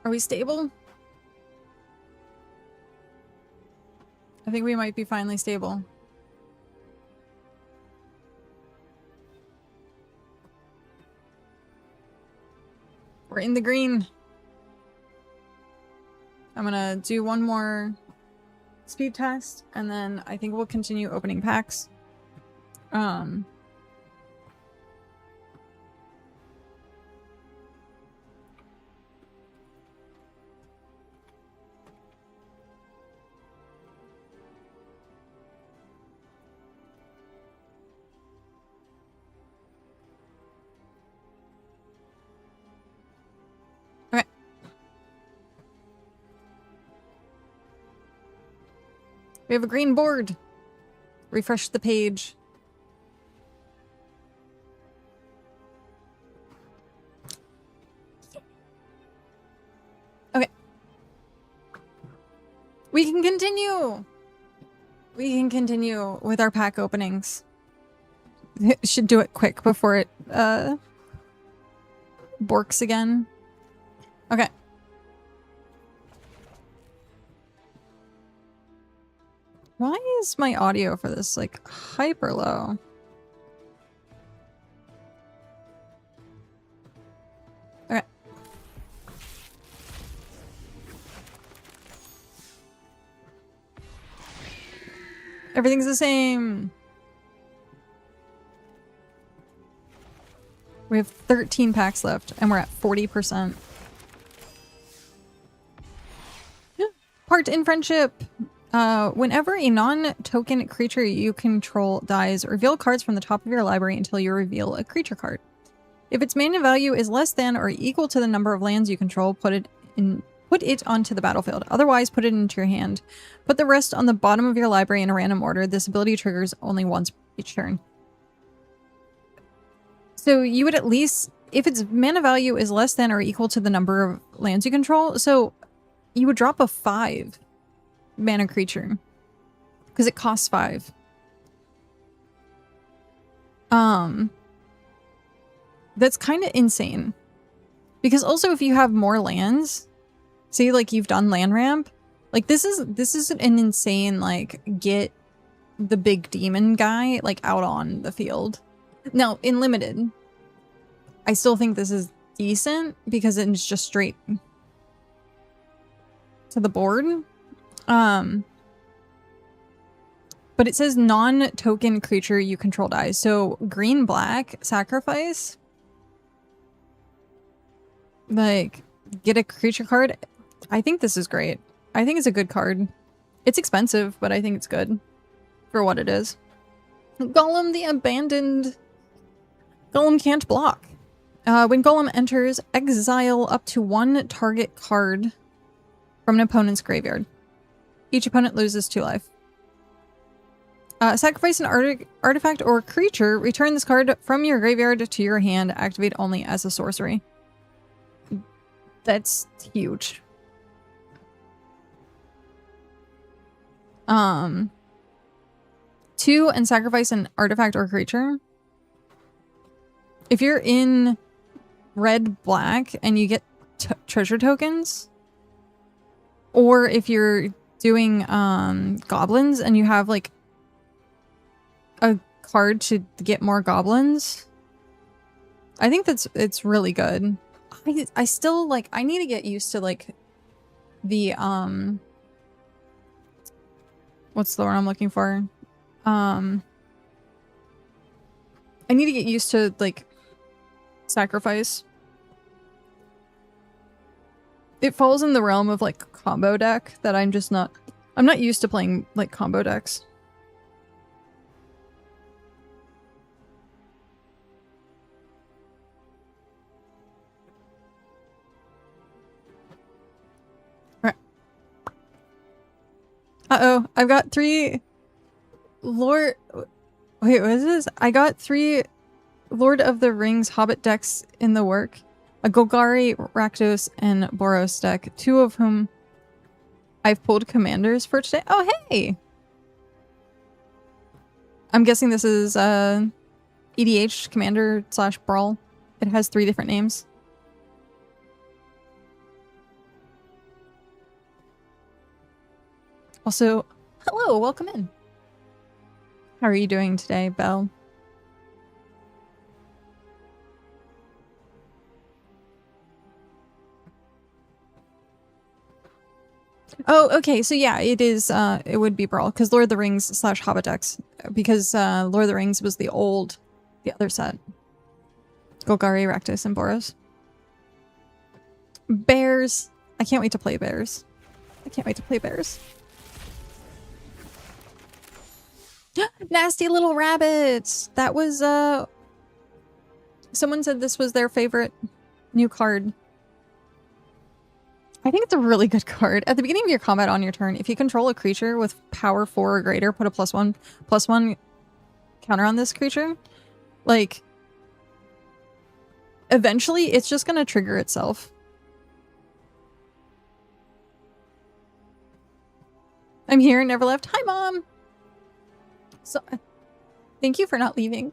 Are we stable? I think we might be finally stable. We're in the green. I'm gonna do one more speed test, and then I think we'll continue opening packs. Okay. We have a green board. Refresh the page. Okay. We can continue. We can continue with our pack openings. Should do it quick before it borks again. Okay. Why is my audio for this like hyper low? Okay. Everything's the same. We have 13 packs left and we're at 40%. Part in friendship. Whenever a non-token creature you control dies, reveal cards from the top of your library until you reveal a creature card. If its mana value is less than or equal to the number of lands you control, put it onto the battlefield. Otherwise, put it into your hand. Put the rest on the bottom of your library in a random order. This ability triggers only once each turn. So you would at least, if its mana value is less than or equal to the number of lands you control, so you would drop a 5 mana creature because it costs 5. That's kind of insane because also if you have more lands, say like you've done land ramp, like this is an insane like get the big demon guy like out on the field. Now in limited, I still think this is decent because it's just straight to the board. But it says non-token creature you control dies. So green black sacrifice. Like get a creature card. I think this is great. I think it's a good card. It's expensive, but I think it's good for what it is. Golem the Abandoned. Golem can't block. When Golem enters, exile up to 1 target card from an opponent's graveyard. Each opponent loses 2 life. Sacrifice an artifact or creature. Return this card from your graveyard to your hand. Activate only as a sorcery. That's huge. 2 and sacrifice an artifact or creature. If you're in red black and you get treasure tokens, or if you're doing goblins and you have like a card to get more goblins, I think it's really good. I still like, I need to get used to like the what's the word I'm looking for? I need to get used to like sacrifice. It falls in the realm of like combo deck that I'm not used to playing like combo decks. Uh-oh, I've got 3 Lord... Wait, what is this? I got 3 Lord of the Rings Hobbit decks in the work. A Golgari, Rakdos, and Boros deck, 2 of whom I've pulled commanders for today. Oh, hey! I'm guessing this is EDH commander / brawl. It has 3 different names. Also, hello, welcome in. How are you doing today, Belle? Oh, okay, so yeah, it is, it would be Brawl, because Lord of the Rings / Hobbit decks, because Lord of the Rings was the other set. Golgari, Rakdos, and Boros. Bears! I can't wait to play bears. I can't wait to play bears. Nasty little rabbits! That was, someone said this was their favorite new card. I think it's a really good card. At the beginning of your combat on your turn, if you control a creature with power 4 or greater, put a +1/+1 counter on this creature. Like, eventually it's just gonna trigger itself. I'm here, never left. Hi, Mom! So, thank you for not leaving.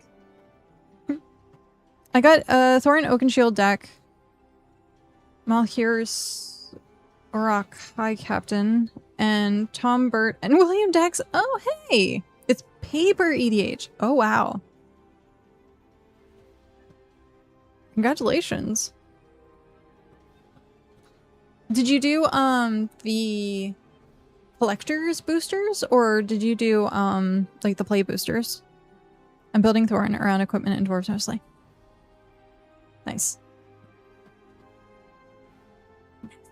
I got a Thorin Oakenshield deck. Malhir's Rock High Captain. And Tom Burt and William decks. Oh, hey! It's paper EDH. Oh, wow. Congratulations. Did you do, the collector's boosters, or did you do like the play boosters? I'm building Thorin around equipment and dwarves mostly. Nice.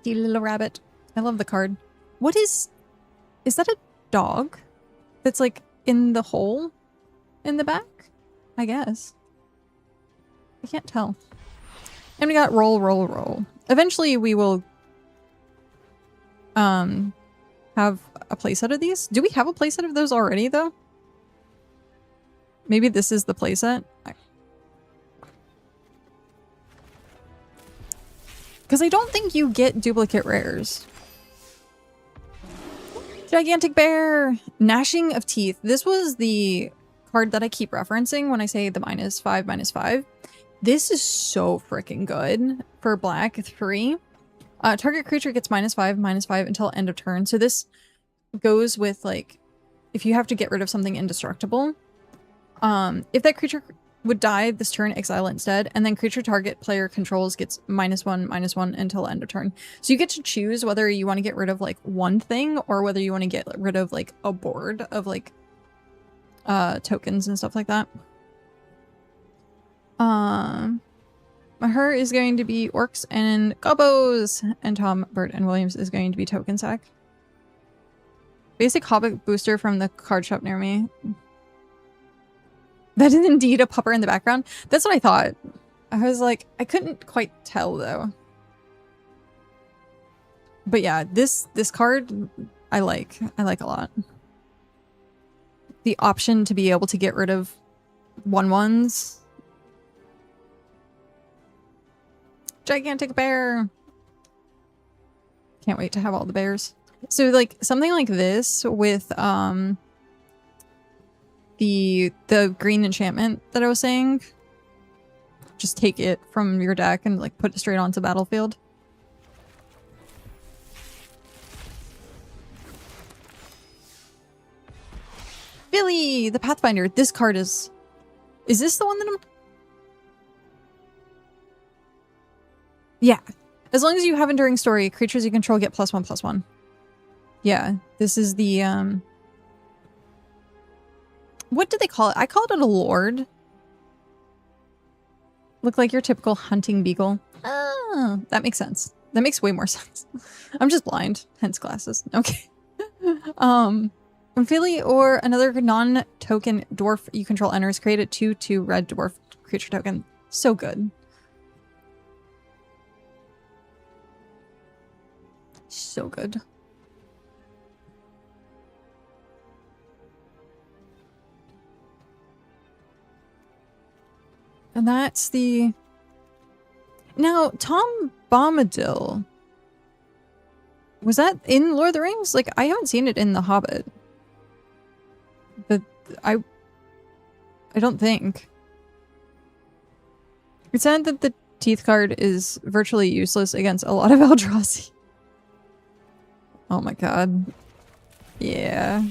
Nasty little rabbit. I love the card. What is that a dog that's like in the hole in the back? I guess. I can't tell. And we got roll, roll, roll. Eventually we will have a playset of these? Do we have a playset of those already, though? Maybe this is the playset? Because I don't think you get duplicate rares. Gigantic Bear! Gnashing of Teeth. This was the card that I keep referencing when I say the -5/-5. This is so freaking good for black 3. Target creature gets -5/-5 until end of turn. So this goes with like, if you have to get rid of something indestructible, if that creature would die this turn, exile it instead, and then creature target player controls gets -1/-1 until end of turn. So you get to choose whether you want to get rid of like one thing or whether you want to get rid of like a board of like tokens and stuff like that. Her is going to be orcs and gobos, and Tom, Burt, and Williams is going to be token sack. Basic Hobbit booster from the card shop near me. That is indeed a pupper in the background. That's what I thought. I was like, I couldn't quite tell though. But yeah, this card I like a lot. The option to be able to get rid of 1/1s. Gigantic Bear. Can't wait to have all the bears. So like something like this with the green enchantment that I was saying. Just take it from your deck and like put it straight onto battlefield. Billy, the Pathfinder. This card is this the one that Yeah. As long as you have Enduring Story, creatures you control get +1/+1. Yeah. This is the, what did they call it? I called it a lord. Look like your typical hunting beagle. Oh, that makes sense. That makes way more sense. I'm just blind, hence glasses. Okay. When Philly or another non-token dwarf you control enters, create a 2/2 red dwarf creature token. So good. So good. And that's the... Now, Tom Bombadil. Was that in Lord of the Rings? Like, I haven't seen it in The Hobbit. But I don't think. It's said that the teeth card is virtually useless against a lot of Eldrazi. Oh my god. Yeah.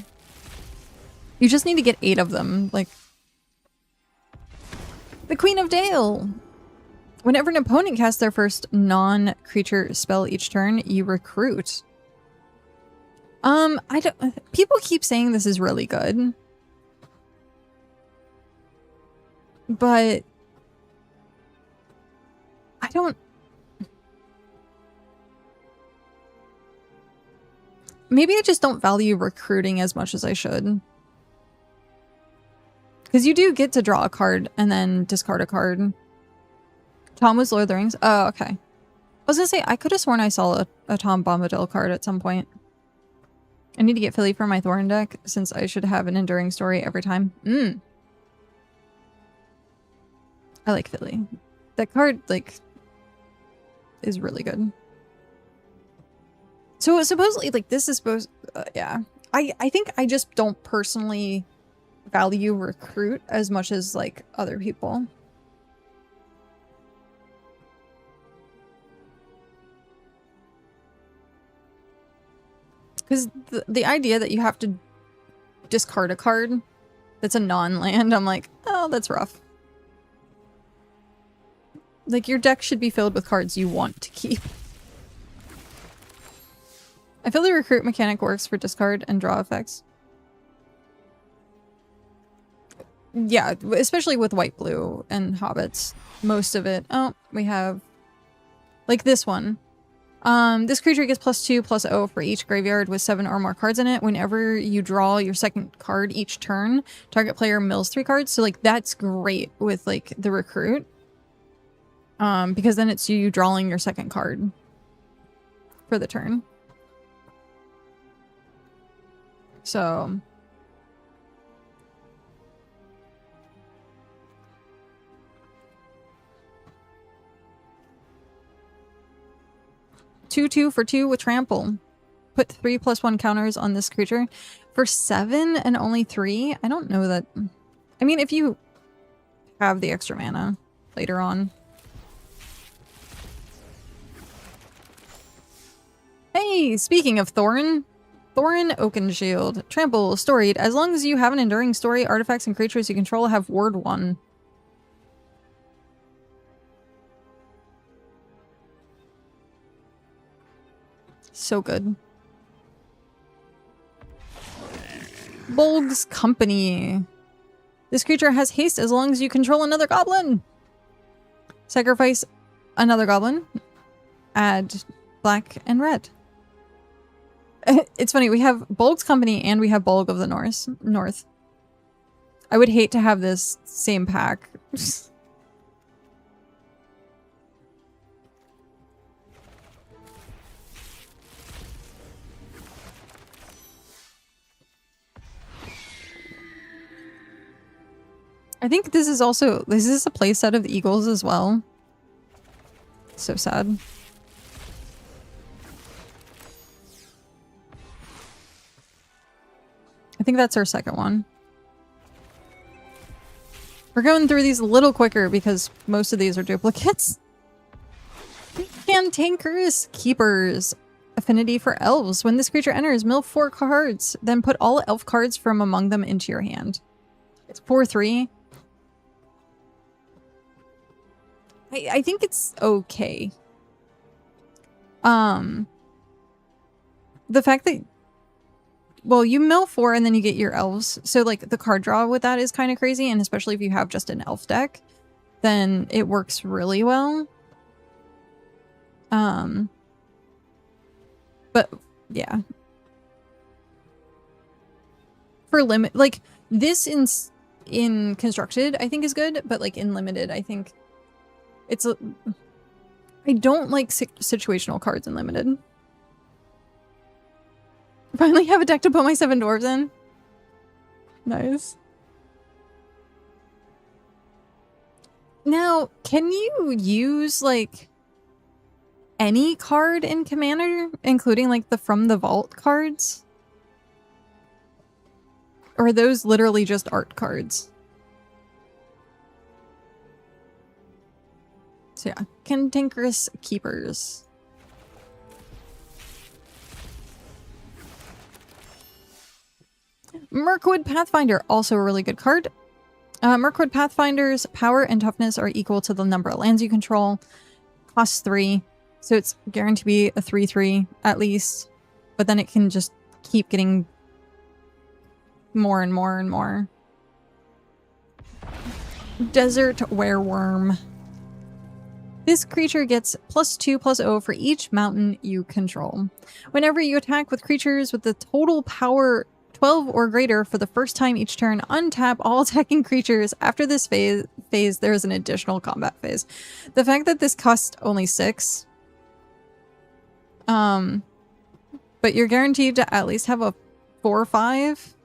You just need to get 8 of them. Like, the Queen of Dale! Whenever an opponent casts their first non-creature spell each turn, you recruit. I don't... People keep saying this is really good. But... I don't... Maybe I just don't value recruiting as much as I should. Because you do get to draw a card and then discard a card. Tom was Lord of the Rings? Oh, okay. I was gonna say, I could have sworn I saw a Tom Bombadil card at some point. I need to get Philly for my Thorn deck, since I should have an Enduring Story every time. I like Philly. That card, like, is really good. So supposedly, like, this is supposed... yeah. I think I just don't personally value recruit as much as, like, other people. Because the idea that you have to discard a card that's a non-land, I'm like, oh, that's rough. Like, your deck should be filled with cards you want to keep. I feel the recruit mechanic works for discard and draw effects. Yeah, especially with white-blue and hobbits. Most of it. Oh, we have... like this one. This creature gets +2/+0 for each graveyard with 7 or more cards in it. Whenever you draw your second card each turn, target player mills 3 cards. So, like, that's great with, like, the recruit. Because then it's you drawing your second card for the turn. So... 2/2 for 2 with trample. Put 3/+1 counters on this creature. For 7 and only 3? I don't know that... I mean, if you have the extra mana later on. Hey, speaking of Thorin. Thorin Oakenshield. Trample, storied. As long as you have an Enduring Story, artifacts and creatures you control have ward 1. So good. Bolg's Company. This creature has haste as long as you control another goblin. Sacrifice another goblin. Add black and red. It's funny, we have Bolg's Company and we have Bolg of the North. I would hate to have this same pack. I think this is also... this is a playset of the Eagles as well. So sad. I think that's our second one. We're going through these a little quicker because most of these are duplicates. Cantankerous Keepers. Affinity for elves. When this creature enters, mill 4 cards. Then put all elf cards from among them into your hand. It's 4/3. I think it's okay. The fact that, well, you mill 4 and then you get your elves. So like the card draw with that is kind of crazy. And especially if you have just an elf deck, then it works really well. But yeah. For limit, like this in constructed, I think is good. But like in limited, I think it's, I don't like situational cards in limited. Finally have a deck to put my 7 dwarves in. Nice. Now, can you use like any card in Commander, including like the From the Vault cards? Or are those literally just art cards? So yeah, Cantankerous Keepers. Mirkwood Pathfinder, also a really good card. Mirkwood Pathfinder's power and toughness are equal to the number of lands you control. Costs 3, so it's guaranteed to be a 3/3 at least. But then it can just keep getting more and more and more. Desert Wereworm. This creature gets +2/+0 for each mountain you control. Whenever you attack with creatures with the total power 12 or greater for the first time each turn, untap all attacking creatures. After this phase there is an additional combat phase. The fact that this costs only 6, but you're guaranteed to at least have a 4 or 5.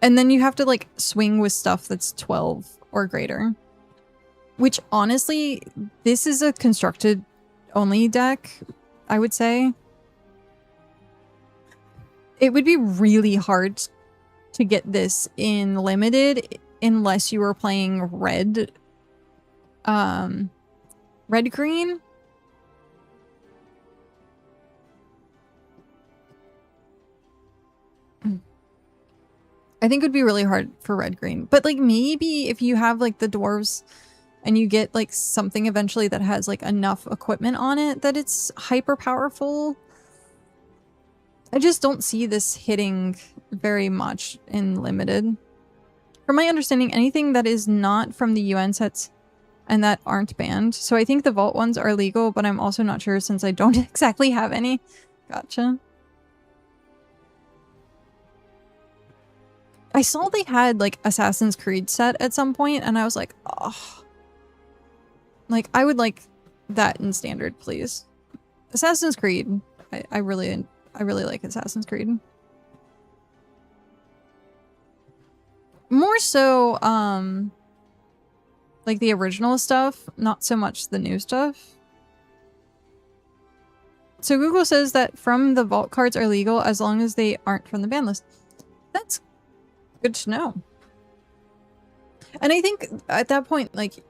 And then you have to like swing with stuff that's 12 or greater. Which honestly, this is a constructed only deck, I would say. It would be really hard to get this in limited unless you were playing red, red-green. I think it would be really hard for red-green. But like maybe if you have like the dwarves and you get like something eventually that has like enough equipment on it that it's hyper powerful. I just don't see this hitting very much in limited. From my understanding, anything that is not from the UN sets and that aren't banned. So I think the vault ones are legal, but I'm also not sure since I don't exactly have any. Gotcha. I saw they had like Assassin's Creed set at some point and I was like, oh. Like I would like that in standard, please. Assassin's Creed. I really like Assassin's Creed. More so, like the original stuff, not so much the new stuff. So Google says that From the Vault cards are legal as long as they aren't from the ban list. That's good to know. And I think at that point, like,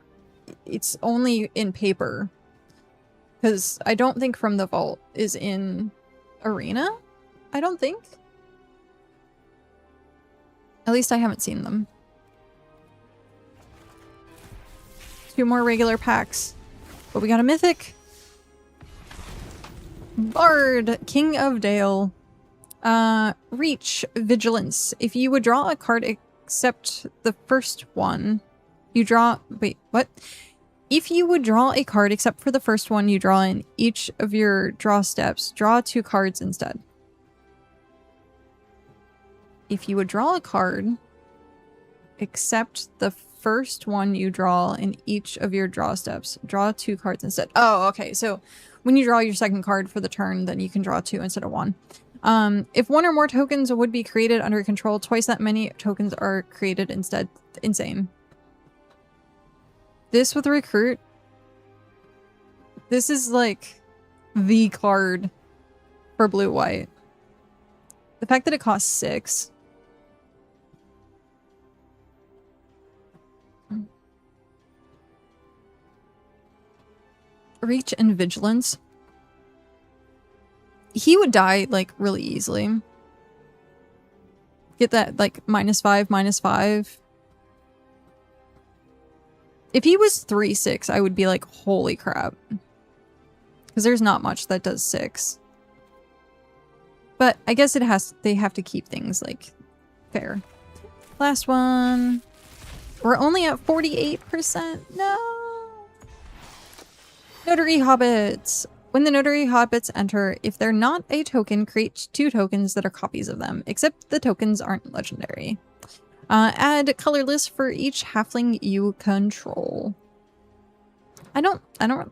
it's only in paper. Because I don't think From the Vault is in Arena. I don't think. At least I haven't seen them. 2 more regular packs. But we got a mythic. Bard, King of Dale. Reach, Vigilance. If you would draw a card except the first one, you draw... Wait, what? If you would draw a card except for the first one you draw in each of your draw steps, draw 2 cards instead. If you would draw a card except the first one you draw in each of your draw steps, draw 2 cards instead. Oh, okay. So when you draw your second card for the turn, then you can draw 2 instead of 1. If 1 or more tokens would be created under control, twice that many tokens are created instead. Insane. This with Recruit. This is like the card for blue-white. The fact that it costs 6. Reach and Vigilance. He would die, like, really easily. Get that, like, -5/-5. If he was 3/6, I would be like, holy crap. Because there's not much that does 6. But I guess they have to keep things, like, fair. Last one. We're only at 48%. No! Notary Hobbits. When the Notary Hobbits enter, if they're not a token, create 2 tokens that are copies of them, except the tokens aren't legendary. Add colorless for each halfling you control. I don't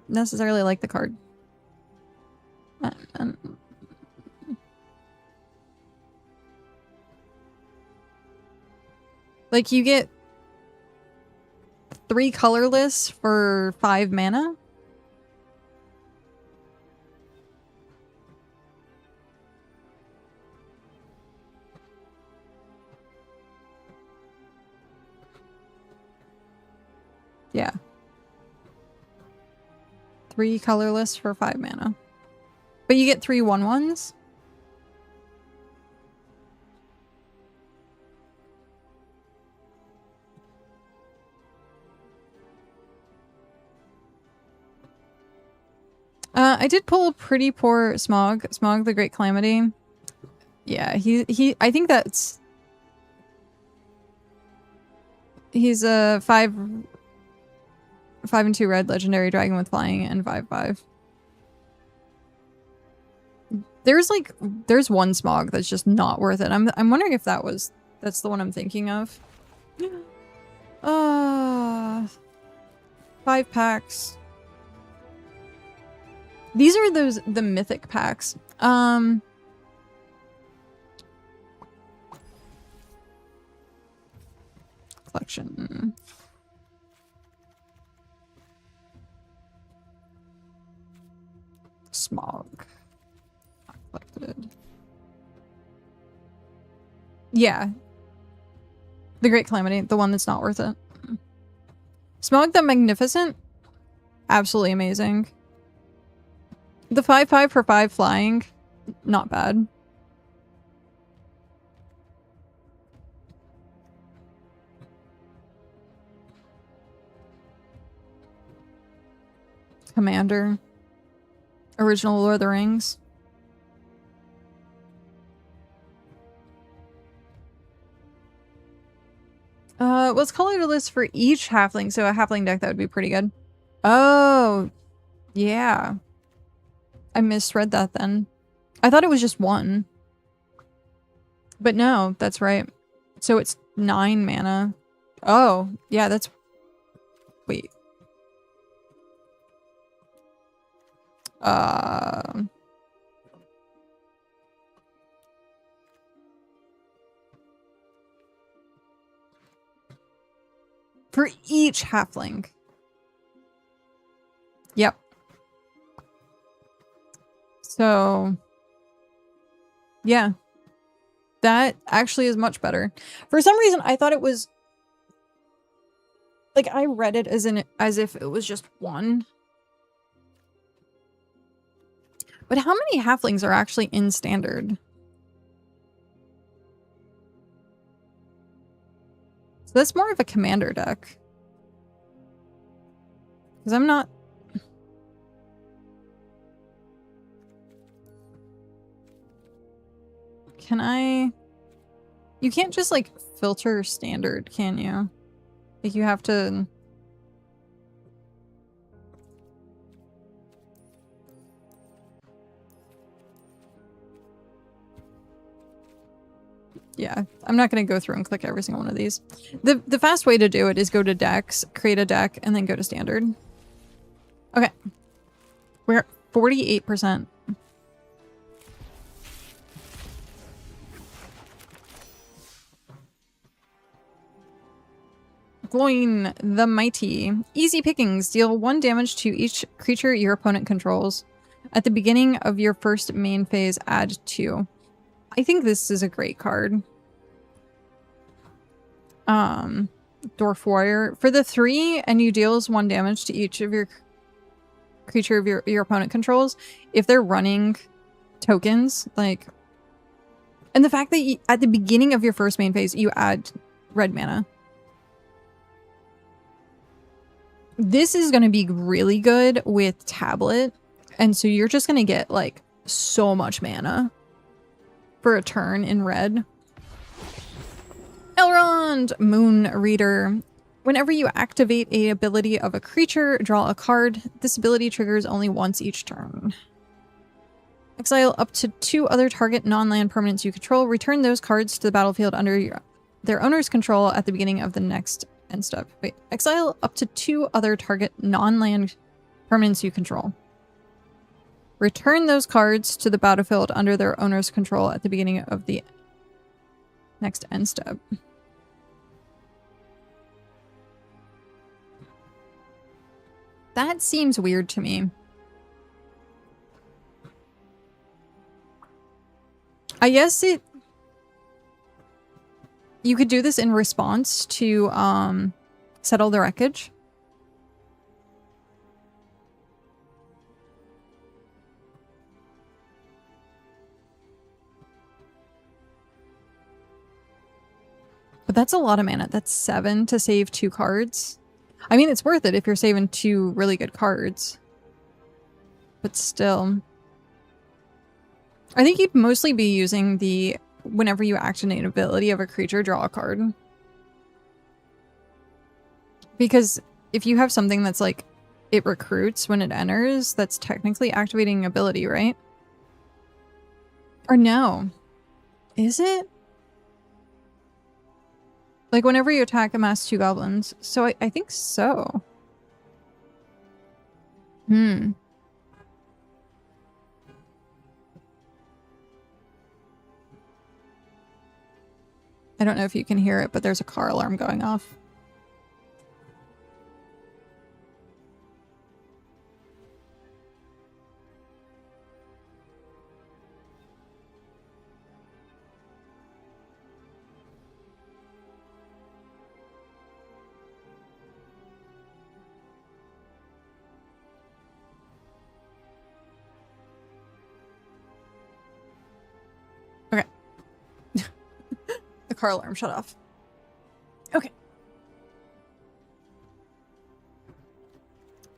necessarily like the card. Like, you get 3 colorless for 5 mana? Yeah. 3 colorless for 5 mana. But you get 3 1/1s? I did pull pretty poor Smog. Smog the Great Calamity. Yeah, I think that's... He's a 5 and 2 red legendary dragon with flying and 5/5. There's one Smog that's just not worth it. I'm wondering if that's the one I'm thinking of. 5 packs. These are the mythic packs. Collection. Smog. Collected. Yeah. The Great Calamity, the one that's not worth it. Smog the Magnificent? Absolutely amazing. The 5/5 for 5 flying? Not bad. Commander. Original Lord of the Rings. What's colorless for each halfling? So a halfling deck, that would be pretty good. Oh, yeah. I misread that then. I thought it was just 1. But no, that's right. So it's 9 mana. Oh, yeah, that's... Wait. For each halfling. Yep. So, yeah. That actually is much better. For some reason, I thought it was... Like, I read it as if it was just 1. But how many halflings are actually in standard? So that's more of a commander deck. Because I'm not... Can I... You can't just, like, filter standard, can you? Like, you have to... Yeah, I'm not going to go through and click every single one of these. The fast way to do it is go to decks, create a deck, and then go to standard. Okay. We're at 48%. Gloin the Mighty. Easy pickings. Deal 1 damage to each creature your opponent controls. At the beginning of your first main phase, add 2. I think this is a great card. Dwarf Warrior. For the 3, and you deals 1 damage to each of your creature of your opponent controls, if they're running tokens, like... And the fact that at the beginning of your first main phase, you add red mana. This is going to be really good with Tablet. And so you're just gonna get like so much mana for a turn in red. Elrond, Moon Reader. Whenever you activate a ability of a creature, draw a card. This ability triggers only once each turn. Exile up to 2 other target non-land permanents you control. Return those cards to the battlefield under their owner's control at the beginning of the next end step. Wait, exile up to 2 other target non-land permanents you control. Return those cards to the battlefield under their owner's control at the beginning of the next end step. That seems weird to me. I guess you could do this in response to Settle the Wreckage. But that's a lot of mana. That's 7 to save 2 cards. I mean, it's worth it if you're saving 2 really good cards. But still. I think you'd mostly be using the whenever you activate an ability of a creature, draw a card. Because if you have something that's like, it recruits when it enters, that's technically activating an ability, right? Or no. Is it? Like whenever you attack, amass 2 goblins. So I think so. I don't know if you can hear it, but there's a car alarm going off. The car alarm shut off. Okay.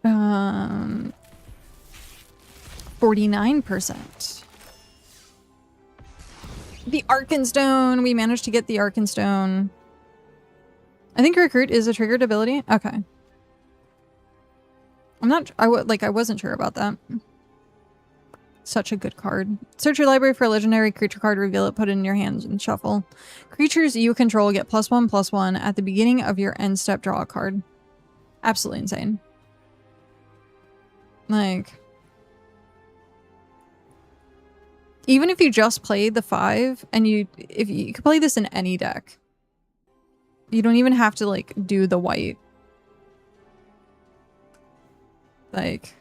49%. The Arkenstone. We managed to get the Arkenstone. I think Recruit is a triggered ability. Okay. I'm not... I wasn't sure about that. Such a good card. Search your library for a legendary creature card, reveal it, put it in your hands, and shuffle. Creatures you control get +1/+1 at the beginning of your end step, draw a card. Absolutely insane. Like... even if you just play the 5, and you could play this in any deck. You don't even have to, like, do the white. Like...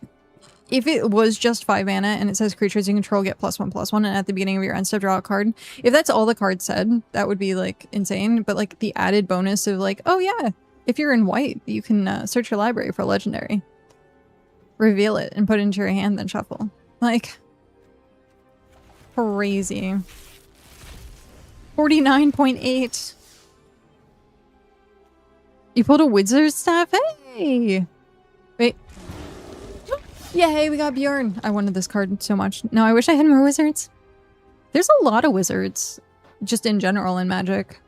if it was just 5 mana and it says creatures you control get +1/+1 and at the beginning of your end step draw a card, if that's all the card said, that would be like insane. But like the added bonus of like, oh yeah, if you're in white, you can search your library for legendary, reveal it and put it into your hand, then shuffle. Like crazy. 49.8. You pulled a wizard's staff? Hey! Wait. Yay, we got Bjorn. I wanted this card so much. No, I wish I had more wizards. There's a lot of wizards, just in general in Magic.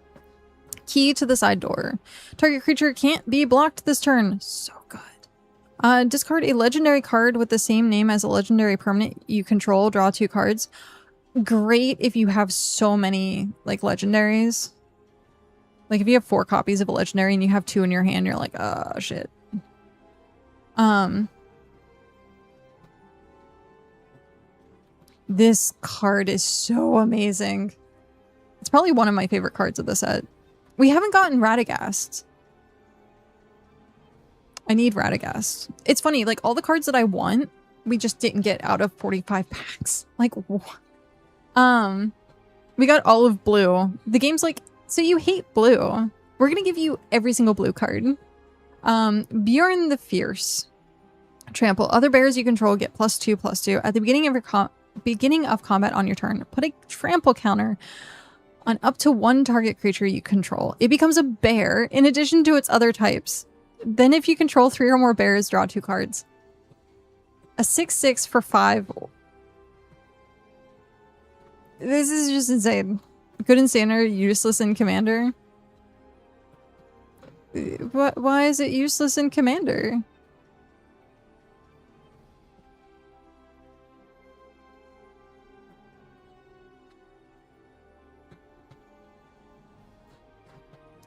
Key to the side door. Target creature can't be blocked this turn. So good. Discard a legendary card with the same name as a legendary permanent you control. Draw 2 cards. Great if you have so many, like, legendaries. Like, if you have 4 copies of a legendary and you have 2 in your hand, you're like, oh, shit. This card is so amazing. It's probably one of my favorite cards of the set. We haven't gotten Radagast. I need Radagast. It's funny, like all the cards that I want, we just didn't get out of 45 packs. Like, what? We got all of blue. The game's like, so you hate blue. We're gonna give you every single blue card. Bjorn the Fierce. Trample. Other bears you control get +2/+2. At the beginning of combat on your turn, put a trample counter on up to 1 target creature you control. It becomes a bear in addition to its other types. Then if you control 3 or more bears, draw 2 cards. A 6/6 for 5. This is just insane. Good in standard, useless in commander. What? Why is it useless in commander?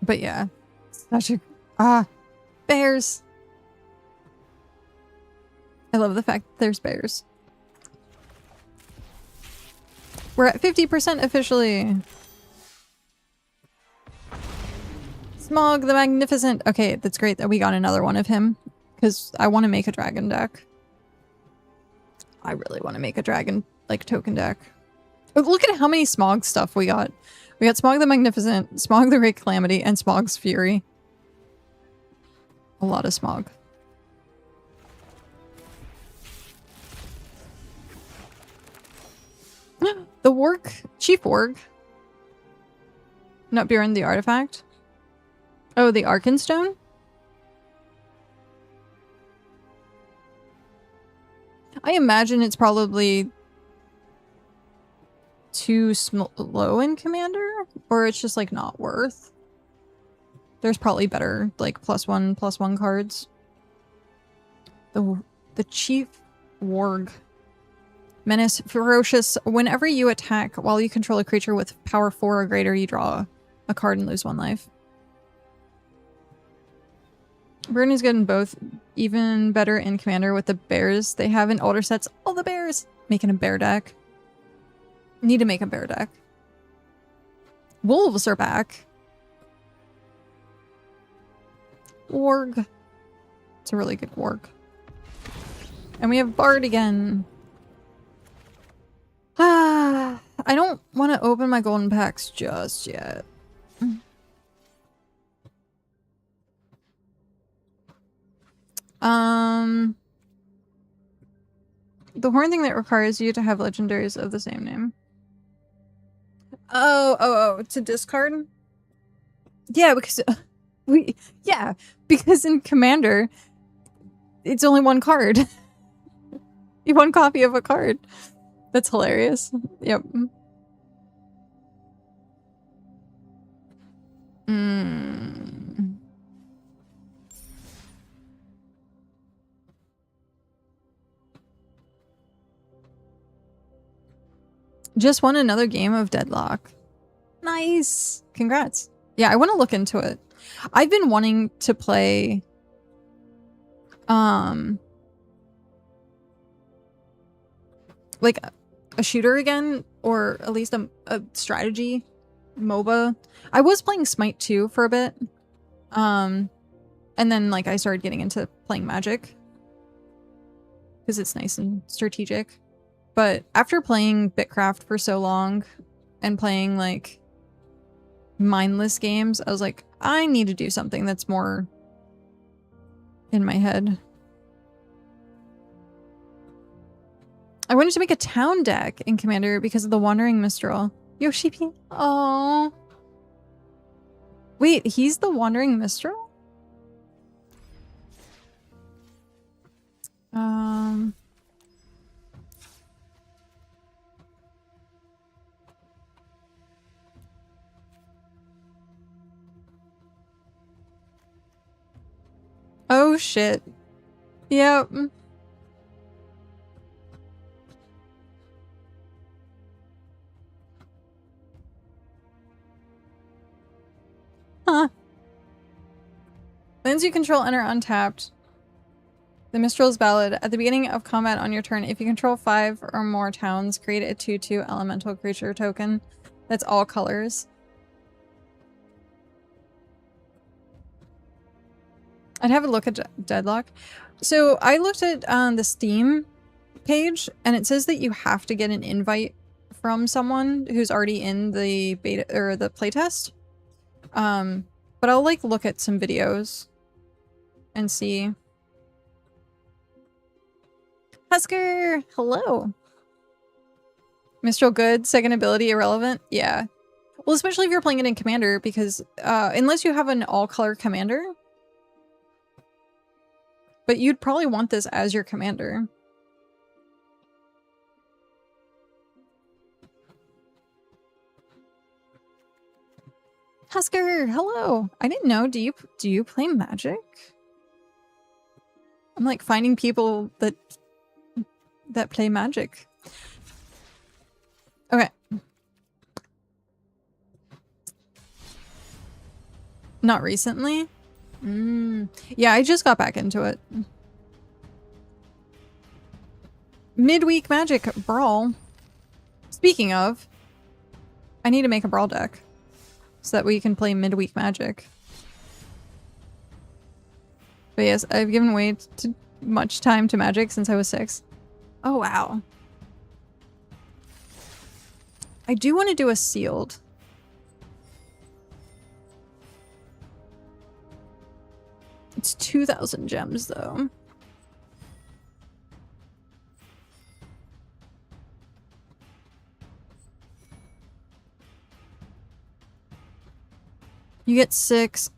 But yeah, such a bears. I love the fact that there's bears. We're at 50% officially. Smog the Magnificent. Okay, that's great that we got another one of him. Because I want to make a dragon deck. I really want to make a dragon, like, token deck. But look at how many Smog stuff we got. We got Smog the Magnificent, Smog the Great Calamity, and Smog's Fury. A lot of Smog. The Warg, Chief Warg. Not Bjorn the Artifact. Oh, the Arkenstone? I imagine it's probably too low in commander, or it's just like not worth. There's probably better like +1/+1 cards. The Chief Warg. Menace, ferocious. Whenever you attack while you control a creature with power 4 or greater, you draw a card and lose 1 life. Burn is good in both. Even better in commander with the bears they have in older sets. All the bears! Making a bear deck. Need to make a bear deck. Wolves are back. Warg. It's a really good warg. And we have Bard again. I don't want to open my golden packs just yet. The horn thing that requires you to have legendaries of the same name. Oh, to discard? Yeah, because because in Commander, it's only 1 card. You have 1 copy of a card. That's hilarious. Yep. Just won another game of Deadlock. Nice. Congrats. Yeah, I want to look into it. I've been wanting to play like a shooter again, or at least a strategy MOBA. I was playing Smite 2 for a bit. And then like I started getting into playing Magic because it's nice and strategic. But after playing Bitcraft for so long and playing like mindless games, I was like, I need to do something that's more in my head. I wanted to make a town deck in Commander because of the Wandering Mistral. Yoshi-P. Oh. Wait, he's the Wandering Mistral? Oh shit. Yep. Huh. Lands you control enter untapped. The Mistral's Ballad. At the beginning of combat on your turn, if you control 5 or more towns, create a 2/2 elemental creature token that's all colors. I'd have a look at Deadlock. So I looked at the Steam page, and it says that you have to get an invite from someone who's already in the beta or the playtest. But I'll like look at some videos and see. Husker, hello. Mistral good, second ability irrelevant. Yeah. Well, especially if you're playing it in Commander, because unless you have an all-color Commander, but you'd probably want this as your Commander. Husker, hello. I didn't know. Do you play Magic? I'm like finding people that play Magic. Okay. Not recently? Yeah, I just got back into it. Midweek Magic Brawl. Speaking of, I need to make a Brawl deck so that we can play Midweek Magic. But yes, I've given way too much time to Magic since I was 6. Oh, wow. I do want to do a sealed. It's 2,000 gems, though. You get 6.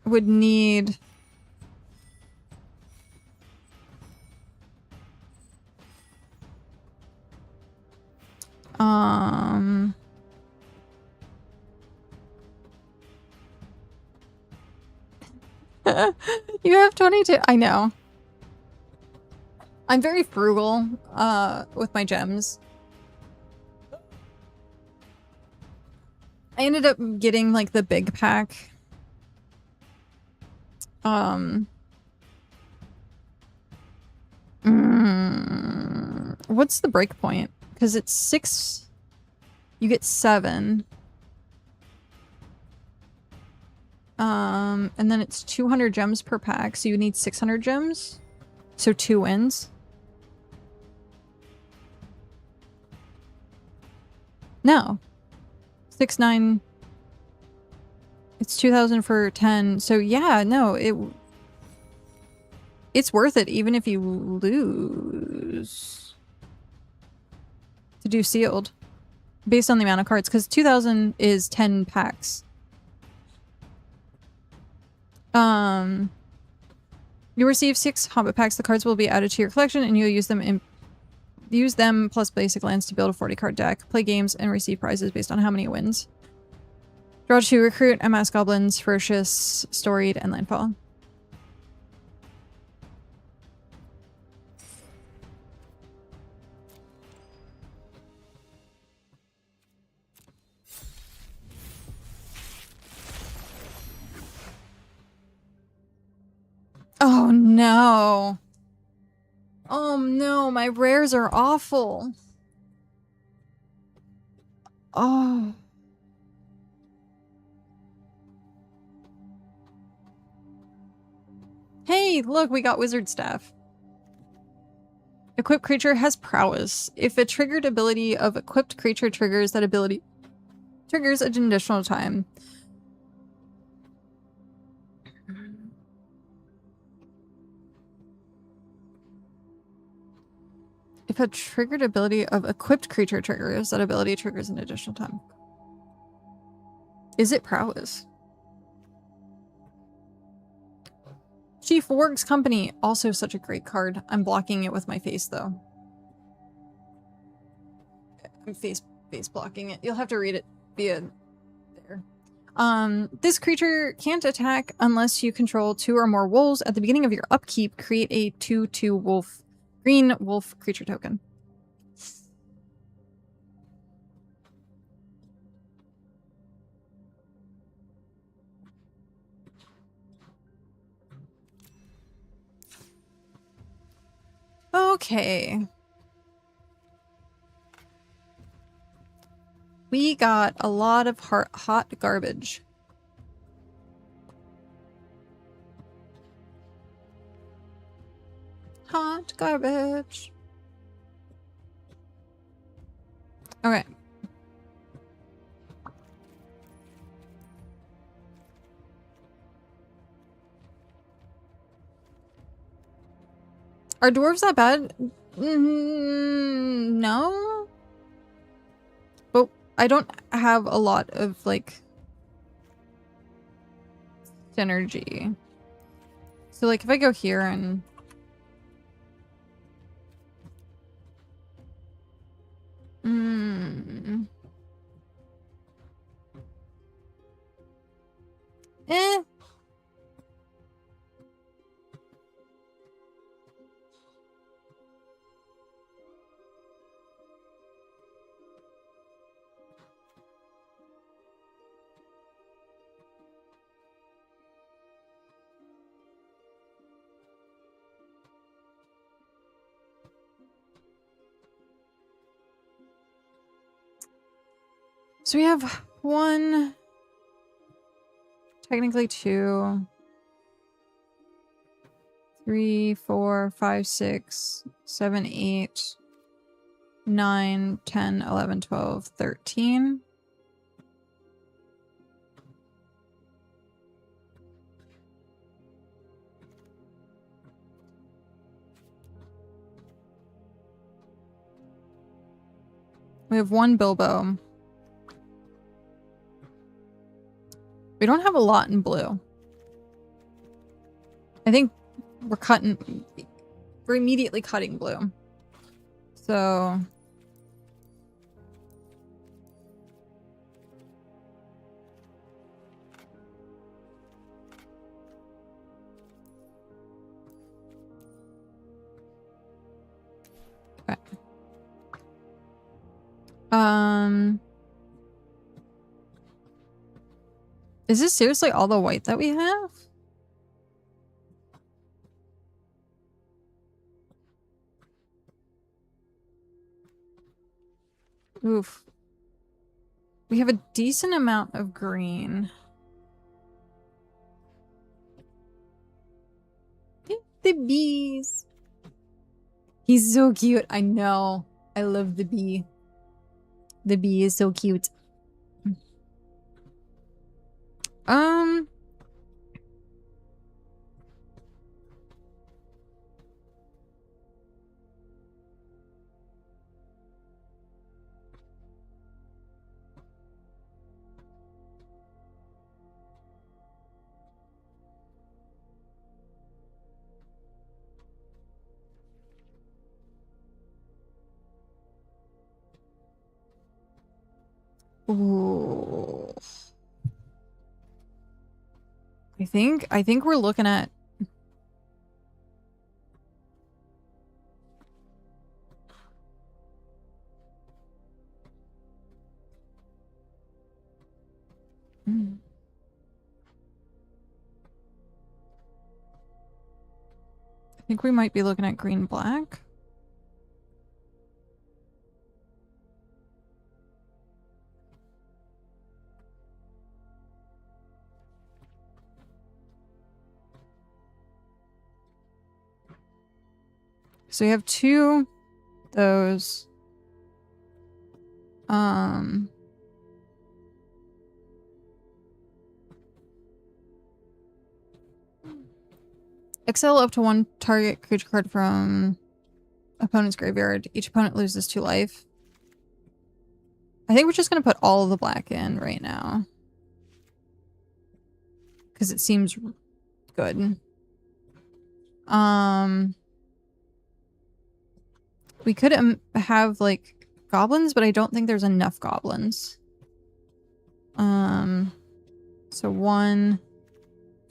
Would need... You have 22. I know. I'm very frugal with my gems. I ended up getting like the big pack. What's the break point? Because it's 6. You get 7. And then it's 200 gems per pack, so you need 600 gems. So 2 wins. No. 6, 9. It's 2,000 for 10. So yeah, no, it's worth it even if you lose to do sealed based on the amount of cards, because 2,000 is 10 packs. You receive 6 Hobbit packs. The cards will be added to your collection, and you'll use them plus basic lands to build a 40-card deck, play games, and receive prizes based on how many wins. Draw 2, recruit, amass goblins, ferocious, storied, and landfall. Oh no. Oh no, my rares are awful. Oh. Hey, look, we got wizard staff. Equipped creature has prowess. If a triggered ability of equipped creature triggers, that ability triggers an additional time. If a triggered ability of equipped creature triggers, that ability triggers an additional time. Is it prowess? Chief Warg's Company, also such a great card. I'm blocking it with my face though. I'm face blocking it. You'll have to read it via there. This creature can't attack unless you control 2 or more wolves. At the beginning of your upkeep, create a 2/2 wolf, green wolf creature token. Okay. We got a lot of hot garbage. Hot garbage. Okay. Are dwarves that bad? No. But I don't have a lot of, like, synergy. So, like, if I go here and... Eh. So we have 1, technically 2, 3, 4, 5, 6, 7, 8, 9, 10, 11, 12, 13. We have 1 Bilbo. We don't have a lot in blue. I think we're immediately cutting blue. So okay. Is this seriously all the white that we have? Oof. We have a decent amount of green. The bees. He's so cute. I know. I love the bee. The bee is so cute. Ooh. I think we're looking at I think we might be looking at green black. So we have 2 those. Exile up to 1 target creature card from opponent's graveyard. Each opponent loses 2 life. I think we're just gonna put all of the black in right now. Because it seems good. We could have, like, goblins, but I don't think there's enough goblins. So 1,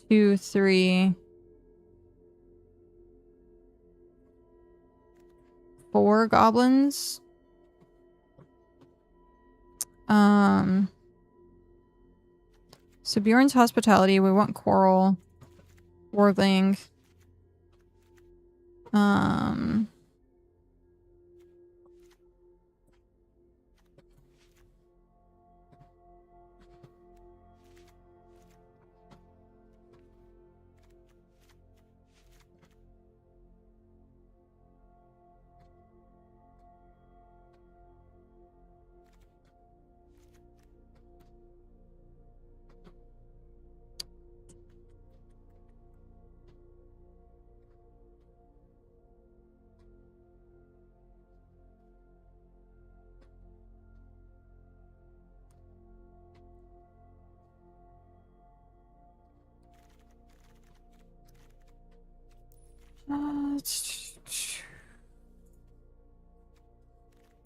2, 3... 4 goblins. So Bjorn's hospitality, we want coral. Worthing.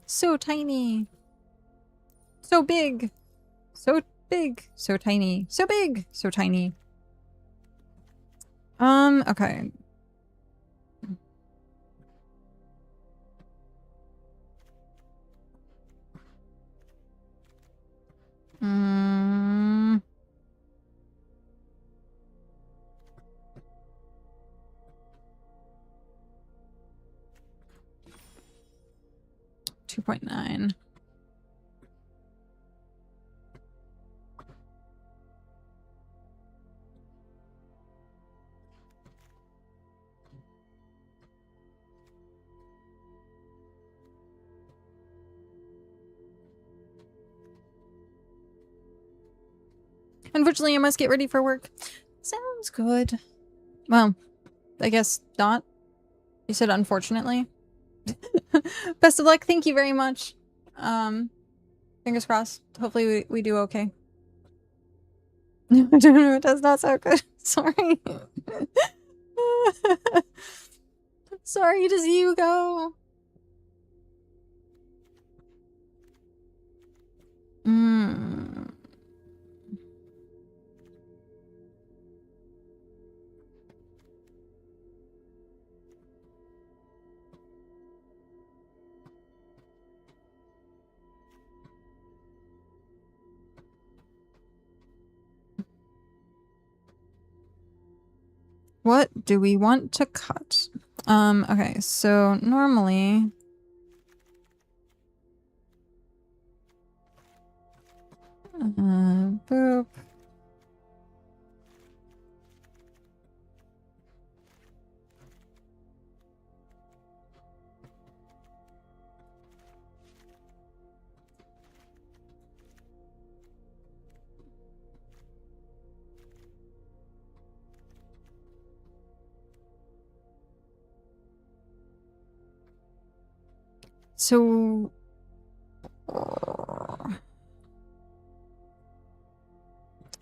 So tiny. So big. So big. So tiny. So big. So tiny. Okay. Mm. 2.9. Unfortunately, I must get ready for work. Sounds good. Well, I guess not. You said unfortunately. Best of luck. Thank you very much. Fingers crossed. Hopefully we do okay. It does not sound good. Sorry. Sorry to see you go. What do we want to cut? Okay, so normally... boop. So...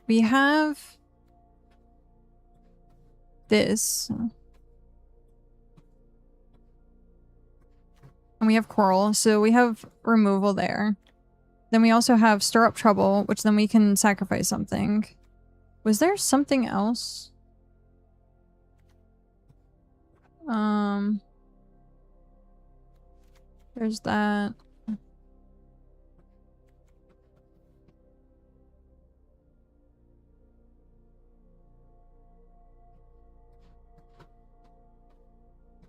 we have... this. And we have coral, so we have removal there. Then we also have stir up trouble, which then we can sacrifice something. Was there something else? There's that.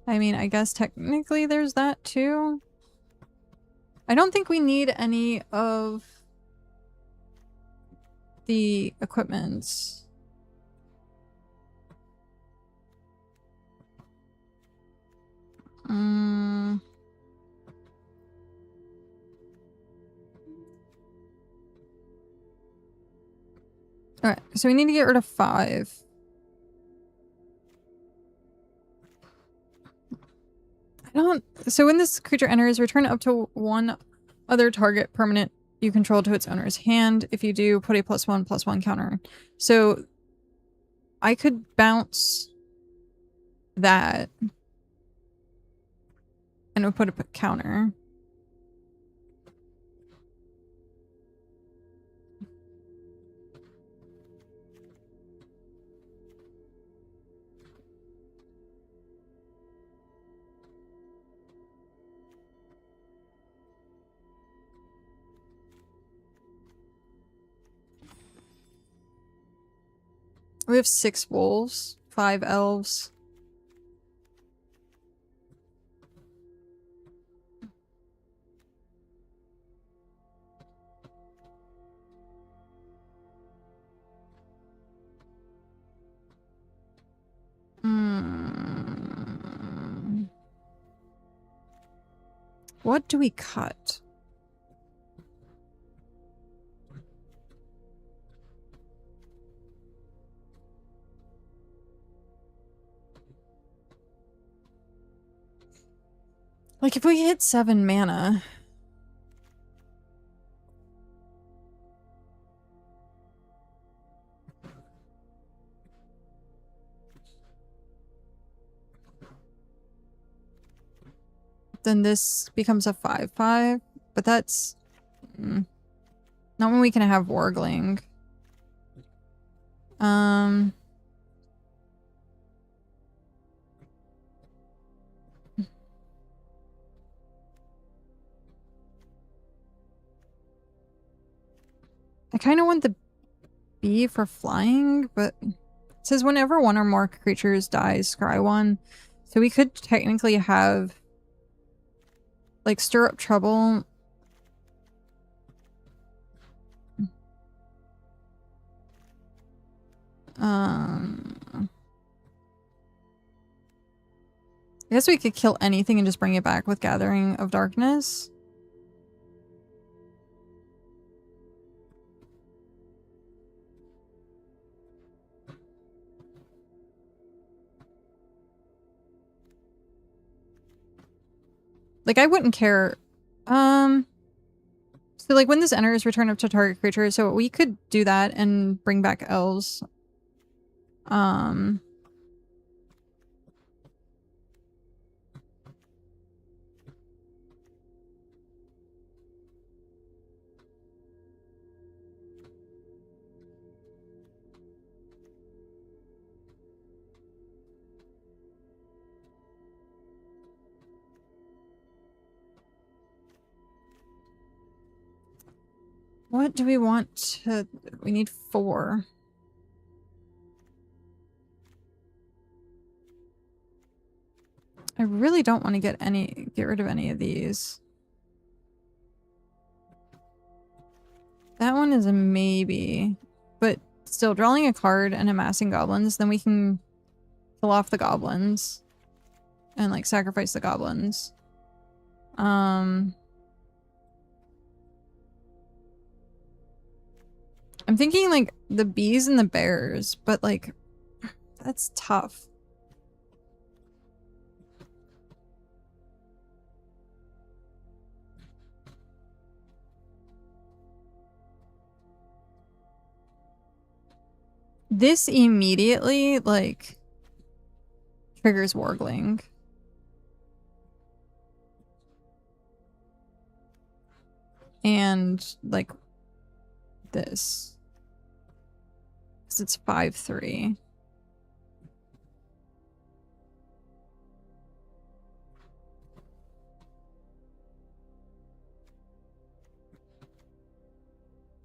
I mean, I guess technically there's that too. I don't think we need any of the equipment. Alright, so we need to get rid of 5. So when this creature enters, return up to 1 other target permanent you control to its owner's hand. If you do, put a +1/+1 counter. So I could bounce that and it would put a counter. We have 6 wolves, 5 elves. What do we cut? Like, if we hit 7 mana... then this becomes a 5/5, but that's... not when we can have Wargling. kind of want the B for flying, but it says whenever one or more creatures dies, scry one. So we could technically have like stir up trouble. I guess we could kill anything and just bring it back with Gathering of Darkness. Like, I wouldn't care. So, like, when this enters, return up to target creature. So we could do that and bring back elves. What do we want to... We need 4. I really don't want to get rid of any of these. That one is a maybe. But still, drawing a card and amassing goblins, then we can kill off the goblins. And, like, sacrifice the goblins. I'm thinking, like, the bees and the bears, but, like, that's tough. This immediately, like, triggers Wargling. And, like, this. Because it's 5/3.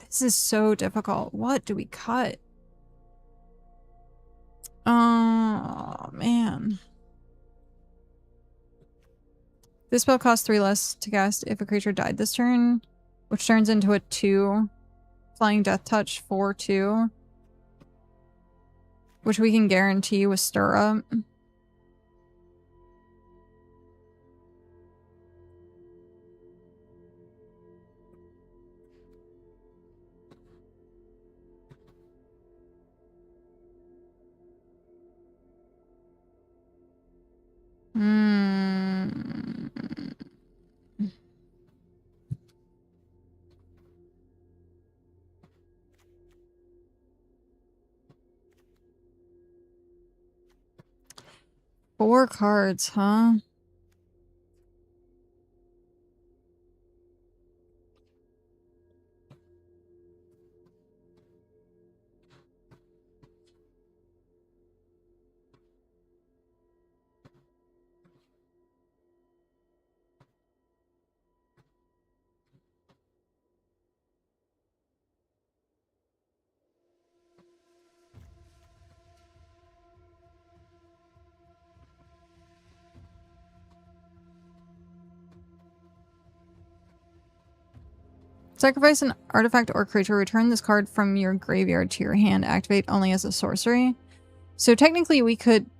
This is so difficult. What do we cut? Oh, man. This spell costs 3 less to cast if a creature died this turn, which turns into a 2. Flying Death Touch 4/2. Which we can guarantee with Stir Up. Four cards, huh? Sacrifice an artifact or creature. Return this card from your graveyard to your hand. Activate only as a sorcery. So technically we could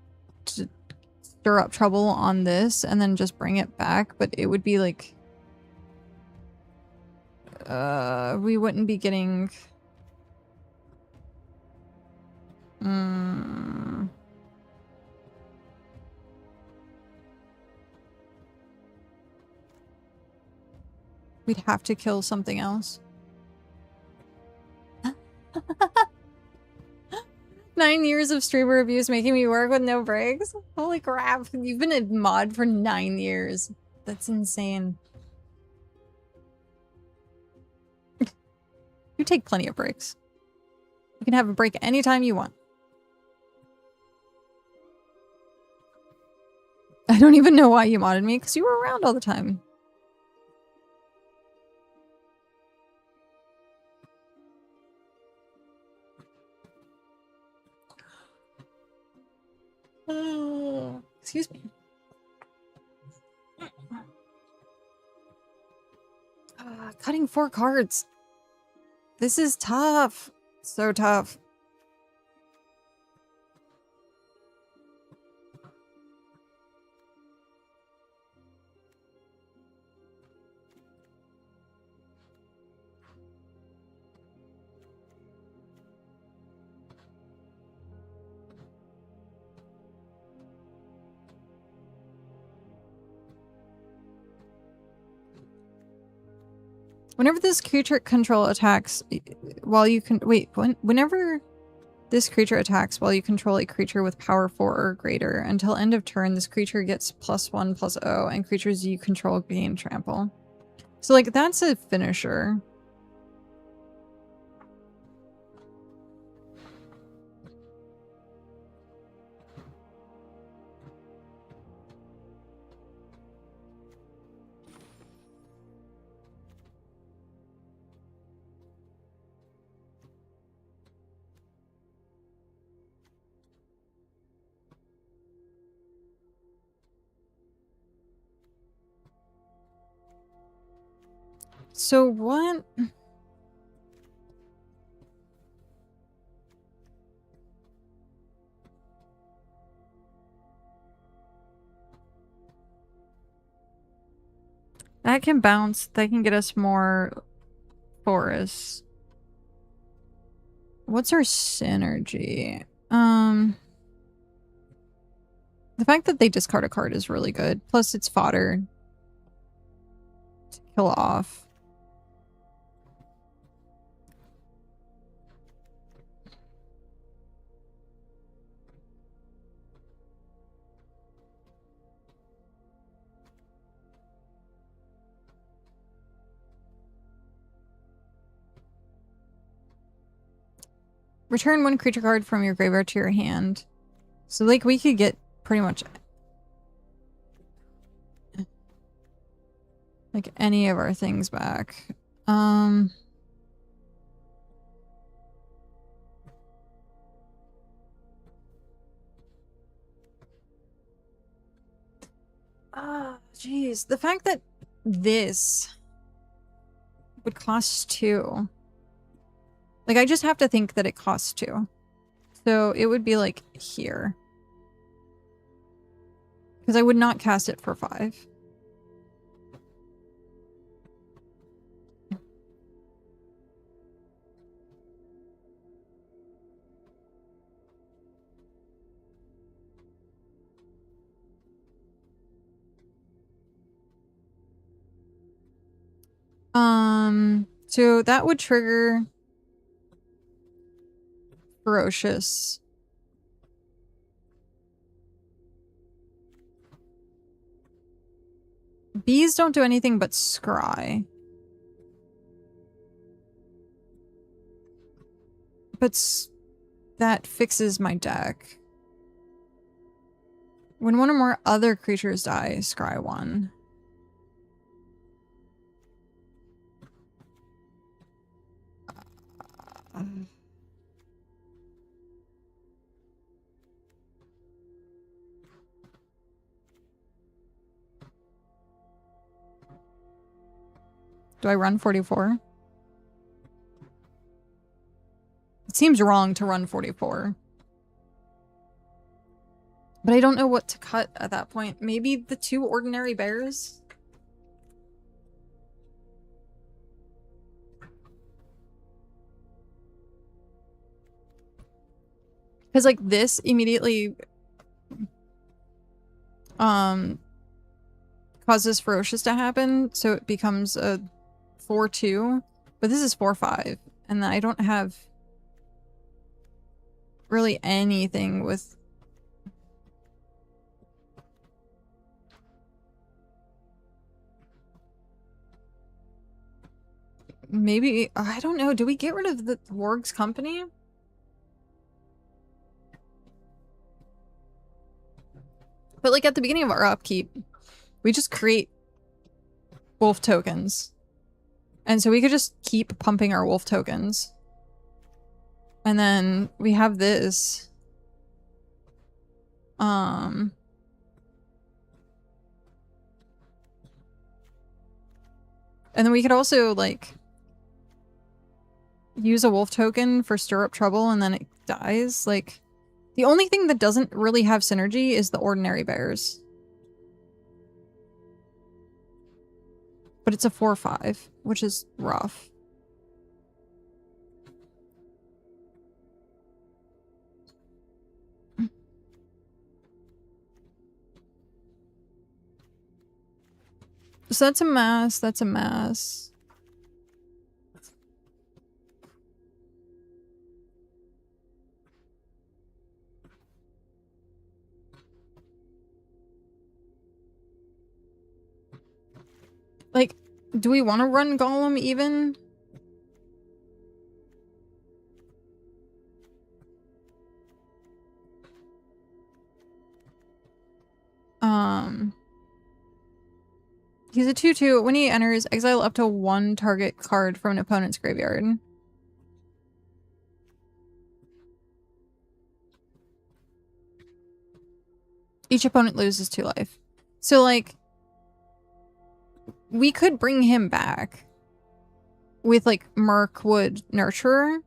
stir up trouble on this and then just bring it back, but it would be like... we wouldn't be getting... We'd have to kill something else. 9 years of streamer abuse making me work with no breaks? Holy crap. You've been a mod for 9 years. That's insane. You take plenty of breaks. You can have a break anytime you want. I don't even know why you modded me, because you were around all the time. Excuse me. Cutting 4 cards. This is tough. So tough. Whenever this creature control attacks while you can wait, whenever this creature attacks while you control a creature with power 4 or greater, until end of turn, this creature gets +1/+0 and creatures you control gain trample. So like that's a finisher. So what? That can bounce. That can get us more forests. What's our synergy? The fact that they discard a card is really good. Plus it's fodder to kill off. Return 1 creature card from your graveyard to your hand. So, like, we could get pretty much like any of our things back. Jeez. The fact that this would cost 2. Like, I just have to think that it costs 2. So it would be like here. Because I would not cast it for 5. So that would trigger Ferocious. Bees don't do anything but scry. But that fixes my deck. When one or more other creatures die, scry 1. Do I run 44? It seems wrong to run 44. But I don't know what to cut at that point. Maybe the 2 ordinary bears? Because, like, this immediately causes Ferocious to happen, so it becomes a 4/2. But this is 4/5, and I don't have really anything with... Maybe, I don't know, do we get rid of the Warg's Company? But like at the beginning of our upkeep, we just create wolf tokens. And so we could just keep pumping our wolf tokens. And then we have this. And then we could also, like, use a wolf token for Stir Up Trouble and then it dies. Like, the only thing that doesn't really have synergy is the ordinary bears. But it's a 4/5, which is rough. So that's a mass, that's a mass. Like, do we want to run Golem even? He's a 2/2. When he enters, exile up to 1 target card from an opponent's graveyard. Each opponent loses 2 life. So, like, we could bring him back with, like, Mirkwood Nurturer.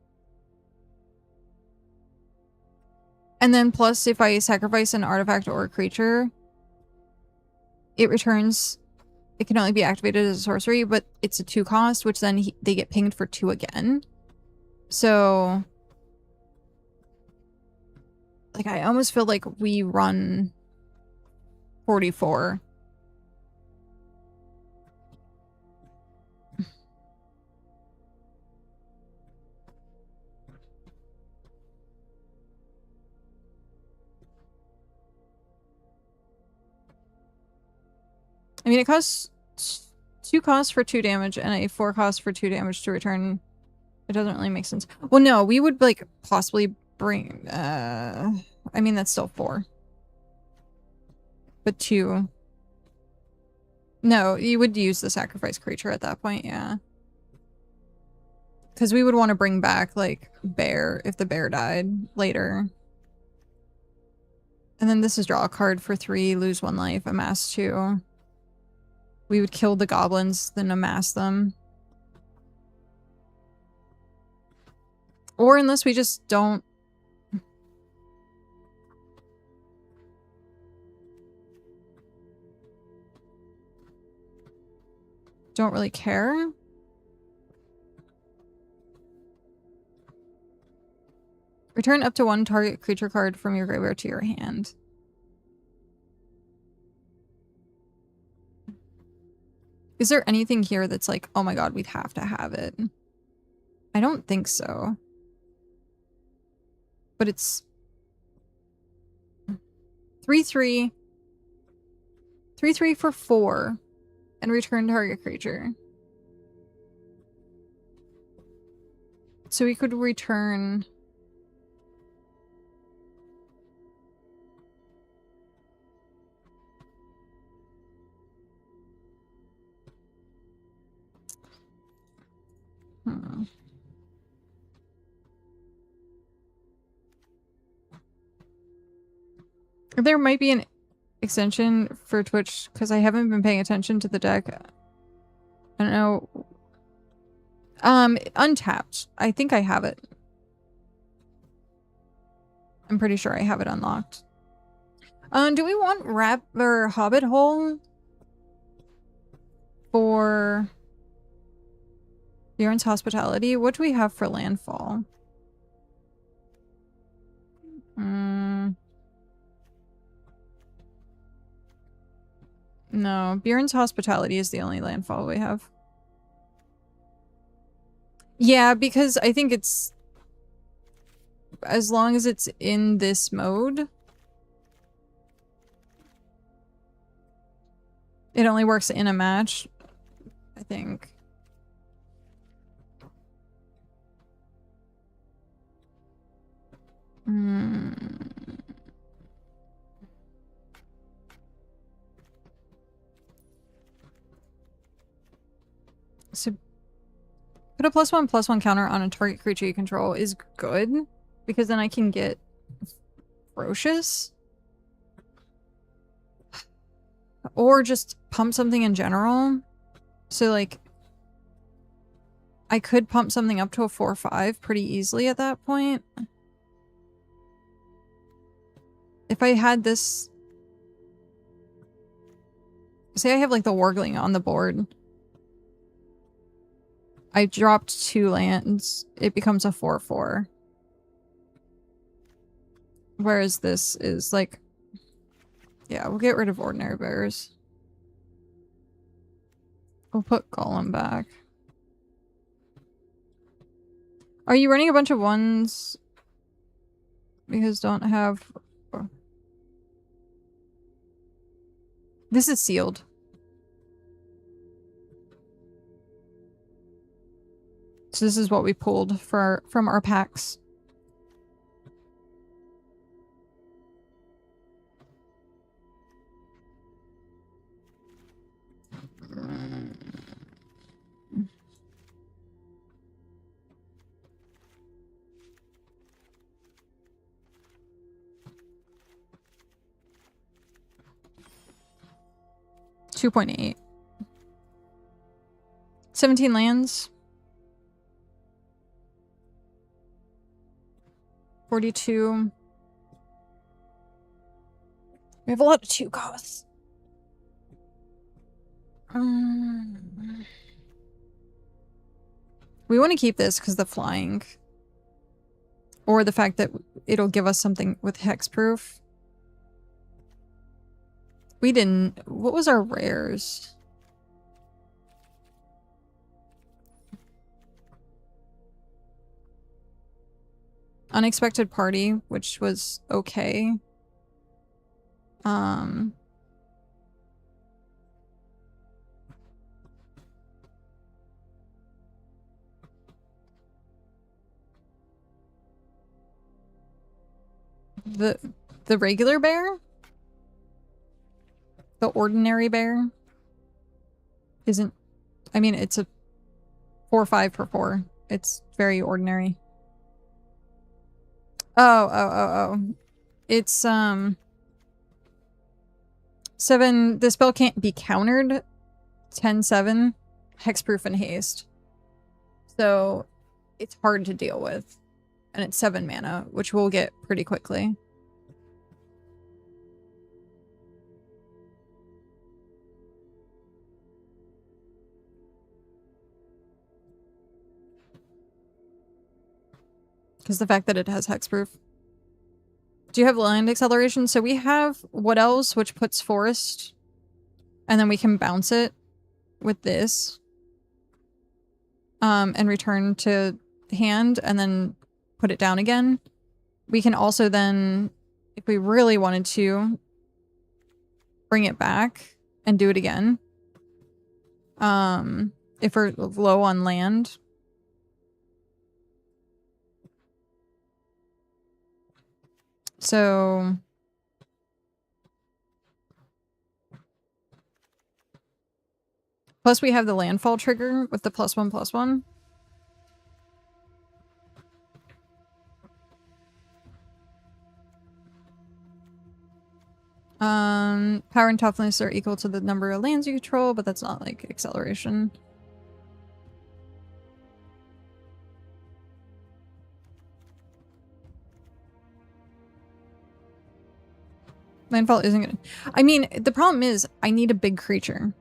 And then plus, if I sacrifice an artifact or a creature, it returns... It can only be activated as a sorcery, but it's a 2 cost, which then they get pinged for 2 again. So... Like, I almost feel like we run 44. I mean, it costs 2 costs for 2 damage and a 4 cost for 2 damage to return. It doesn't really make sense. Well, no, we would, like, possibly bring... I mean, that's still 4. But 2. No, you would use the sacrifice creature at that point, yeah. Because we would want to bring back, like, bear if the bear died later. And then this is draw a card for 3, lose 1 life, amass 2. We would kill the goblins, then amass them. Or unless we just don't... Don't really care. Return up to 1 target creature card from your graveyard to your hand. Is there anything here that's like, oh my god, we'd have to have it? I don't think so. But it's 3/3. 3/3 for 4. And return target creature. So we could return... There might be an extension for Twitch because I haven't been paying attention to the deck. I don't know. Untapped. I think I have it. I'm pretty sure I have it unlocked. Do we want or Hobbit Hole for Bjorn's Hospitality? What do we have for landfall? No, Bjorn's Hospitality is the only landfall we have. Yeah, because I think it's... As long as it's in this mode... It only works in a match, I think. So, put a +1/+1 counter on a target creature you control is good, because then I can get Ferocious. Or just pump something in general. So, like, I could pump something up to a 4/5 pretty easily at that point. If I had this... Say I have like the Wargling on the board. I dropped 2 lands. It becomes a 4/4. Whereas this is like... Yeah, we'll get rid of Ordinary Bears. We'll put Golem back. Are you running a bunch of 1s? Because don't have... This is sealed. So this is what we pulled from our packs. $2.8. 17 lands. 42. We have a lot of 2 costs. We want to keep this because the flying. Or the fact that it'll give us something with hexproof. We didn't... What was our rares? Unexpected Party, which was okay. The regular bear? The ordinary bear? Isn't... I mean, it's a 4/5 for 4. It's very ordinary. Oh. It's, 7... The spell can't be countered. 10/7. Hexproof and haste. So, it's hard to deal with. And it's 7 mana, which we'll get pretty quickly. Because the fact that it has hexproof. Do you have land acceleration? So we have what else, which puts forest. And then we can bounce it with this. And return to hand and then put it down again. We can also then, if we really wanted to, bring it back and do it again. If we're low on land. So... Plus we have the landfall trigger with the +1/+1. Power and toughness are equal to the number of lands you control, but that's not like acceleration. Landfall isn't gonna... I mean, the problem is I need a big creature.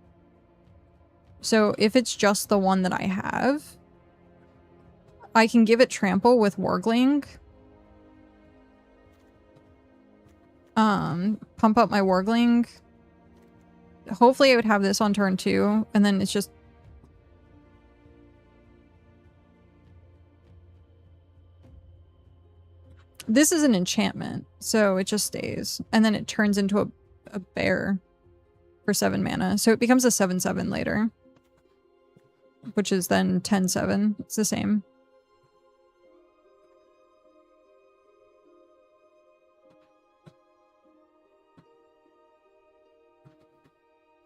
So if it's just the one that I have, I can give it trample with Wargling. Pump up my Wargling. Hopefully I would have this on turn 2, and then it's just... This is an enchantment, so it just stays. And then it turns into a bear for 7 mana. So it becomes a 7/7 later. Which is then 10/7. It's the same.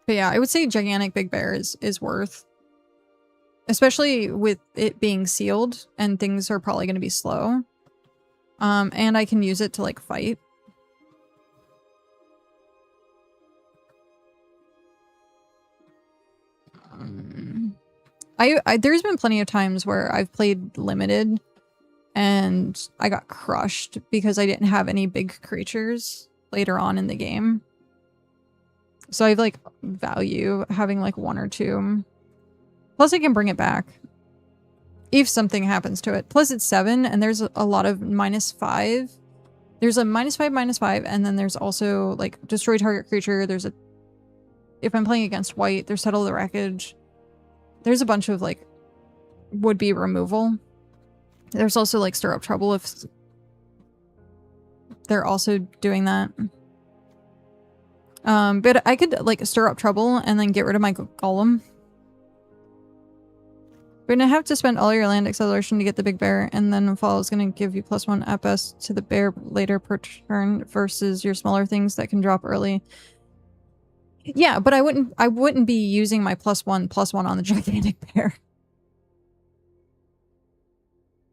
But yeah, I would say Gigantic Big Bear is worth. Especially with it being sealed and things are probably going to be slow. And I can use it to like fight. There's been plenty of times where I've played limited and I got crushed because I didn't have any big creatures later on in the game. So I like value having like 1 or 2. Plus I can bring it back if something happens to it. Plus it's 7 and there's a lot of -5. There's a -5/-5 and then there's also like destroy target creature. There's a, if I'm playing against white, there's settle the wreckage. There's a bunch of like would-be removal. There's also like stir up trouble if they're also doing that. But I could like stir up trouble and then get rid of my golem. We're gonna have to spend all your land acceleration to get the big bear, and then fall is gonna give you +1 at best to the bear later per turn versus your smaller things that can drop early. Yeah, but I wouldn't be using my +1/+1 on the gigantic bear.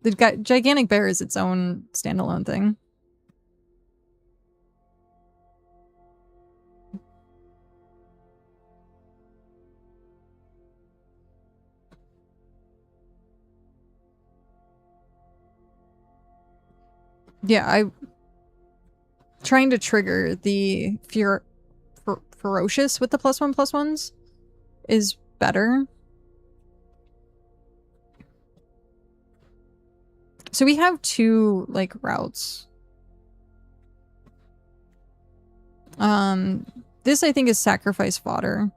The gigantic bear is its own standalone thing. Yeah, I trying to trigger the ferocious with the +1/+1s is better. So we have 2 like routes. This I think is sacrifice fodder.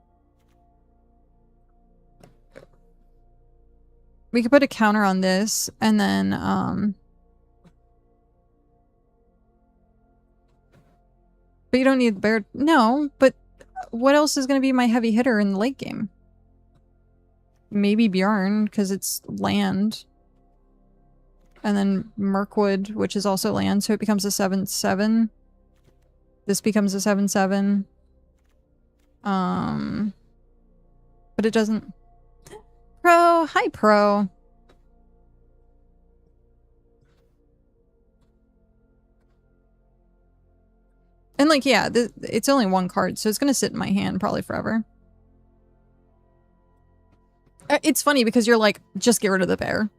We could put a counter on this and then but you don't need the bear. No, but what else is going to be my heavy hitter in the late game? Maybe Bjorn, because it's land. And then Mirkwood, which is also land, so it becomes a 7/7. This becomes a 7/7. But it doesn't... Pro! Hi, Pro! And like, yeah, it's only 1 card, so it's gonna sit in my hand probably forever. It's funny because you're like, just get rid of the bear.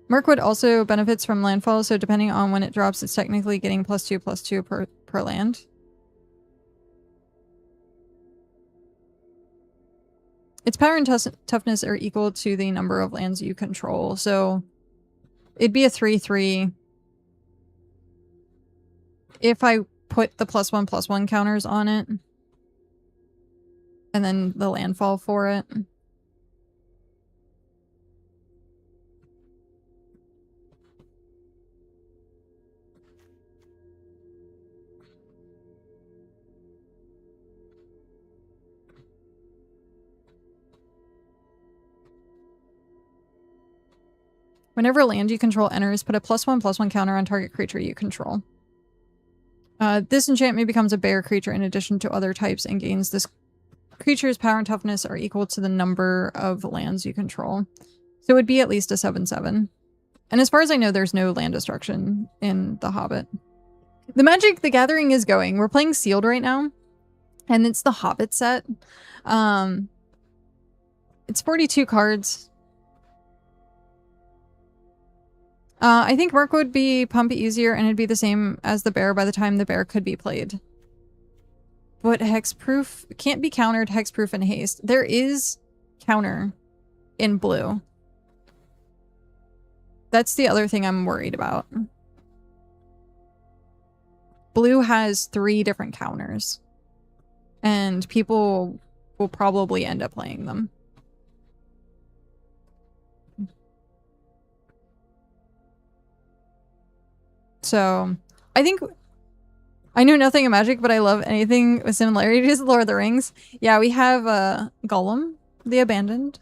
Mirkwood also benefits from landfall, so depending on when it drops, it's technically getting +2/+2 per land. Its power and toughness are equal to the number of lands you control, so it'd be a 3/3 if I put the +1/+1 counters on it. And then the landfall for it. Whenever land you control enters, put a +1/+1 counter on target creature you control. This enchantment becomes a bear creature in addition to other types and gains this creature's power and toughness are equal to the number of lands you control. So it would be at least a 7/7. And as far as I know, there's no land destruction in the Hobbit. The Magic the Gathering is going. We're playing Sealed right now. And it's the Hobbit set. It's 42 cards. I think Merc would be pump easier and it'd be the same as the bear by the time the bear could be played. But hexproof can't be countered, hexproof and haste. There is counter in blue. That's the other thing I'm worried about. Blue has 3 different counters. And people will probably end up playing them. So, I think... I know nothing of Magic, but I love anything with similarities to Lord of the Rings. Yeah, we have Gollum, the Abandoned.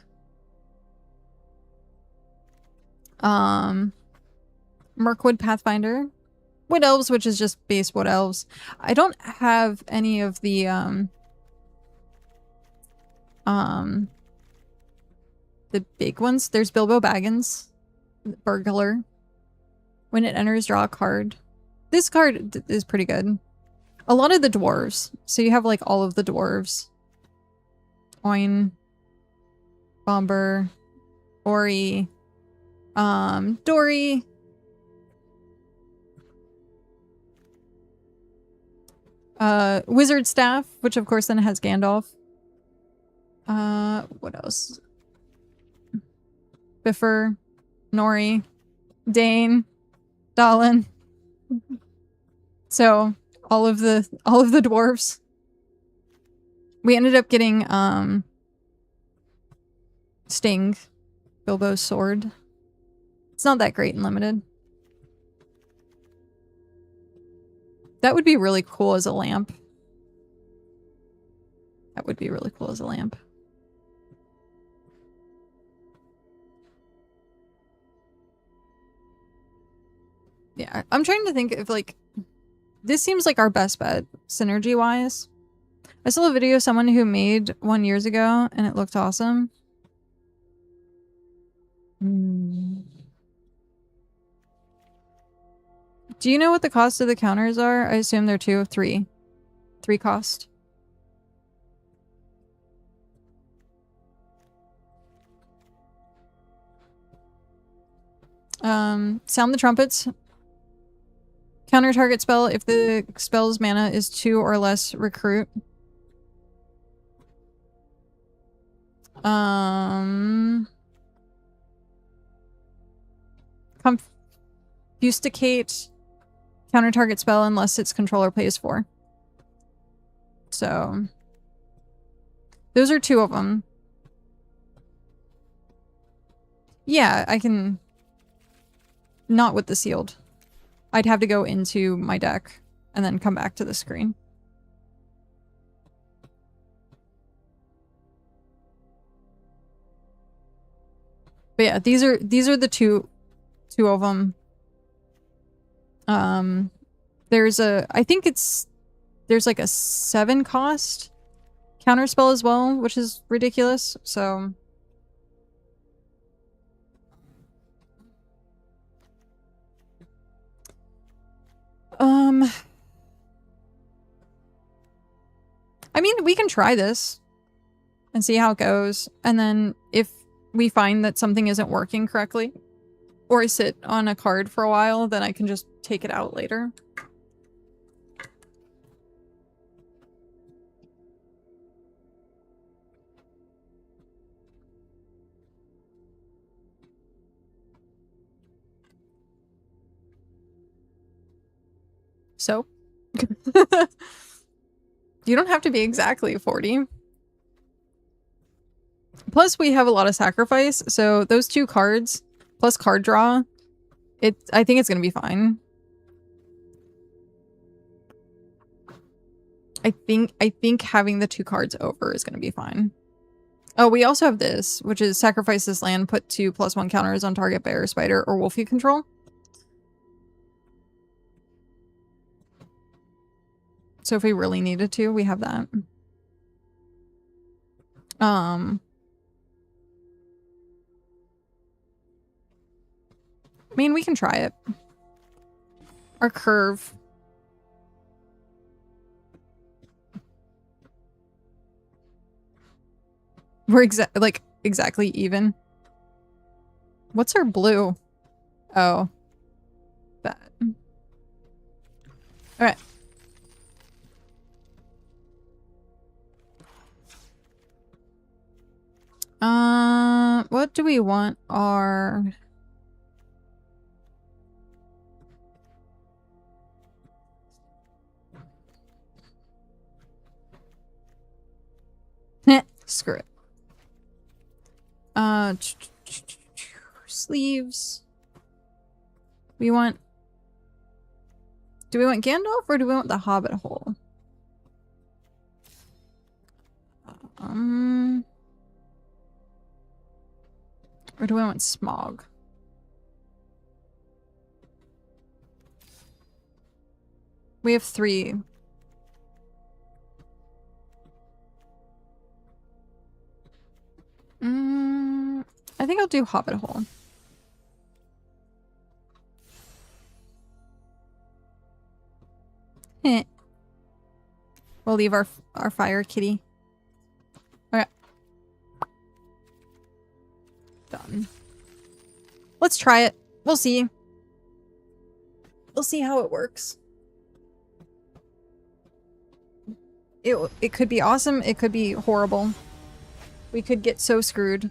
Mirkwood Pathfinder. Wood Elves, which is just base Wood Elves. I don't have any of the big ones. There's Bilbo Baggins, Burglar. When it enters, draw a card. This card is pretty good. A lot of the dwarves. So you have like all of the dwarves. Oin, Bomber, Ori, Dory, Wizard Staff, which of course then has Gandalf. What else? Biffer, Nori, Dane, Dallin. So all of the dwarves. We ended up getting Sting, Bilbo's sword. It's not that great in limited. That would be really cool as a lamp. That would be really cool as a lamp. Yeah, I'm trying to think if, like, this seems like our best bet, synergy-wise. I saw a video of someone who made one years ago, and it looked awesome. Do you know what the cost of the counters are? I assume they're 2 or 3. 3 cost. Sound the trumpets. Counter target spell if the spell's mana is 2 or less recruit. Confusticate. Counter target spell unless its controller plays 4. So those are 2 of them. Yeah, I can... Not with the sealed. I'd have to go into my deck and then come back to the screen. But yeah, these are the two of them. There's I think there's like a 7 cost counterspell as well, which is ridiculous. So I mean, we can try this and see how it goes. And then if we find that something isn't working correctly, or I sit on a card for a while, then I can just take it out later. So? You don't have to be exactly 40. Plus, we have a lot of sacrifice, so those 2 cards, plus card draw, I think it's gonna be fine. I think having the 2 cards over is gonna be fine. Oh, we also have this, which is sacrifice this land, put 2 +1 counters on target bear, spider, or wolf you control. So if we really needed to, we have that. I mean, we can try it. Our curve. We're exactly even. What's our blue? Oh. That. Alright. What do we want our... Screw it. Sleeves. We want... Do we want Gandalf or do we want the Hobbit hole? Or do we want Smog? We have 3. I think I'll do Hobbit hole. We'll leave our fire kitty. Okay. Let's try it. We'll see. We'll see how it works. It could be awesome. It could be horrible. We could get so screwed.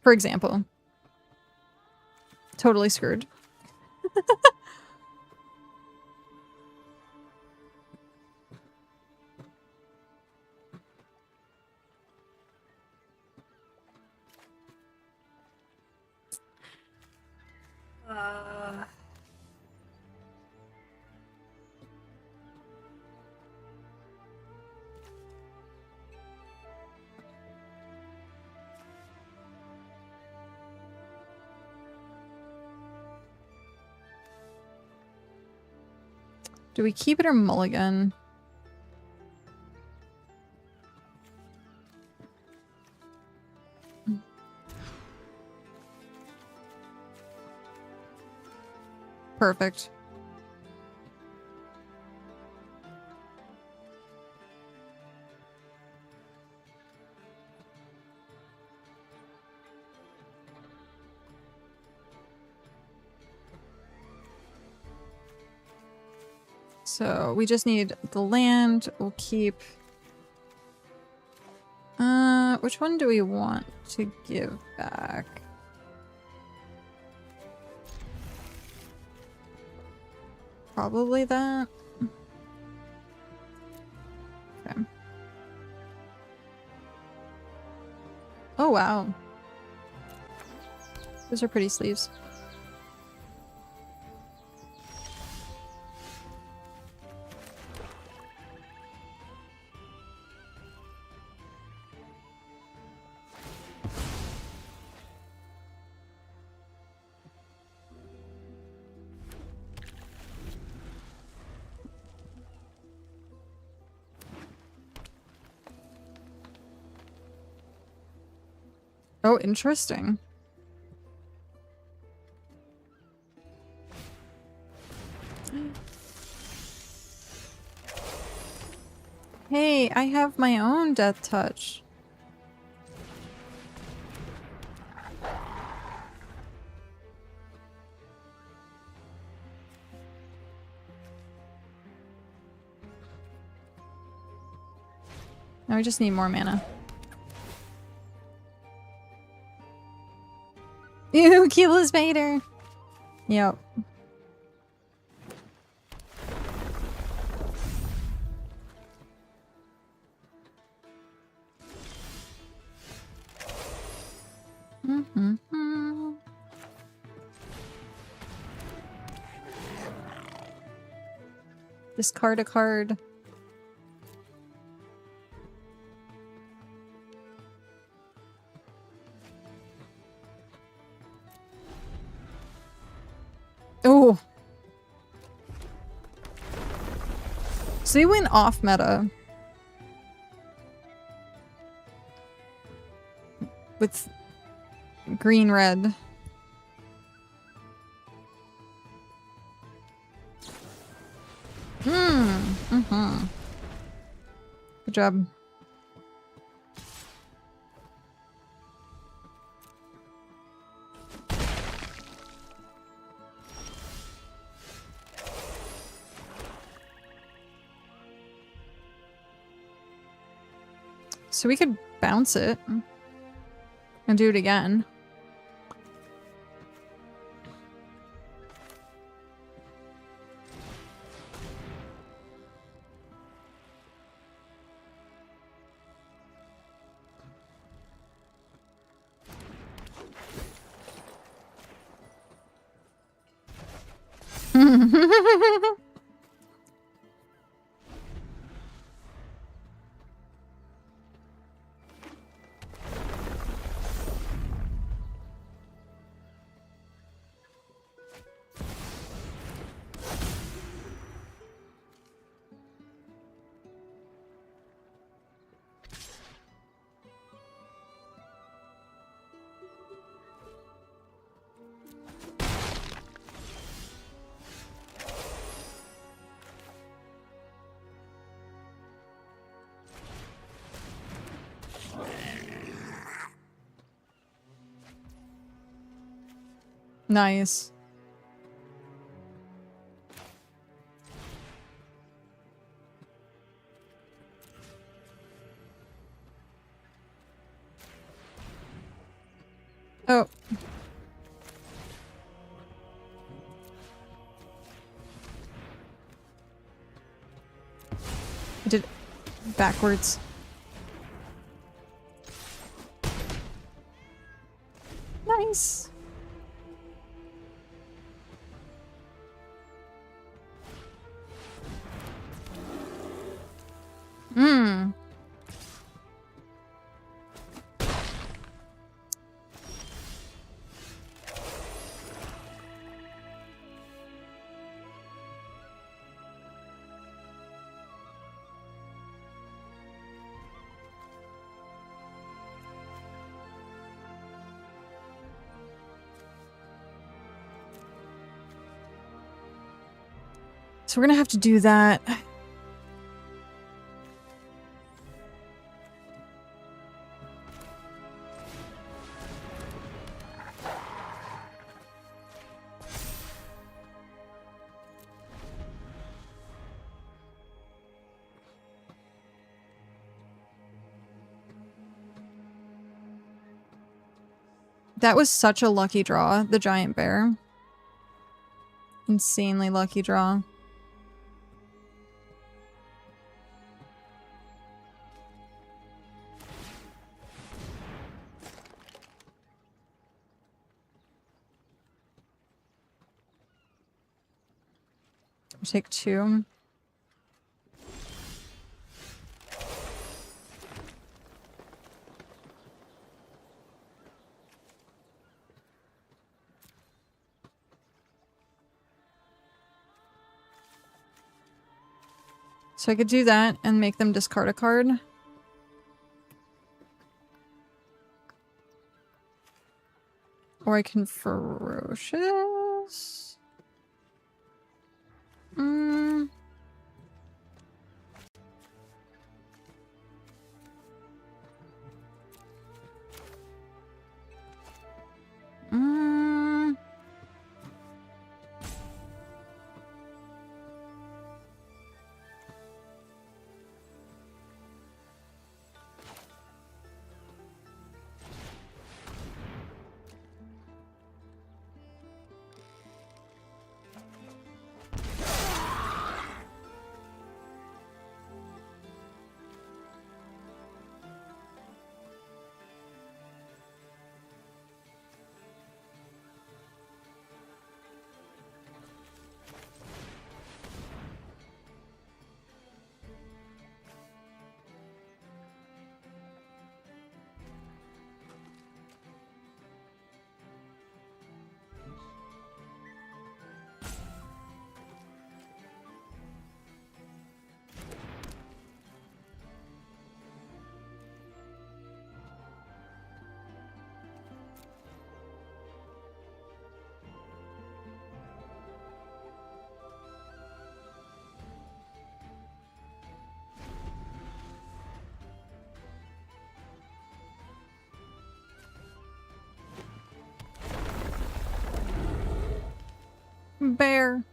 For example. Totally screwed. Do we keep it or mulligan? Perfect. So we just need the land. We'll keep... which one do we want to give back? Probably that. Okay. Oh, wow. Those are pretty sleeves. Oh, interesting. Hey, I have my own death touch. Now we just need more mana. Ew, Keyless Vader! Yep. Discard a card. Oh. So he went off meta. With green red. Good job. So we could bounce it and do it again. Nice. Oh. I did it backwards. Nice. Mmm. So we're gonna have to do that. That was such a lucky draw, the giant bear. Insanely lucky draw. Take 2. So I could do that and make them discard a card. Or I can ferocious. Mm. Mm. Bear.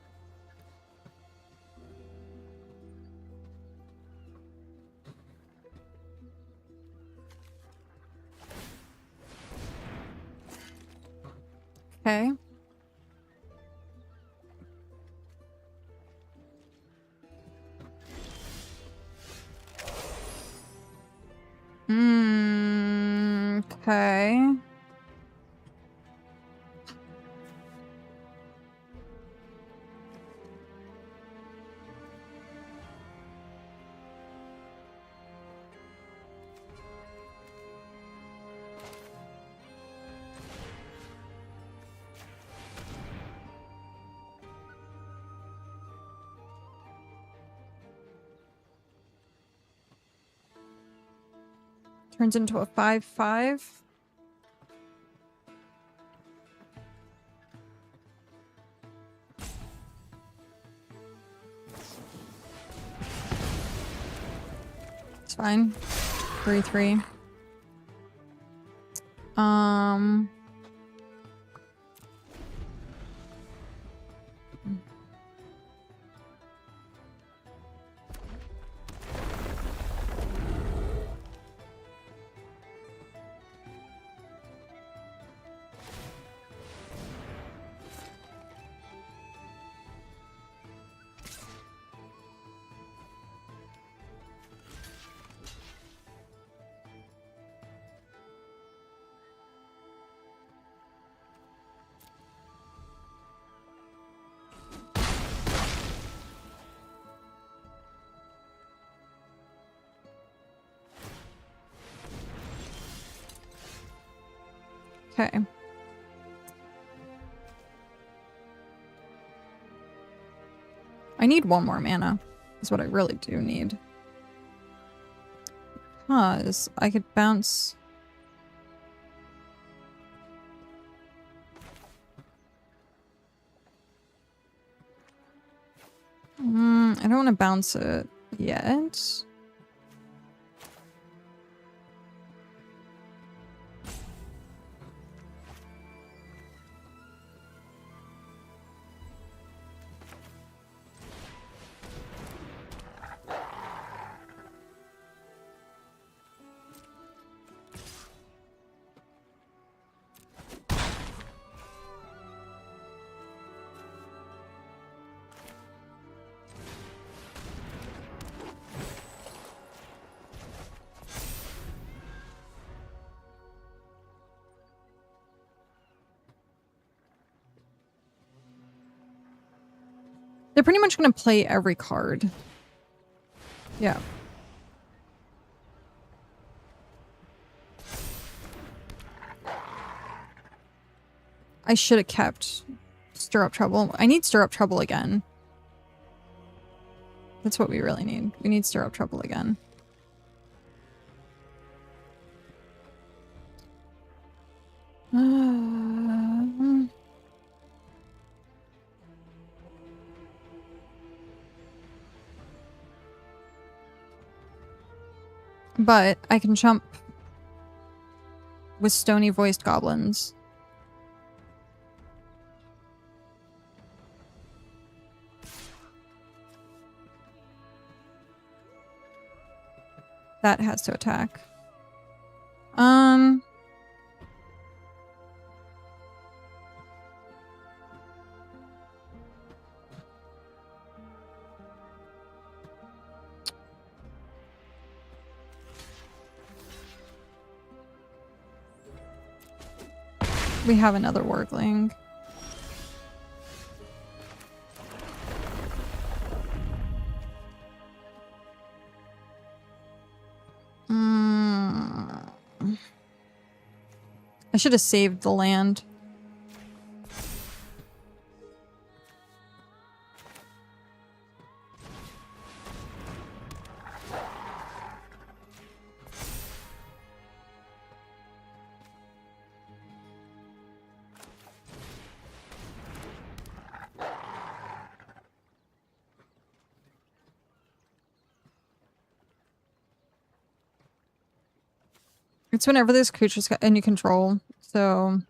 Okay. Okay. Turns into a 5/5. It's fine. 3/3. Okay. I need one more mana. Is what I really do need. Because I could bounce... I don't want to bounce it yet. They're pretty much going to play every card. Yeah. I should have kept Stir Up Trouble. I need Stir Up Trouble again. That's what we really need. We need Stir Up Trouble again. But I can jump with stony voiced goblins. That has to attack. We have another Wargling. I should have saved the land. It's whenever this creature's got any control, so...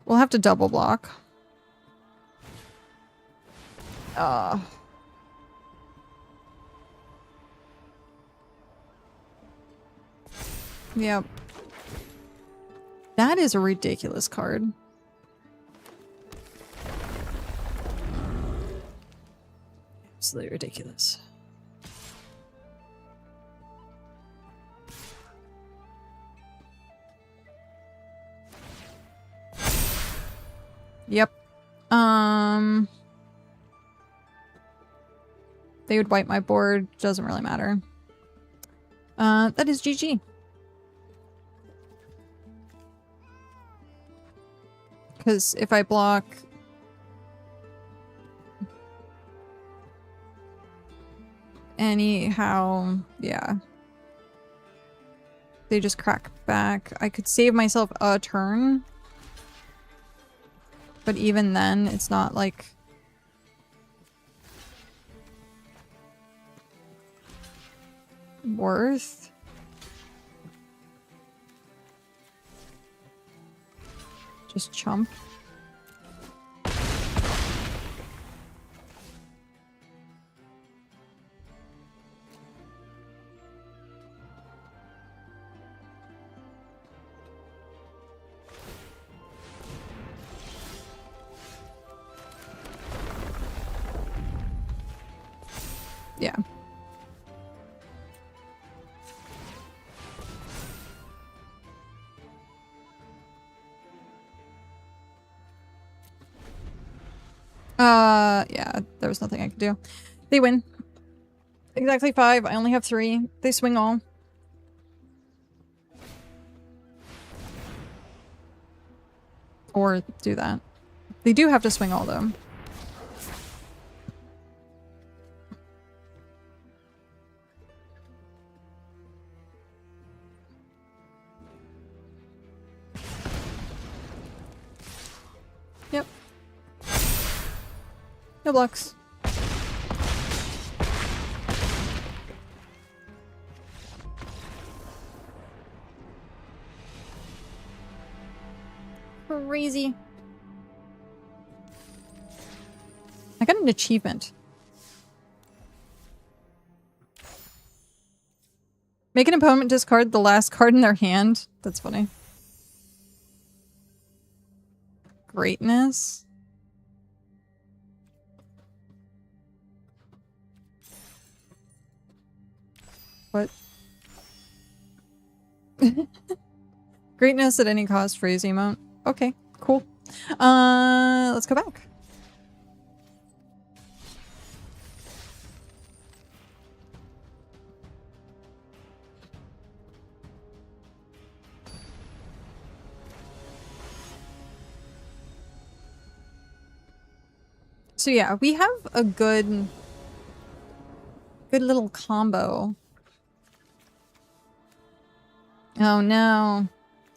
We'll have to double block. Yep. That is a ridiculous card. Absolutely ridiculous. Yep. They would wipe my board. Doesn't really matter. That is GG. Because if I block... anyhow, yeah. They just crack back. I could save myself a turn. But even then, it's not like... worth. Just chump. Yeah. Yeah, there was nothing I could do. They win. Exactly 5. I only have 3. They swing all. Or do that. They do have to swing all, though. Yep. No blocks. Crazy. I got an achievement. Make an opponent discard the last card in their hand. That's funny. Greatness. What? Greatness at any cost, phrase emote. Okay, cool. Let's go back. So yeah, we have a good little combo. Oh no.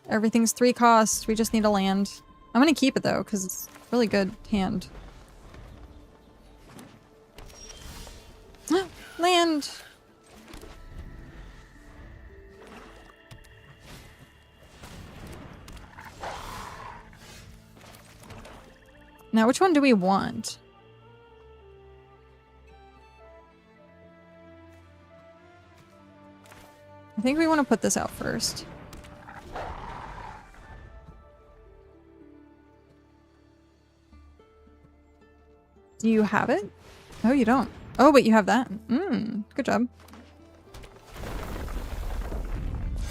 Everything's 3 cost. We just need a land. I'm gonna keep it though, because it's a really good hand. Land! Now, which one do we want? I think we want to put this out first. Do you have it? Oh, you don't. Oh, but you have that. Good job.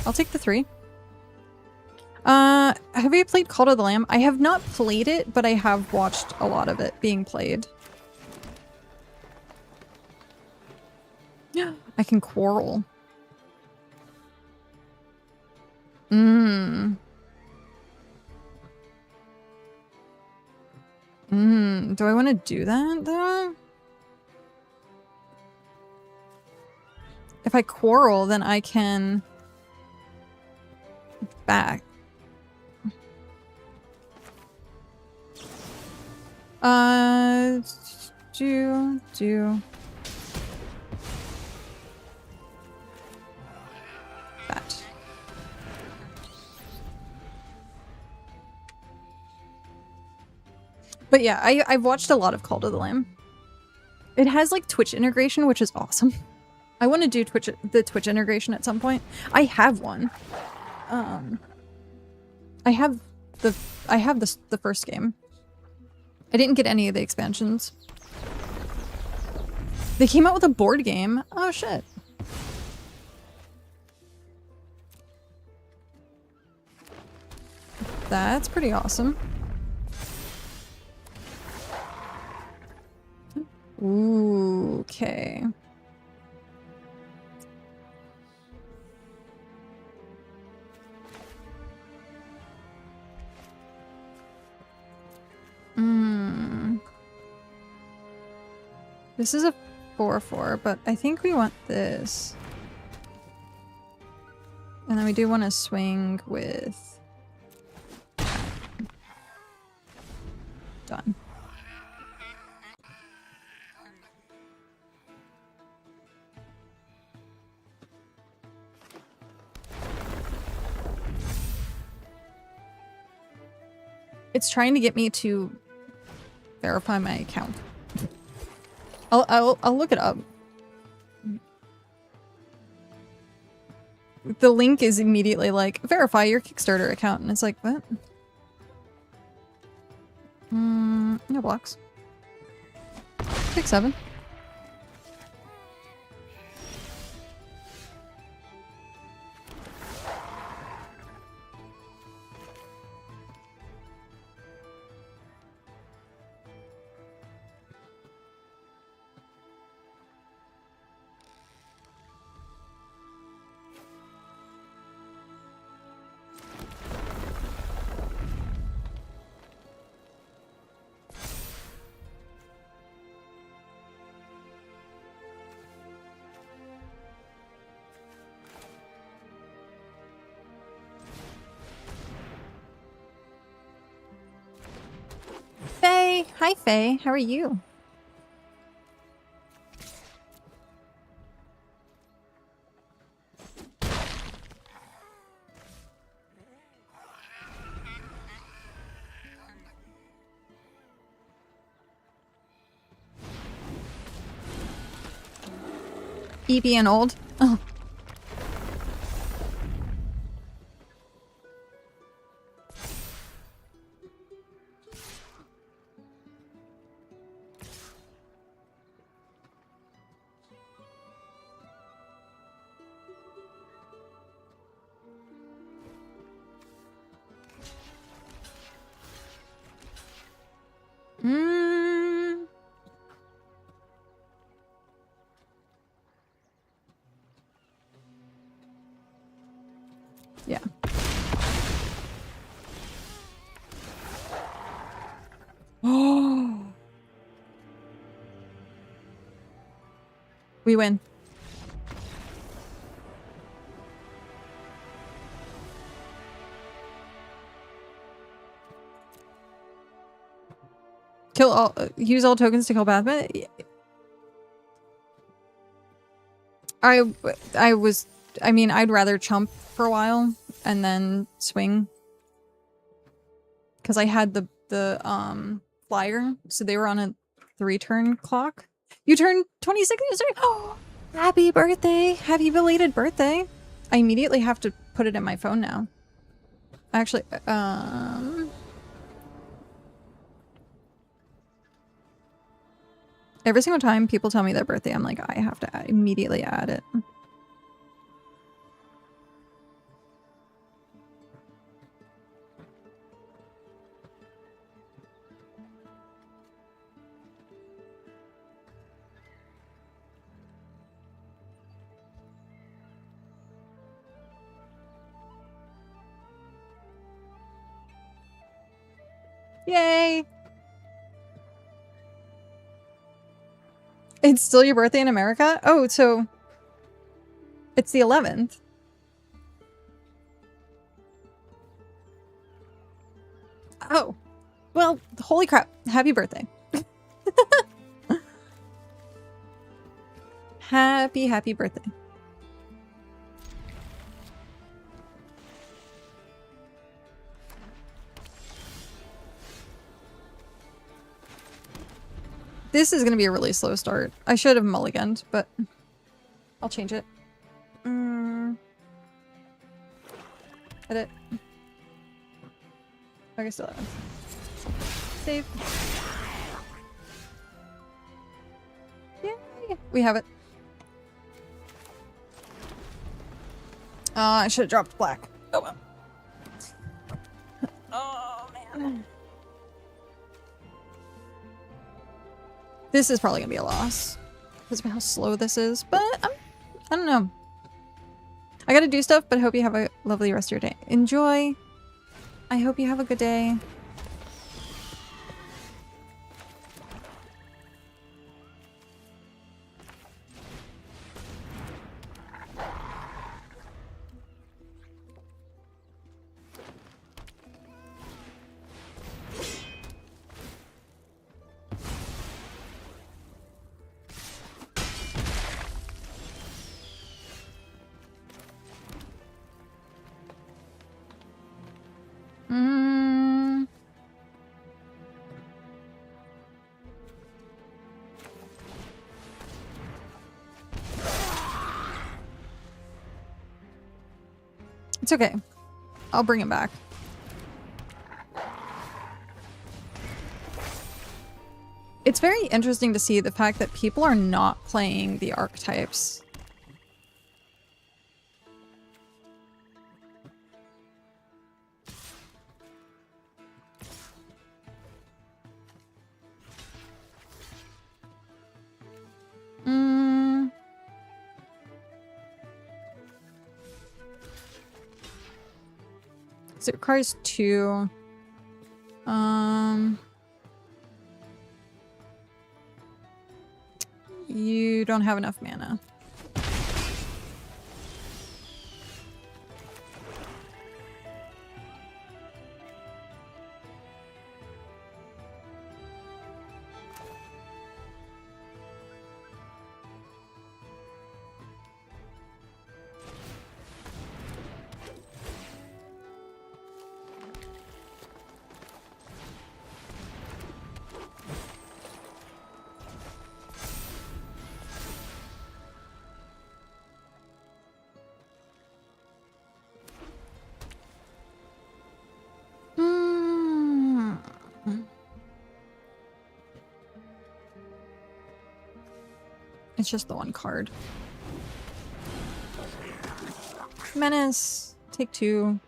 I'll take the 3. Have you played Call to the Lamb? I have not played it, but I have watched a lot of it being played. I can quarrel. Do I want to do that, though? If I quarrel, then I can... back. Do... that. But yeah, I've watched a lot of Call to the Lamb. It has like Twitch integration, which is awesome. I want to do the Twitch integration at some point. I have one. I have the first game. I didn't get any of the expansions. They came out with a board game. Oh shit. That's pretty awesome. Ooh, okay. This is a 4/4, but I think we want this. And then we do want to swing with... Done. It's trying to get me to verify my account. I'll look it up. The link is immediately like, verify your Kickstarter account, and it's like, what? No blocks. 6/7. Hi, Faye. How are you? EB and old. Oh. Mm. Yeah. Oh. We win. Kill all. Use all tokens to kill Batman. I mean, I'd rather chump for a while and then swing. Because I had the flyer, so they were on a 3-turn clock. You turned 26 yesterday? Oh, happy birthday! Happy belated birthday! I immediately have to put it in my phone now. Actually, every single time people tell me their birthday, I'm like, I have to immediately add it. Yay! It's still your birthday in America? Oh, so it's the 11th. Oh, well, holy crap. Happy birthday. Happy birthday. This is going to be a really slow start. I should have mulliganed, but I'll change it. Edit. Okay, still have. Save. Yay! We have it. I should have dropped black. Oh well. Oh man. This is probably gonna be a loss because of how slow this is, but I don't know. I gotta do stuff, but I hope you have a lovely rest of your day. Enjoy. I hope you have a good day. It's okay. I'll bring him back. It's very interesting to see the fact that people are not playing the archetypes. So it requires 2. You don't have enough mana. It's just the one card. Menace. Take 2.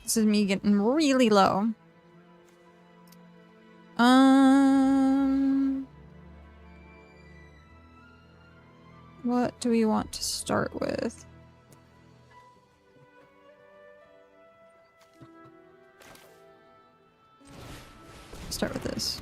This is me getting really low. What do we want to start with? Start with this.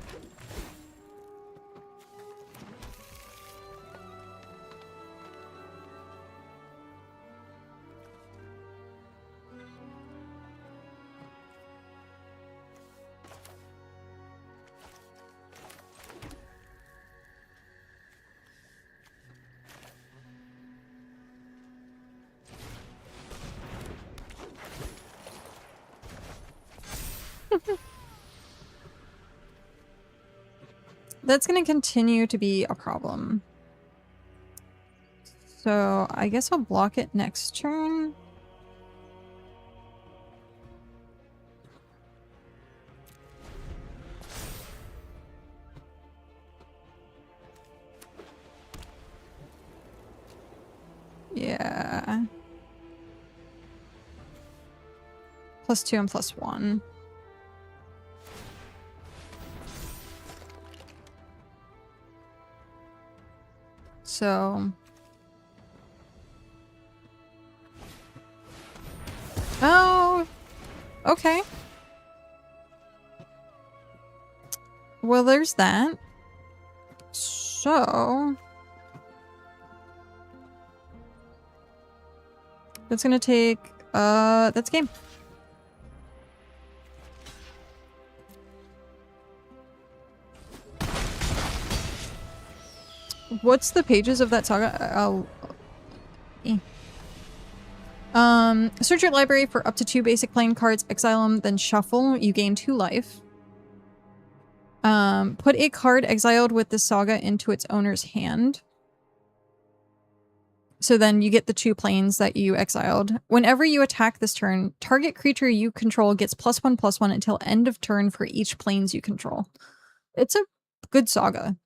That's going to continue to be a problem. So I guess I'll block it next turn. Yeah. +2 and +1. So... Oh! Okay. Well, there's that. So... That's gonna take... that's game. What's the pages of that saga? Search your library for up to 2 basic playing cards, exile them, then shuffle. You gain 2 life. Put a card exiled with the saga into its owner's hand. So then you get the 2 planes that you exiled. Whenever you attack this turn, target creature you control gets +1/+1 until end of turn for each planes you control. It's a good saga.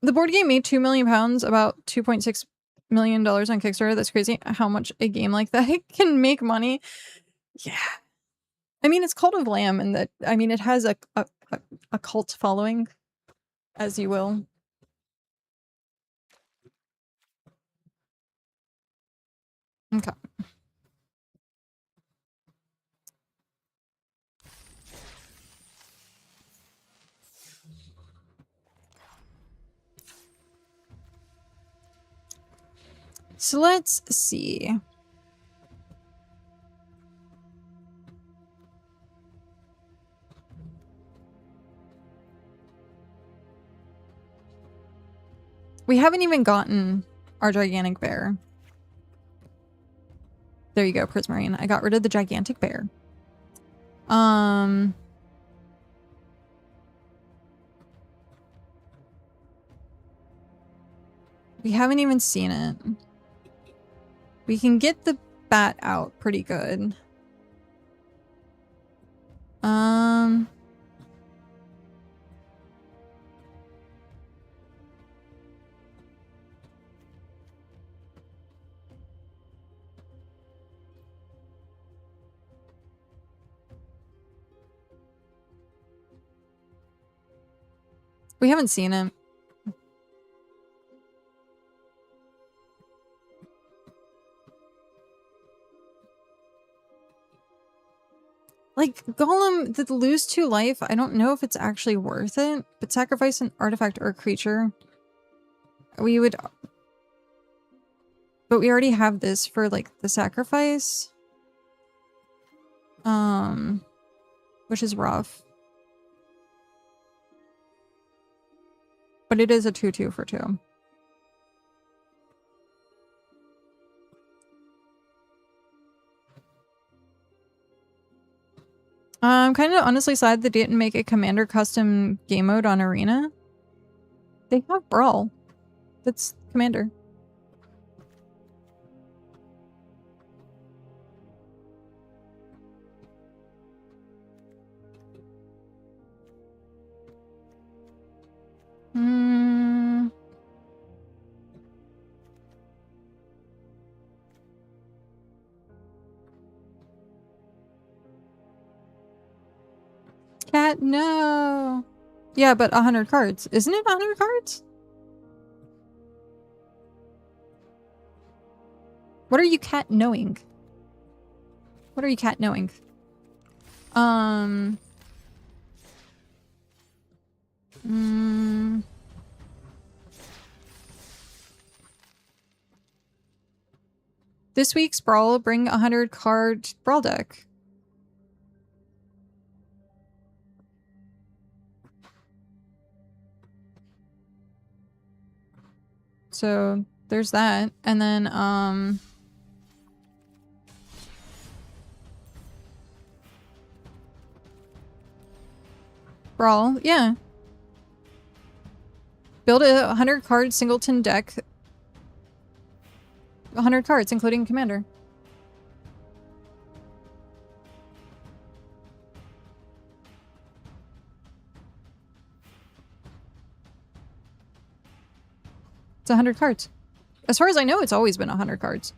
The board game made £2 million, about $2.6 million on Kickstarter. That's crazy how much a game like that can make money. Yeah. I mean, it's Cult of Lamb, and that, I mean, it has a cult following, as you will. Okay. So let's see. We haven't even gotten our gigantic bear. There you go, Prismarine. I got rid of the gigantic bear. We haven't even seen it. We can get the bat out pretty good. We haven't seen it. Like, Golem, to lose 2 life, I don't know if it's actually worth it, but sacrifice an artifact or a creature. We would... But we already have this for, like, the sacrifice. Which is rough. But it is a 2/2 for 2. I'm kind of honestly sad they didn't make a Commander custom game mode on Arena. They have Brawl. Commander. Cat, no. Yeah, but 100 cards. Isn't it 100 cards? What are you cat knowing? What are you cat knowing? This week's Brawl will bring 100 card Brawl deck. So there's that. And then, Brawl, yeah. Build a 100 card singleton deck. 100 cards, including Commander. It's 100 cards. As far as I know, it's always been 100 cards.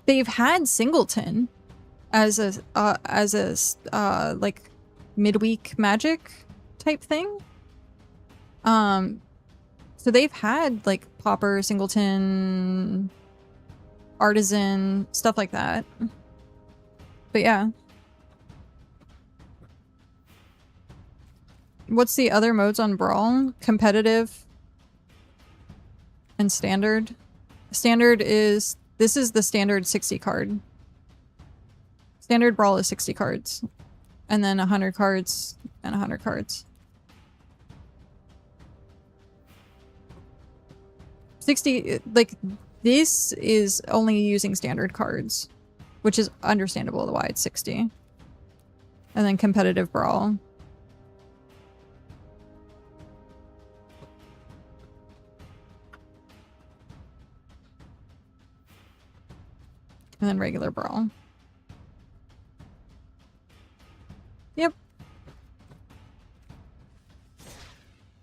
They've had singleton as a like midweek magic type thing. So they've had like Pauper, singleton, artisan, stuff like that. But yeah. What's the other modes on Brawl? Competitive and standard. Standard is, this is the standard 60 card. Standard Brawl is 60 cards. And then 100 cards and 100 cards. 60, like, this is only using standard cards, which is understandable why it's 60. And then competitive Brawl. And then regular Brawl. Yep.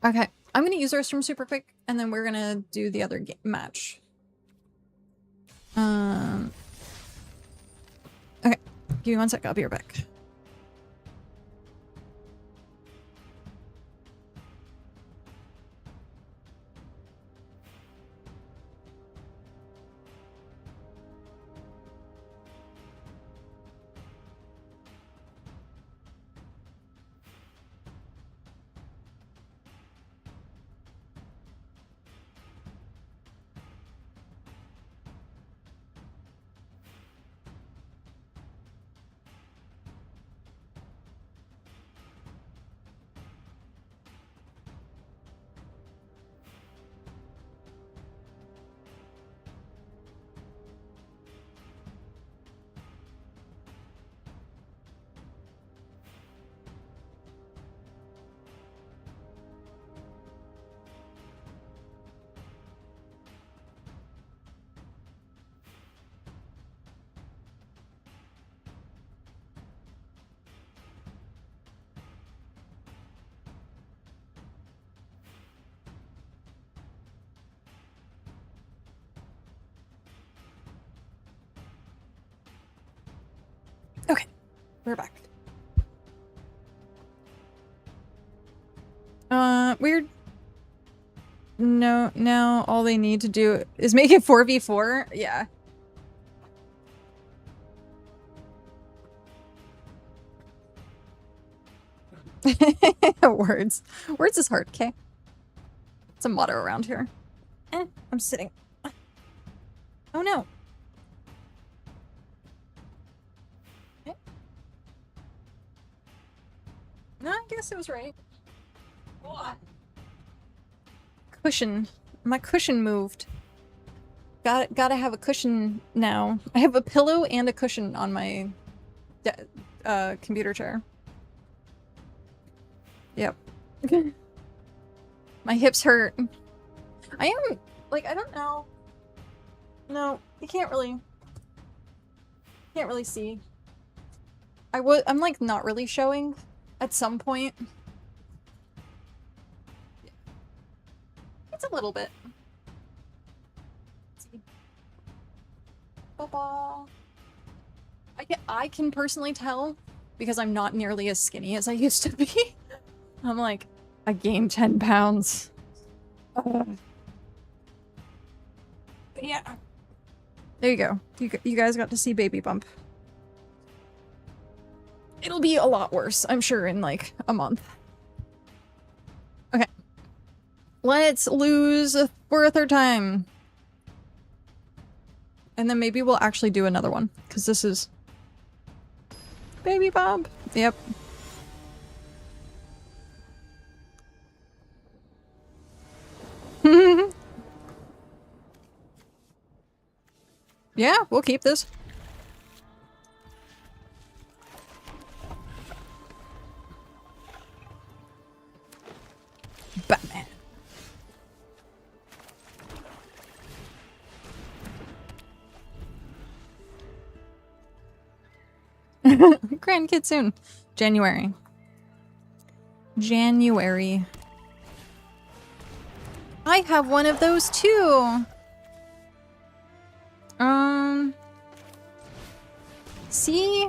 Okay, I'm gonna use our restroom super quick, and then we're gonna do the other match. Okay, give me 1 sec, I'll be right back. Okay, we're back. Weird. No, now all they need to do is make it 4v4? Yeah. Words. Words is hard, okay? It's a motto around here. I'm sitting. Oh no. Okay. No, I guess it was right. Cushion. My cushion moved. Gotta have a cushion now. I have a pillow and a cushion on my computer chair. Yep. My hips hurt. I am, like, I don't know. No, you can't really see. I'm like not really showing at some point. It's a little bit. Let's see. Ba-ba. I can personally tell because I'm not nearly as skinny as I used to be. I'm like, I gained 10 pounds. But yeah. There you go. You guys got to see baby bump. It'll be a lot worse, I'm sure, in like a month. Okay. Let's lose for a third time. And then maybe we'll actually do another one. Because this is... baby bump. Yep. Yeah, we'll keep this. Batman. Grandkid soon. January. January. I have one of those too. See?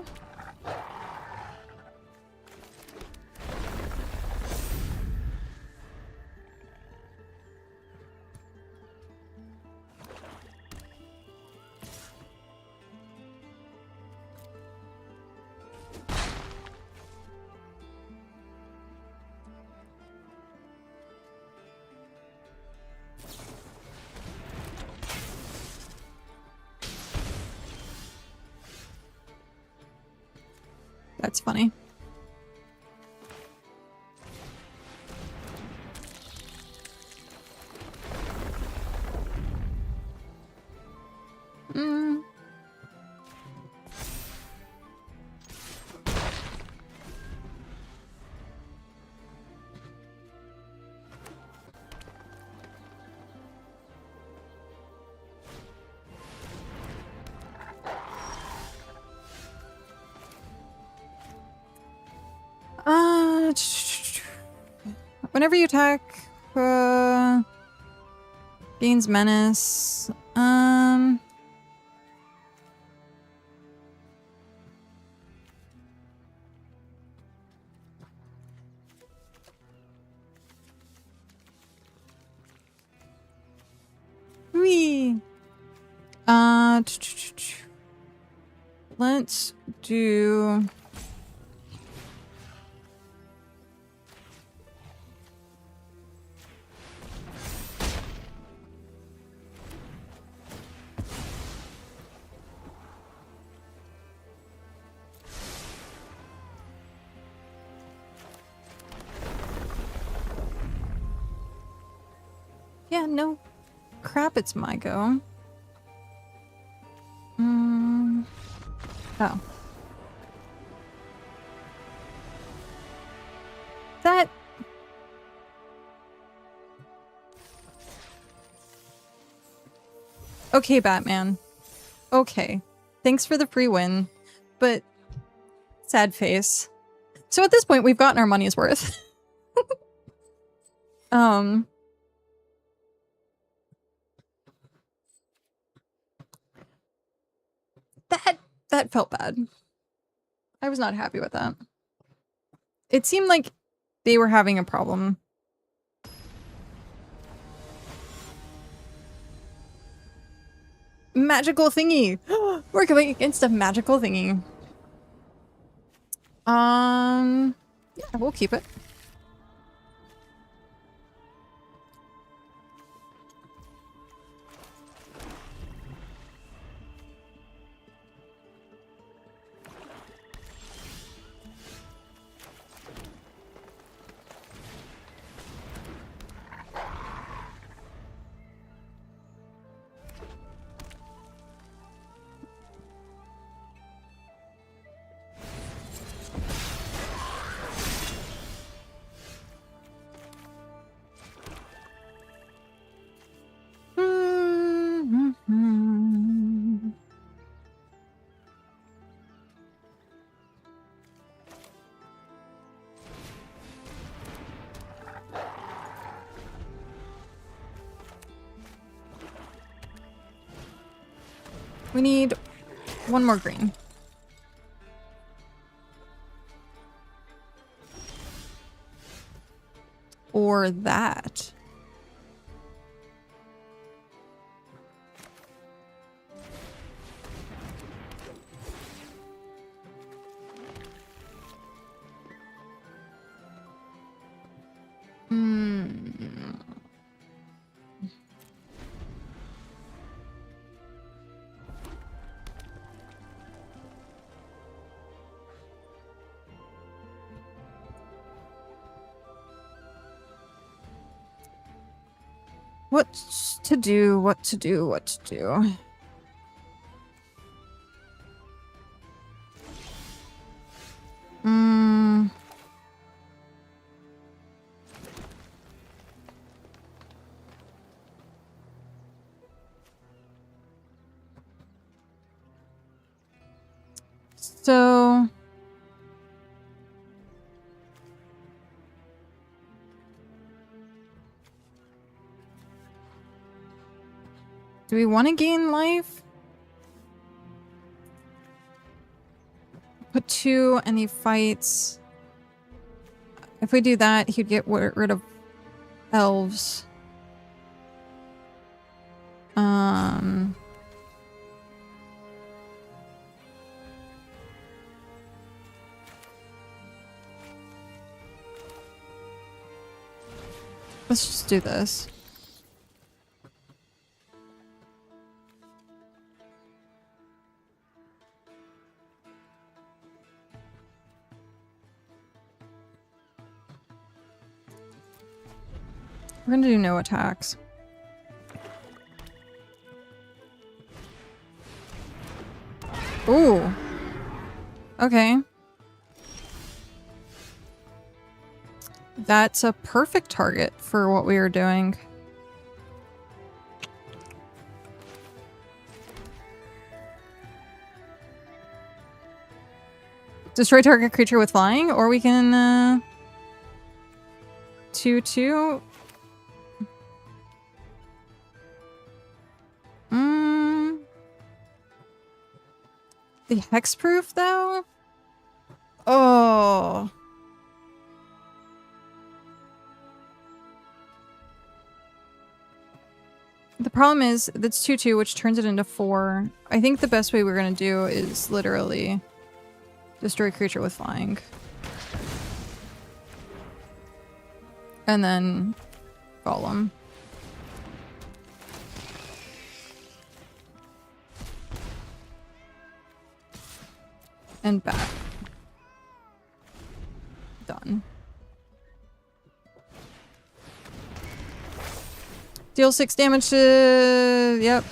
That's funny. Whenever you attack, gains menace. Whee. Let's do. Yeah, no crap, it's my go. Oh. That... Okay, Batman. Okay. Thanks for the free win, but... sad face. So at this point, we've gotten our money's worth. That felt bad. I was not happy with that. It seemed like they were having a problem. Magical thingy! We're going against a magical thingy. Yeah, we'll keep it. We need one more green. Or that. What to do, what to do, what to do. So... do we want to gain life? Put 2 and he fights. If we do that, he'd get rid of elves. Let's just do this. We're gonna do no attacks. Ooh. Okay. That's a perfect target for what we were doing. Destroy target creature with flying, or we can 2/2. The hexproof though? Oh. The problem is that's 2/2, which turns it into 4. I think the best way we're gonna do is literally destroy creature with flying. And then golem. And back. Done. Deal 6 damage to... yep.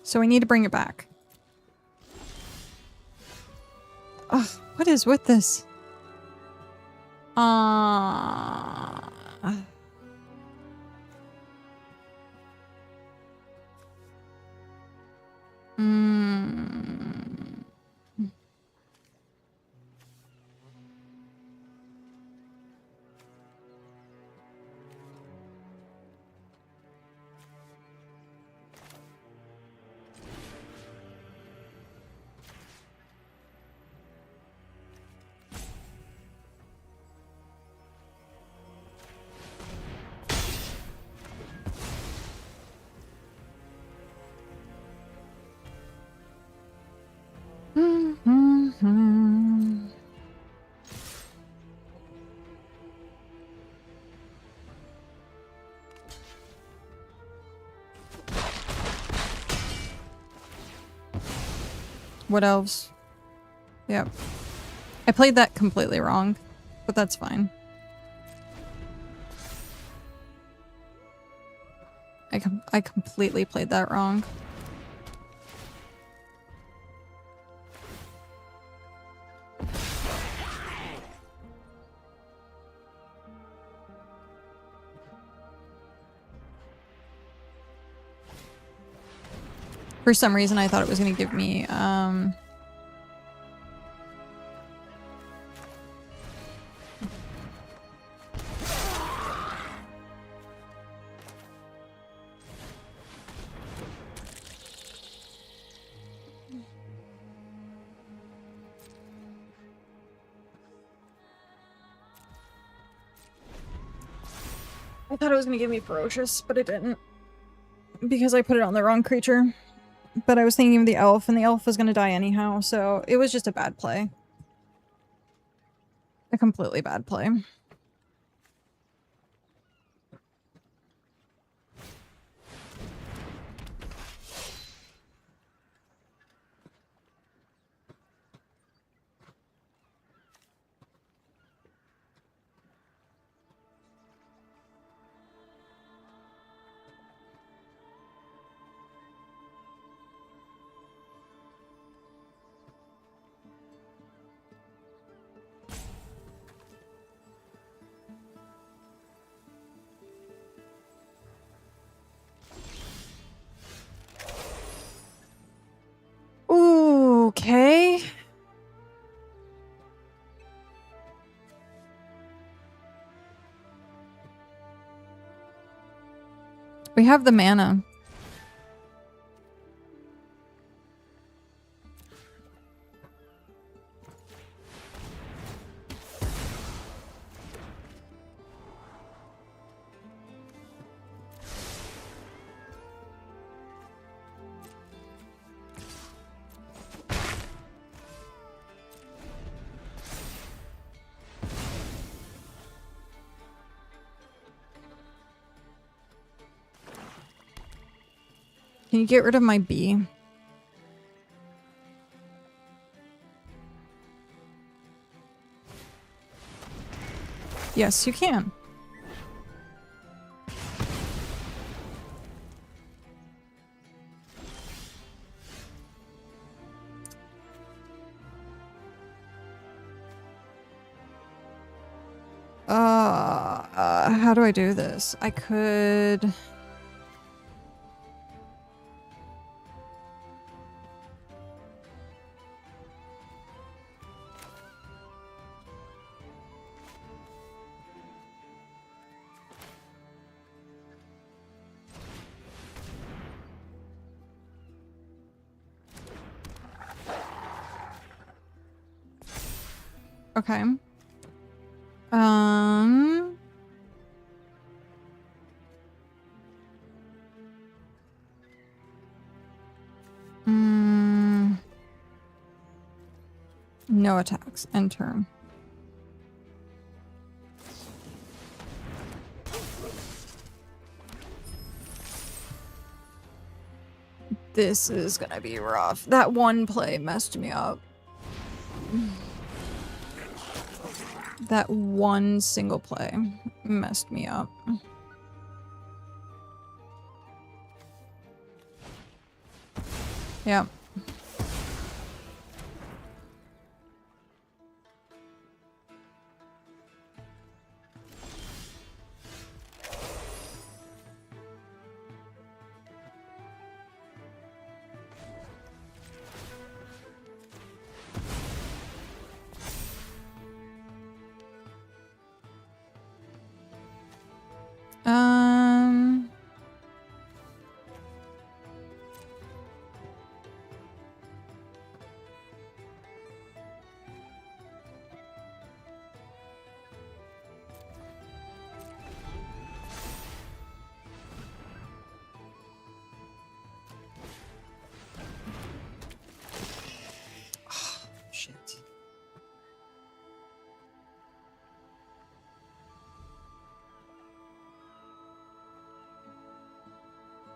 So we need to bring it back. Ugh, what is with this? What elves? Yep. I played that completely wrong, but that's fine. I completely played that wrong. For some reason, I thought it was going to give me, I thought it was going to give me Ferocious, but it didn't. Because I put it on the wrong creature. But I was thinking of the elf, and the elf was going to die anyhow, so it was just a bad play. A completely bad play. Okay. We have the mana. Can you get rid of my bee? Yes, you can. How do I do this? I could... Okay. No attacks. End turn. This is gonna be rough. That one play messed me up. That one single play messed me up. Yeah. Shit.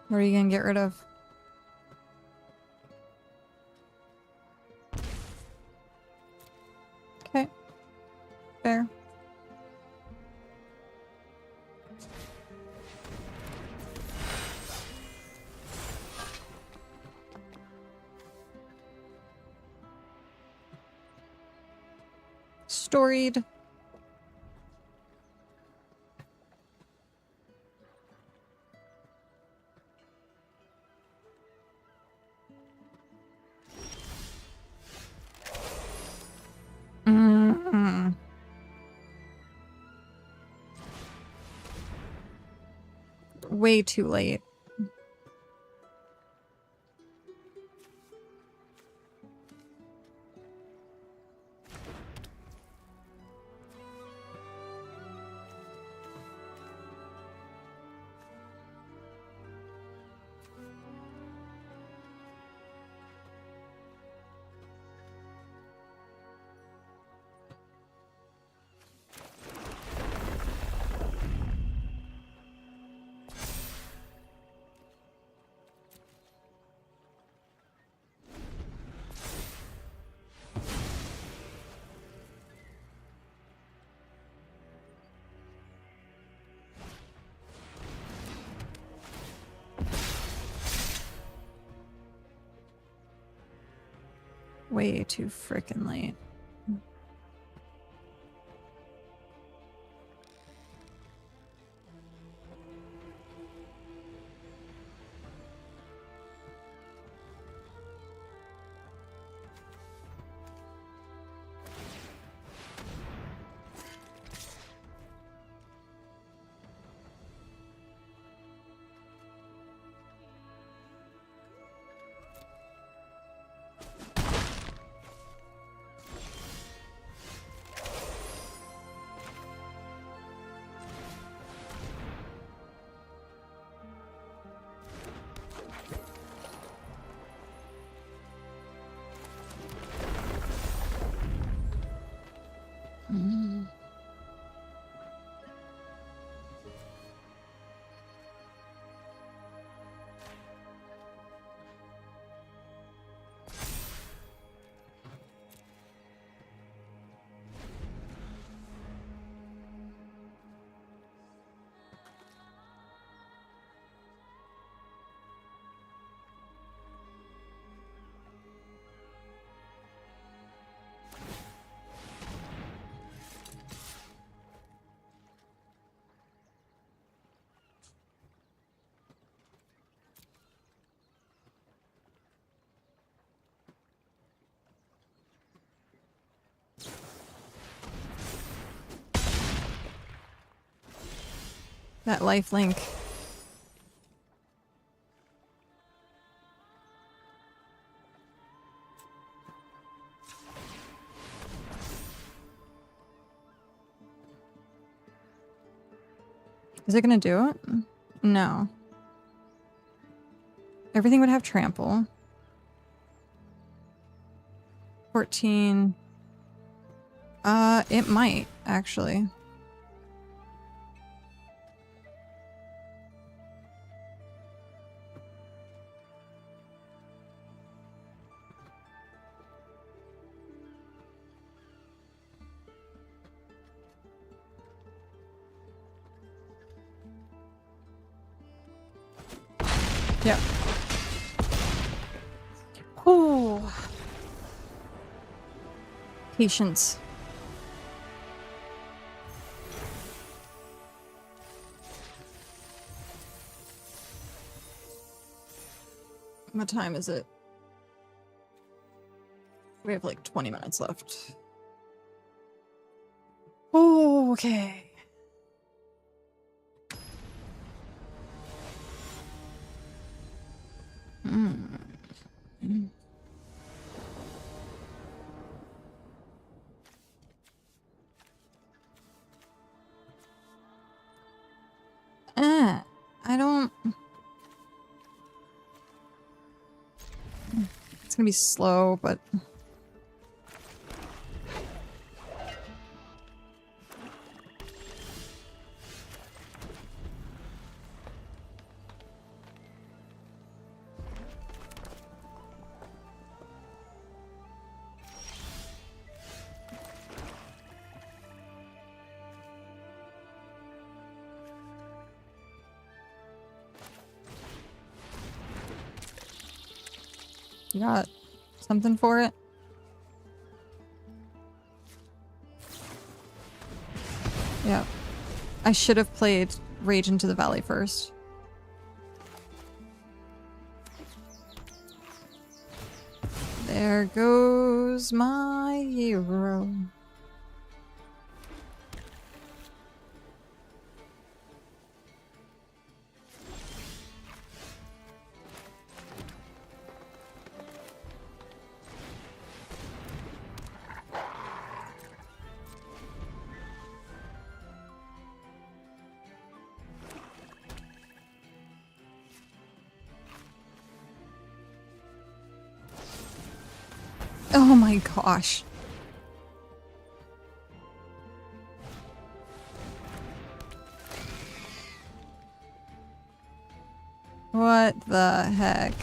What are you gonna get rid of? Okay. Fair. Storied. way too late. Way too frickin' late. That life link. Is it gonna do it? No. Everything would have trample. 14. It might, actually. Yep. Oh. Patience. What time is it? We have like 20 minutes left. Oh, okay. I don't... It's gonna be slow, but... You got something for it? Yeah. I should have played Rage into the Valley first. There goes my hero. Oh my gosh. What the heck?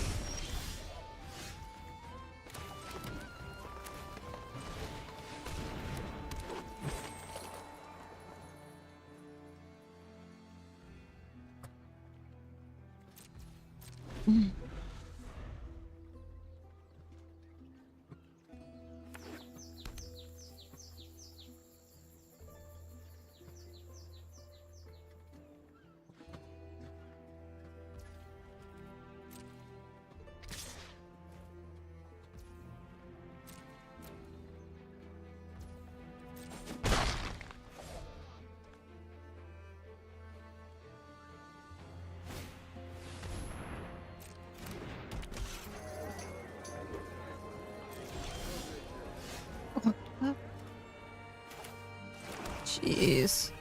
Jeez.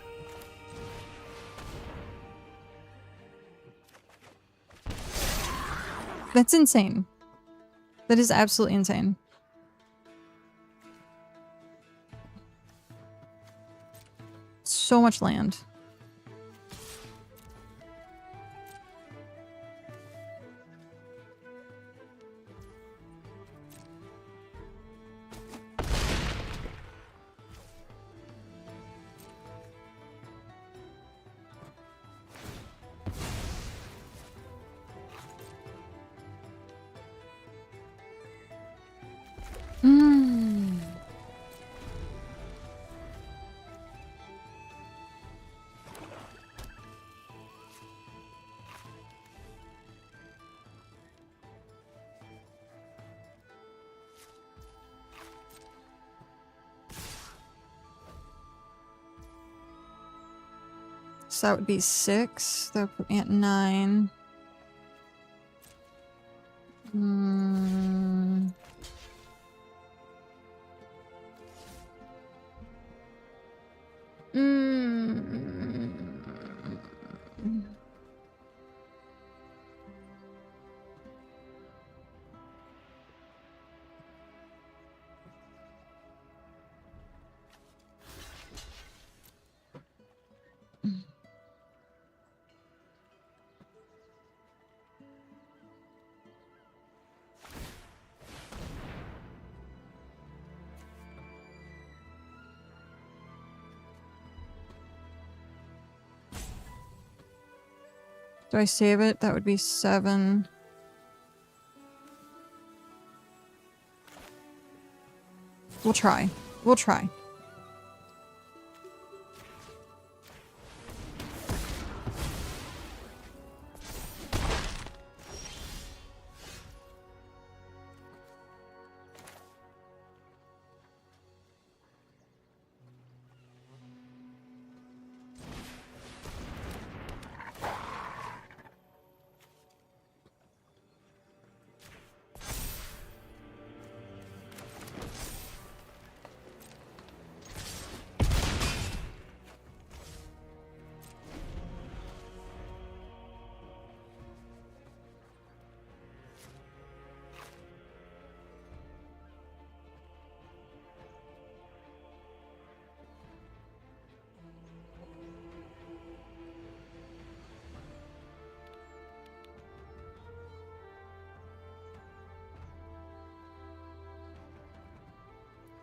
That's insane. That is absolutely insane. So much land. So that would be 6. That would put me at 9. Do I save it? That would be 7. We'll try. We'll try.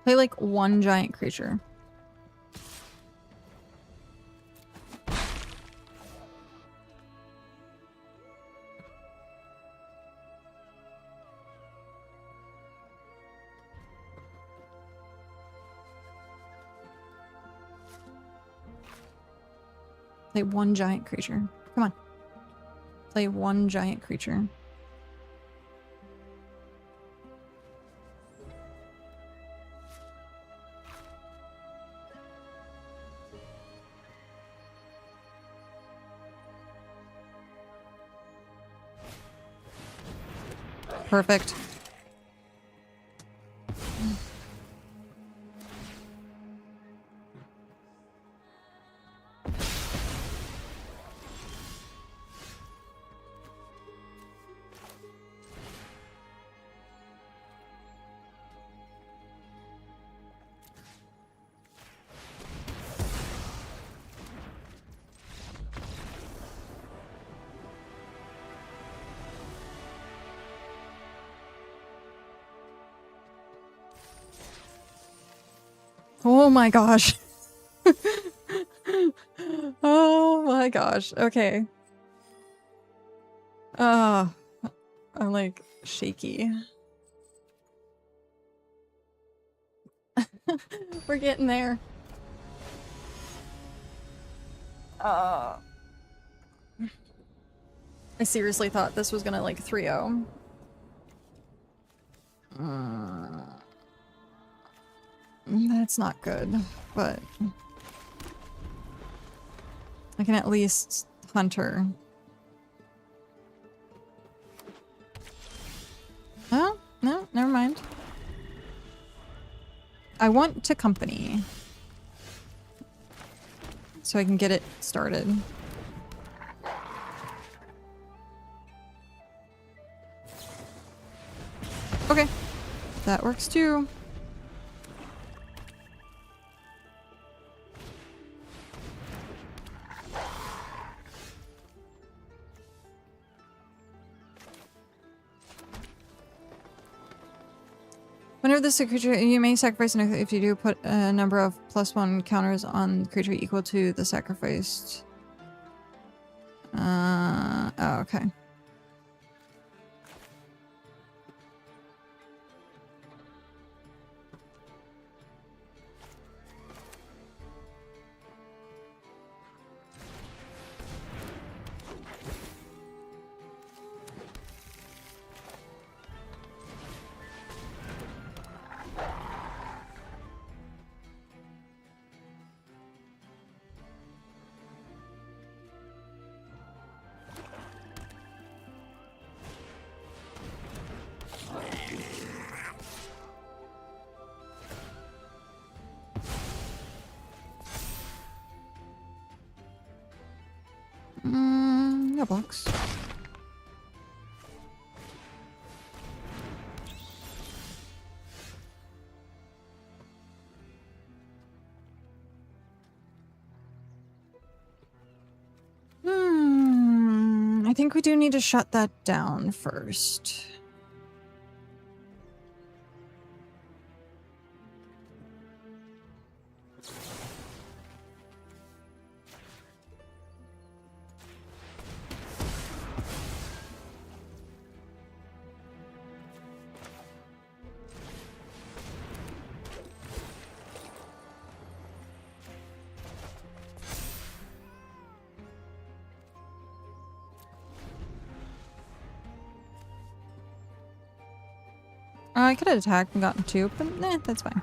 Play like one giant creature. Play one giant creature. Come on. Play one giant creature. Perfect. Oh my gosh. Oh my gosh. Okay. I'm like shaky. We're getting there. I seriously thought this was gonna like 3-0. That's not good, but I can at least hunt her. Oh, no, never mind. I want to company so I can get it started. Okay, that works too. Whenever this is a creature, you may sacrifice an if you do put a number of +1 counters on the creature equal to the sacrificed. Oh, okay. No blocks. I think we do need to shut that down first. I could have attacked and gotten 2, but nah, that's fine.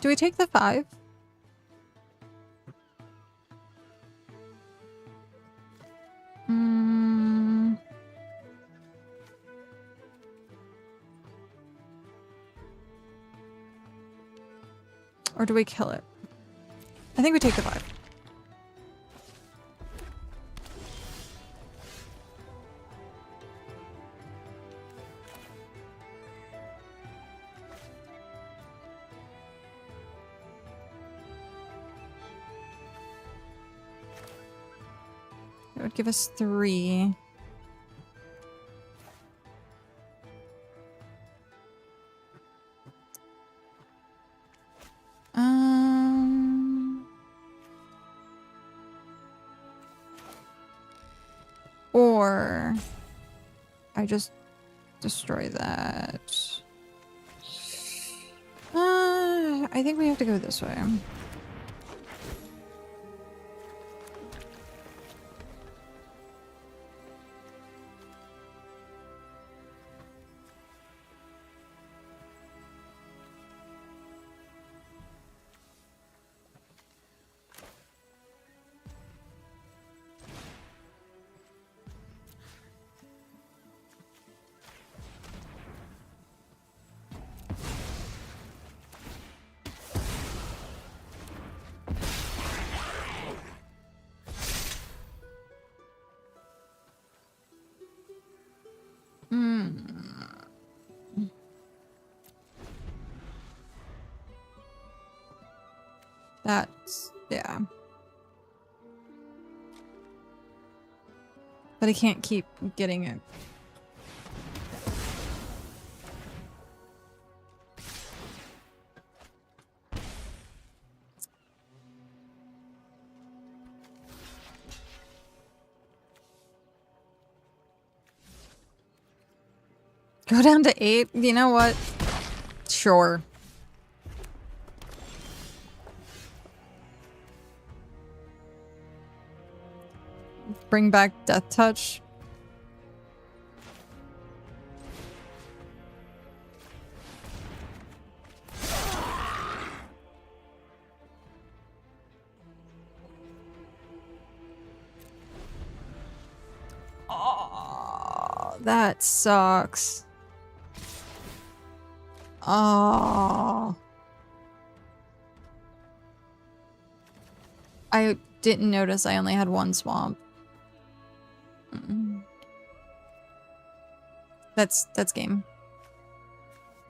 Do we take the 5? Or do we kill it? I think we take the 5. That would give us 3. Or I just destroy that. I think we have to go this way. But I can't keep getting it. Go down to 8? You know what? Sure. Bring back Death Touch. Oh, that sucks. Oh. I didn't notice I only had one swamp. That's game.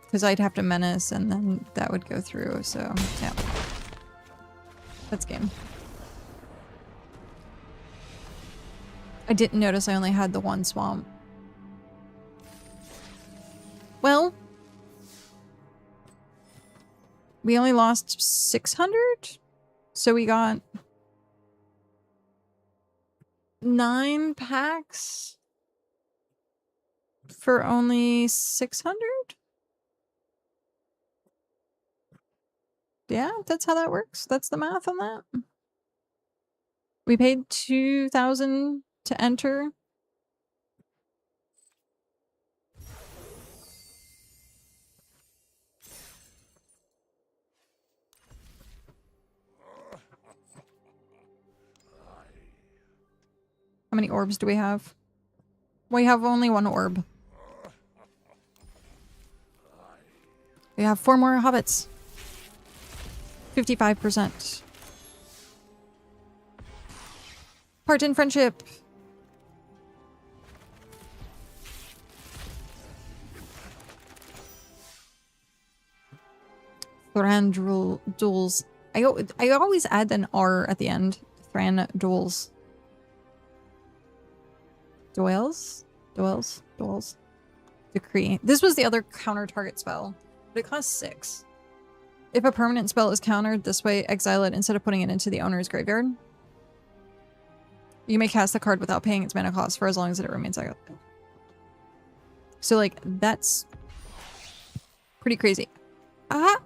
Because I'd have to menace and then that would go through, so yeah. That's game. I didn't notice I only had the one swamp. Well, we only lost 600? So we got 9 packs for only 600? Yeah, that's how that works. That's the math on that. We paid 2,000 to enter. How many orbs do we have? We have only 1 orb. We have 4 more hobbits. 55%. Part in friendship. Thranduils. I always add an R at the end. Thranduils. Duels. Decree. This was the other counter target spell, but it costs 6. If a permanent spell is countered this way, exile it instead of putting it into the owner's graveyard. You may cast the card without paying its mana cost for as long as it remains active. So, like, that's pretty crazy. How?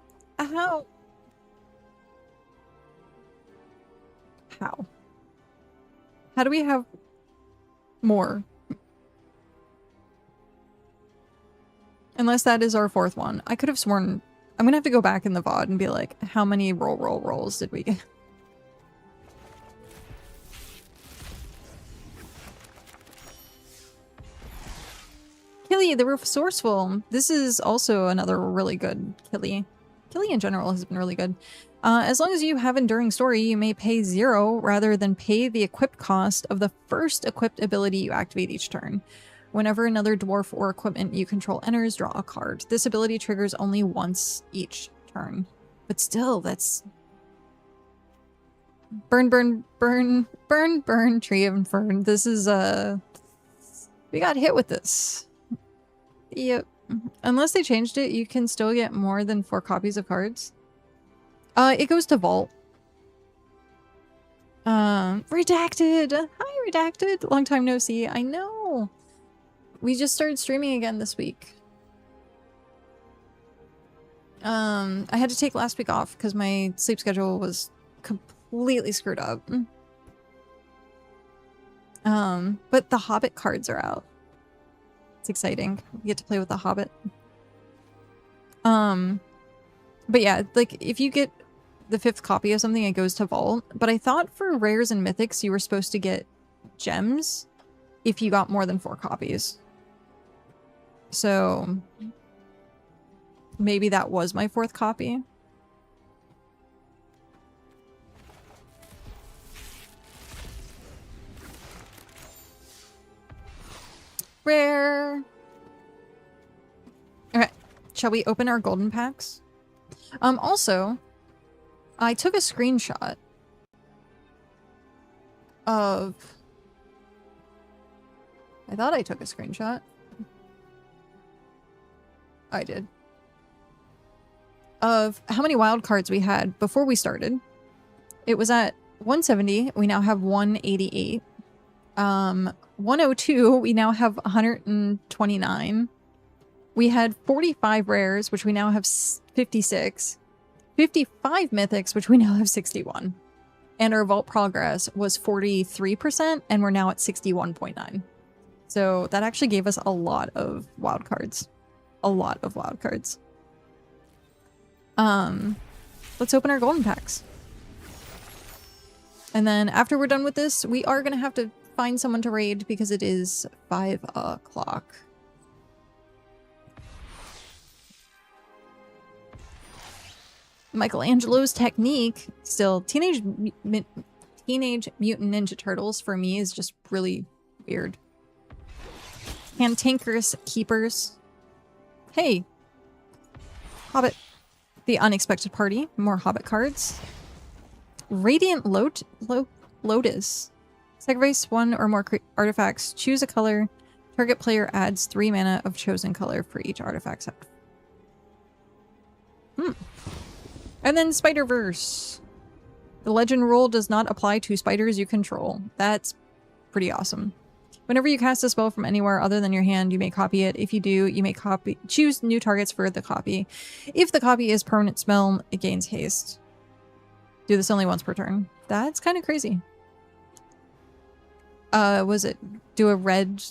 How do we have more? Unless that is our 4th one. I could have sworn... I'm gonna have to go back in the VOD and be like, how many rolls did we get? Killy, the resourceful. This is also another really good Killy. Killy in general has been really good. As long as you have Enduring Story, you may pay 0 rather than pay the equipped cost of the first equipped ability you activate each turn. Whenever another dwarf or equipment you control enters, draw a card. This ability triggers only once each turn. But still, that's... Burn, Tree of Infern. This is, we got hit with this. Yep. Unless they changed it, you can still get more than 4 copies of cards. It goes to Vault. Redacted! Hi, Redacted! Long time no see. I know! We just started streaming again this week. I had to take last week off because my sleep schedule was completely screwed up. But the Hobbit cards are out. It's exciting. We get to play with the Hobbit. But yeah, like, if you get the 5th copy of something, it goes to Vault. But I thought for rares and mythics, you were supposed to get gems if you got more than 4 copies. So maybe that was my 4th copy. Rare. Okay, shall we open our golden packs? Also, I took a screenshot of I thought I took a screenshot. I did. Of how many wild cards we had before we started. It was at 170. We now have 188. 102. We now have 129. We had 45 rares, which we now have 56. 55 mythics, which we now have 61. And our vault progress was 43%, and we're now at 61.9. So that actually gave us a lot of wild cards. A lot of wild cards. Let's open our golden packs. And then after we're done with this, we are going to have to find someone to raid because it is 5 o'clock. Michelangelo's technique, still, Teenage Mutant Ninja Turtles for me is just really weird. Cantankerous Keepers. Hey. Hobbit. The Unexpected Party. More Hobbit cards. Radiant Lotus. Sacrifice one or more artifacts. Choose a color. Target player adds 3 mana of chosen color for each artifact set. And then Spider-Verse. The legend rule does not apply to spiders you control. That's pretty awesome. Whenever you cast a spell from anywhere other than your hand, you may copy it. If you do, you may choose new targets for the copy. If the copy is permanent spell, it gains haste. Do this only once per turn. That's kind of crazy. Was it do a red?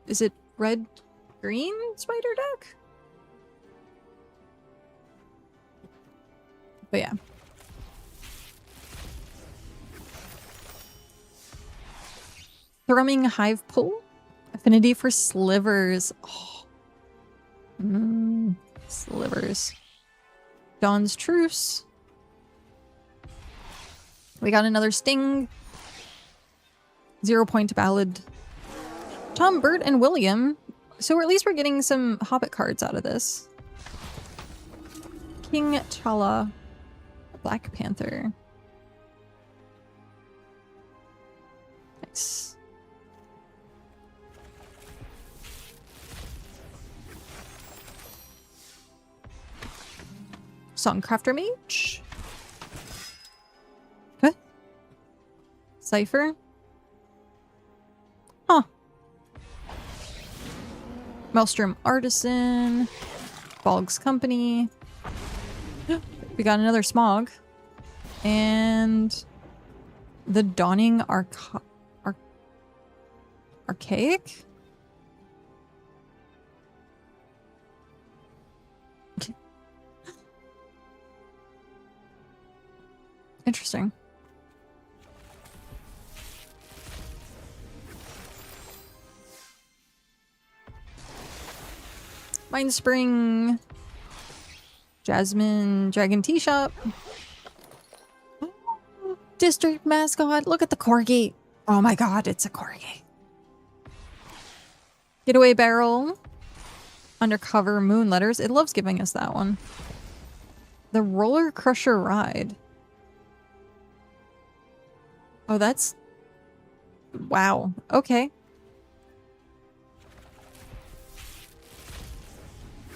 Is it red-green spider deck? But yeah. Thrumming Hive Pull. Affinity for slivers. Oh. Slivers. Dawn's Truce. We got another Sting. 0-point ballad. Tom, Bert, and William. So at least we're getting some Hobbit cards out of this. King T'Challa. Black Panther. Nice. Songcrafter Mage. Huh? Cypher. Huh. Maelstrom Artisan. Boggs Company. We got another Smog. And the Dawning Archaic? Interesting. Mind Spring. Jasmine Dragon Tea Shop. District Mascot. Look at the Corgi. Oh my god, it's a Corgi. Getaway Barrel. Undercover Moon Letters. It loves giving us that one. The Roller Crusher Ride. Oh, that's... Wow. Okay.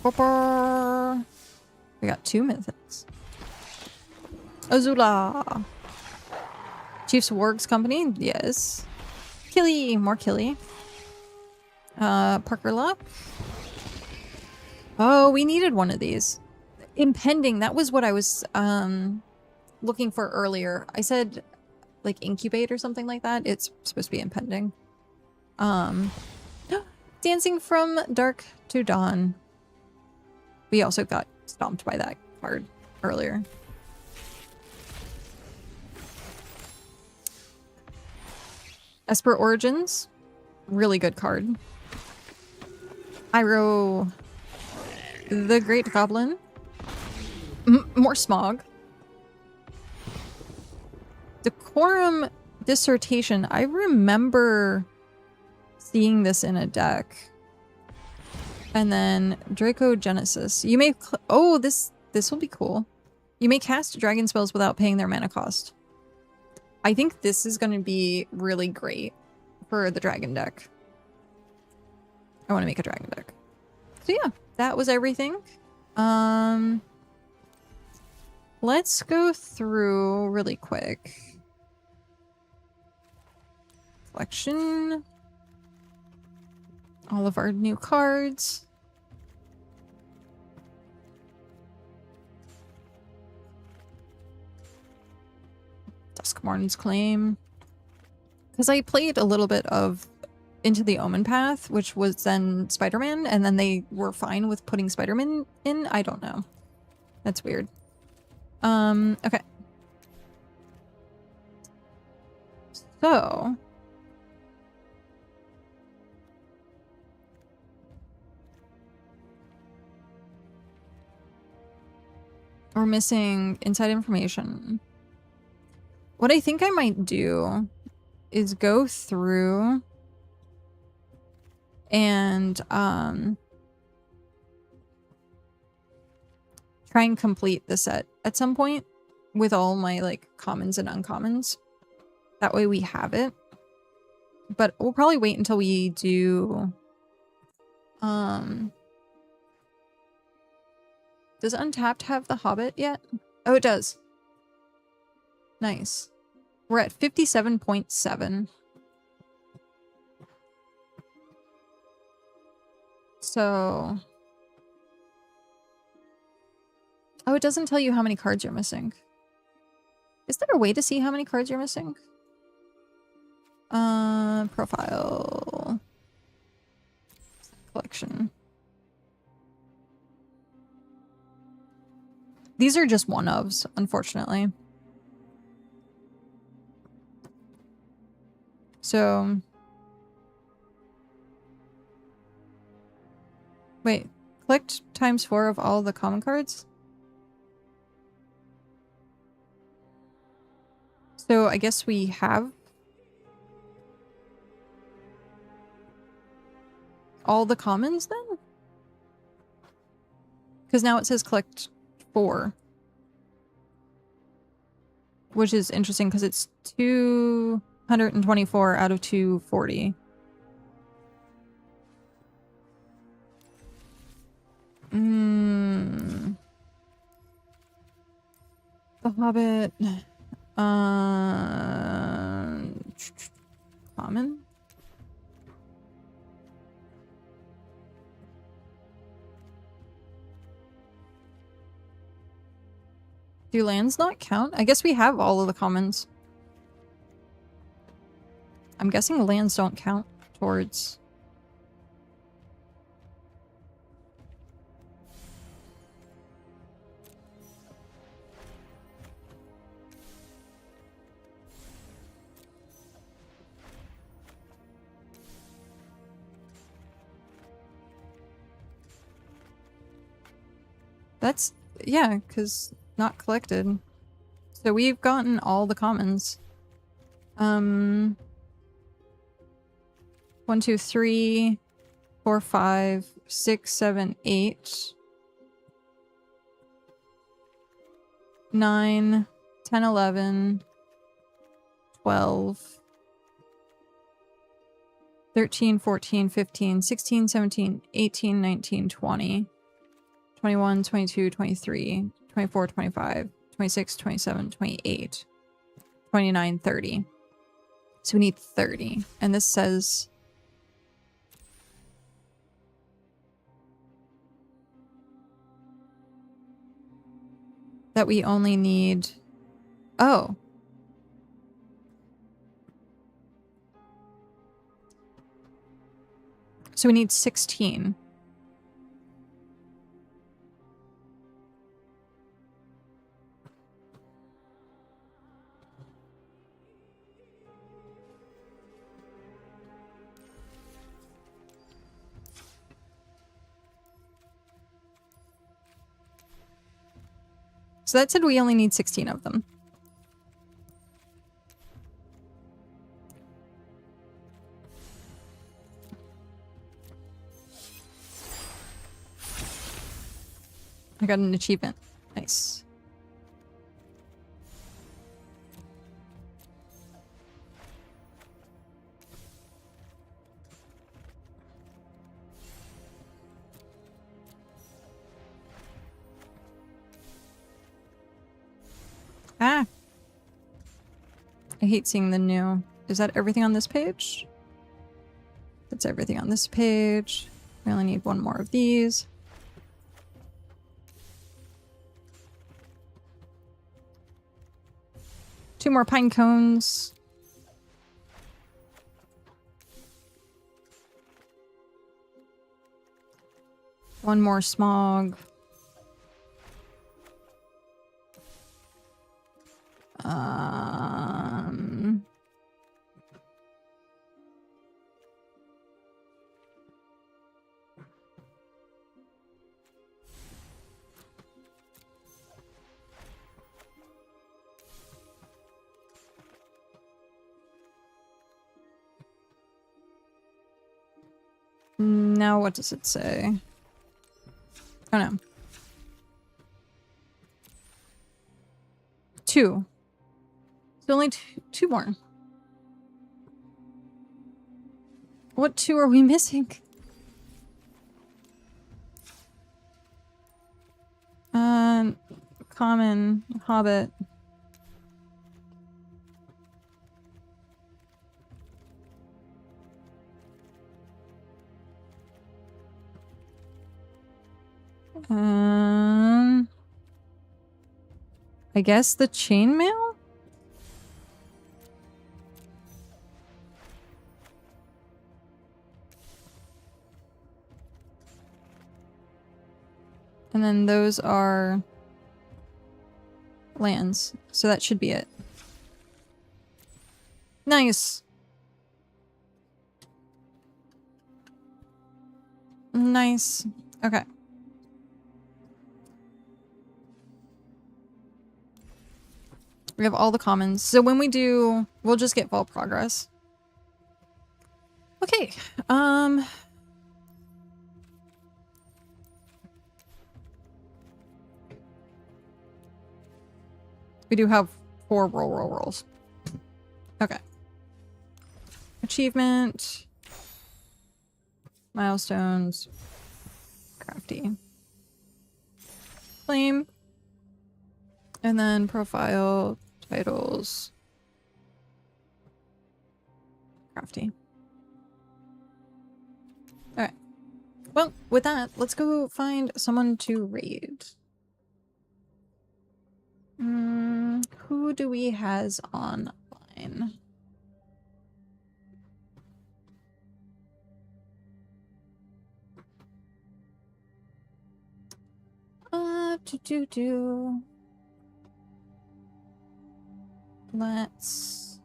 We got 2 mythics. Azula. Chief's Wargs Company. Yes. Killy. More Killy. Parker Luck. Oh, we needed one of these. Impending. That was what I was looking for earlier. I said like incubate or something like that. It's supposed to be impending. Dancing from Dark to Dawn. We also got stomped by that card earlier. Esper Origins. Really good card. Iroh. The Great Goblin. More Smog. Decorum Dissertation. I remember seeing this in a deck. And then Draco Genesis. You may... Oh, this will be cool. You may cast dragon spells without paying their mana cost. I think this is going to be really great for the dragon deck. I want to make a dragon deck. So yeah, that was everything. Let's go through really quick. Collection. All of our new cards. Duskmourn's Claim. Because I played a little bit of Into the Omen Path, which was then Spider-Man, and then they were fine with putting Spider-Man in. I don't know. That's weird. Okay. So... we're missing inside information. What I think I might do is go through and try and complete the set at some point with all my like commons and uncommons. That way we have it. But we'll probably wait until we do does Untapped have the Hobbit yet? Oh, it does. Nice. We're at 57.7. So... oh, it doesn't tell you how many cards you're missing. Is there a way to see how many cards you're missing? Profile. Collection. These are just one-ofs, unfortunately. So... wait, collect times 4 of all the common cards? So I guess we have all the commons then? Because now it says collect 4. Which is interesting because it's 224 out of 240. The Hobbit. Common? Do lands not count? I guess we have all of the commons. I'm guessing lands don't count towards... that's... yeah, because not collected. So we've gotten all the commons. 1, 2, 3, 4, 5, 6, 7, 8, 9, 10, 11, 12, 13, 14, 15, 16, 17, 18, 19, 20, 21, 22, 23, 24, 25, 26, 27, 28, 29, 30. So we need 30. And this says... that we only need... oh. So we need 16. So that said we only need 16 of them. I got an achievement. Nice. Ah! I hate seeing the new. Is that everything on this page? That's everything on this page. We only need one more of these. Two more pine cones. One more smog. Now what does it say? Oh no. Two. There's only two more. What two are we missing? Common, Hobbit. I guess the chainmail? And then those are lands, so that should be it. Nice. Nice. Okay. We have all the commons. So when we do, we'll just get full progress. Okay. We do have 4 rolls. Okay. Achievement. Milestones. Crafty. Claim. And then profile, titles. Crafty. Alright. Well, with that, let's go find someone to raid. Who do we has online? Let's...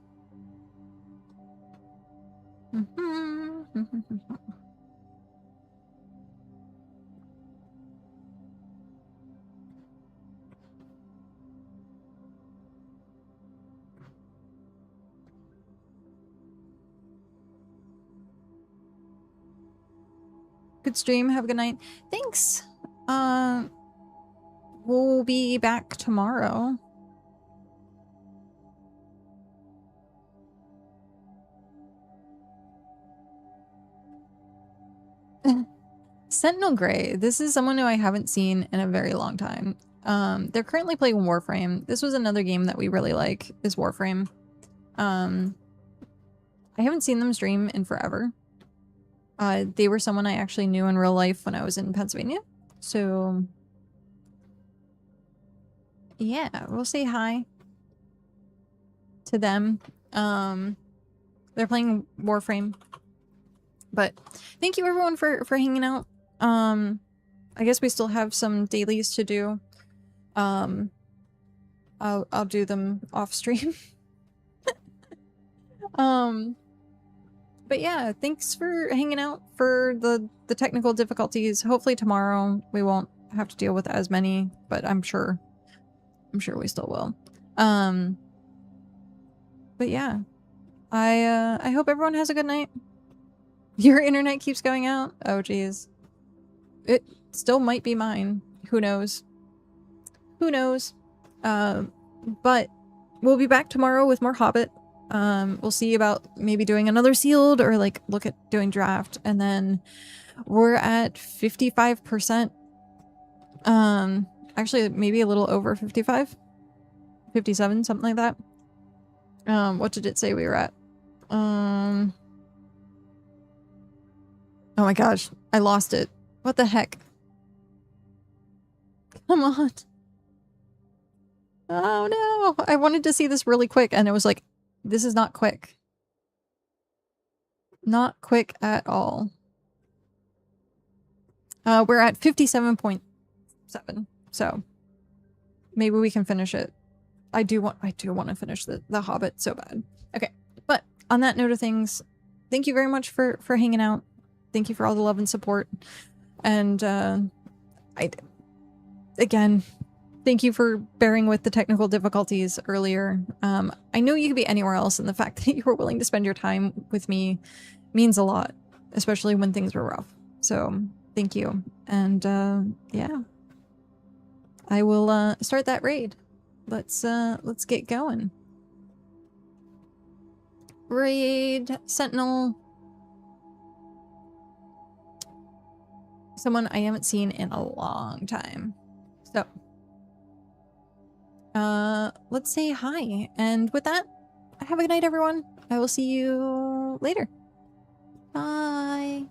Good stream. Have a good night. Thanks. We'll be back tomorrow. Sentinel Grey. This is someone who I haven't seen in a very long time. They're currently playing Warframe. This was another game that we really like, is Warframe. I haven't seen them stream in forever. They were someone I actually knew in real life when I was in Pennsylvania. So yeah, we'll say hi to them. They're playing Warframe. But thank you everyone for hanging out. I guess we still have some dailies to do. I'll do them off stream. But yeah, thanks for hanging out for the technical difficulties. Hopefully tomorrow we won't have to deal with as many, but I'm sure we still will. But yeah, I hope everyone has a good night. Your internet keeps going out? Oh geez. It still might be mine. Who knows? Who knows? But we'll be back tomorrow with more Hobbit. We'll see about maybe doing another sealed or like look at doing draft, and then we're at 55%. Actually maybe a little over 55. 57, something like that. What did it say we were at? Oh my gosh, I lost it. What the heck? Come on. Oh no, I wanted to see this really quick and it was like, this is not quick. Not quick at all. We're at 57.7, so maybe we can finish it. I do want to finish the Hobbit so bad. Okay, but on that note of things, thank you very much for hanging out. Thank you for all the love and support. And again, thank you for bearing with the technical difficulties earlier. I know you could be anywhere else, and the fact that you were willing to spend your time with me means a lot, especially when things were rough. So thank you. And yeah, I will start that raid. Let's get going. Raid Sentinel. Someone I haven't seen in a long time. So let's say hi. And with that, have a good night, everyone. I will see you later. Bye.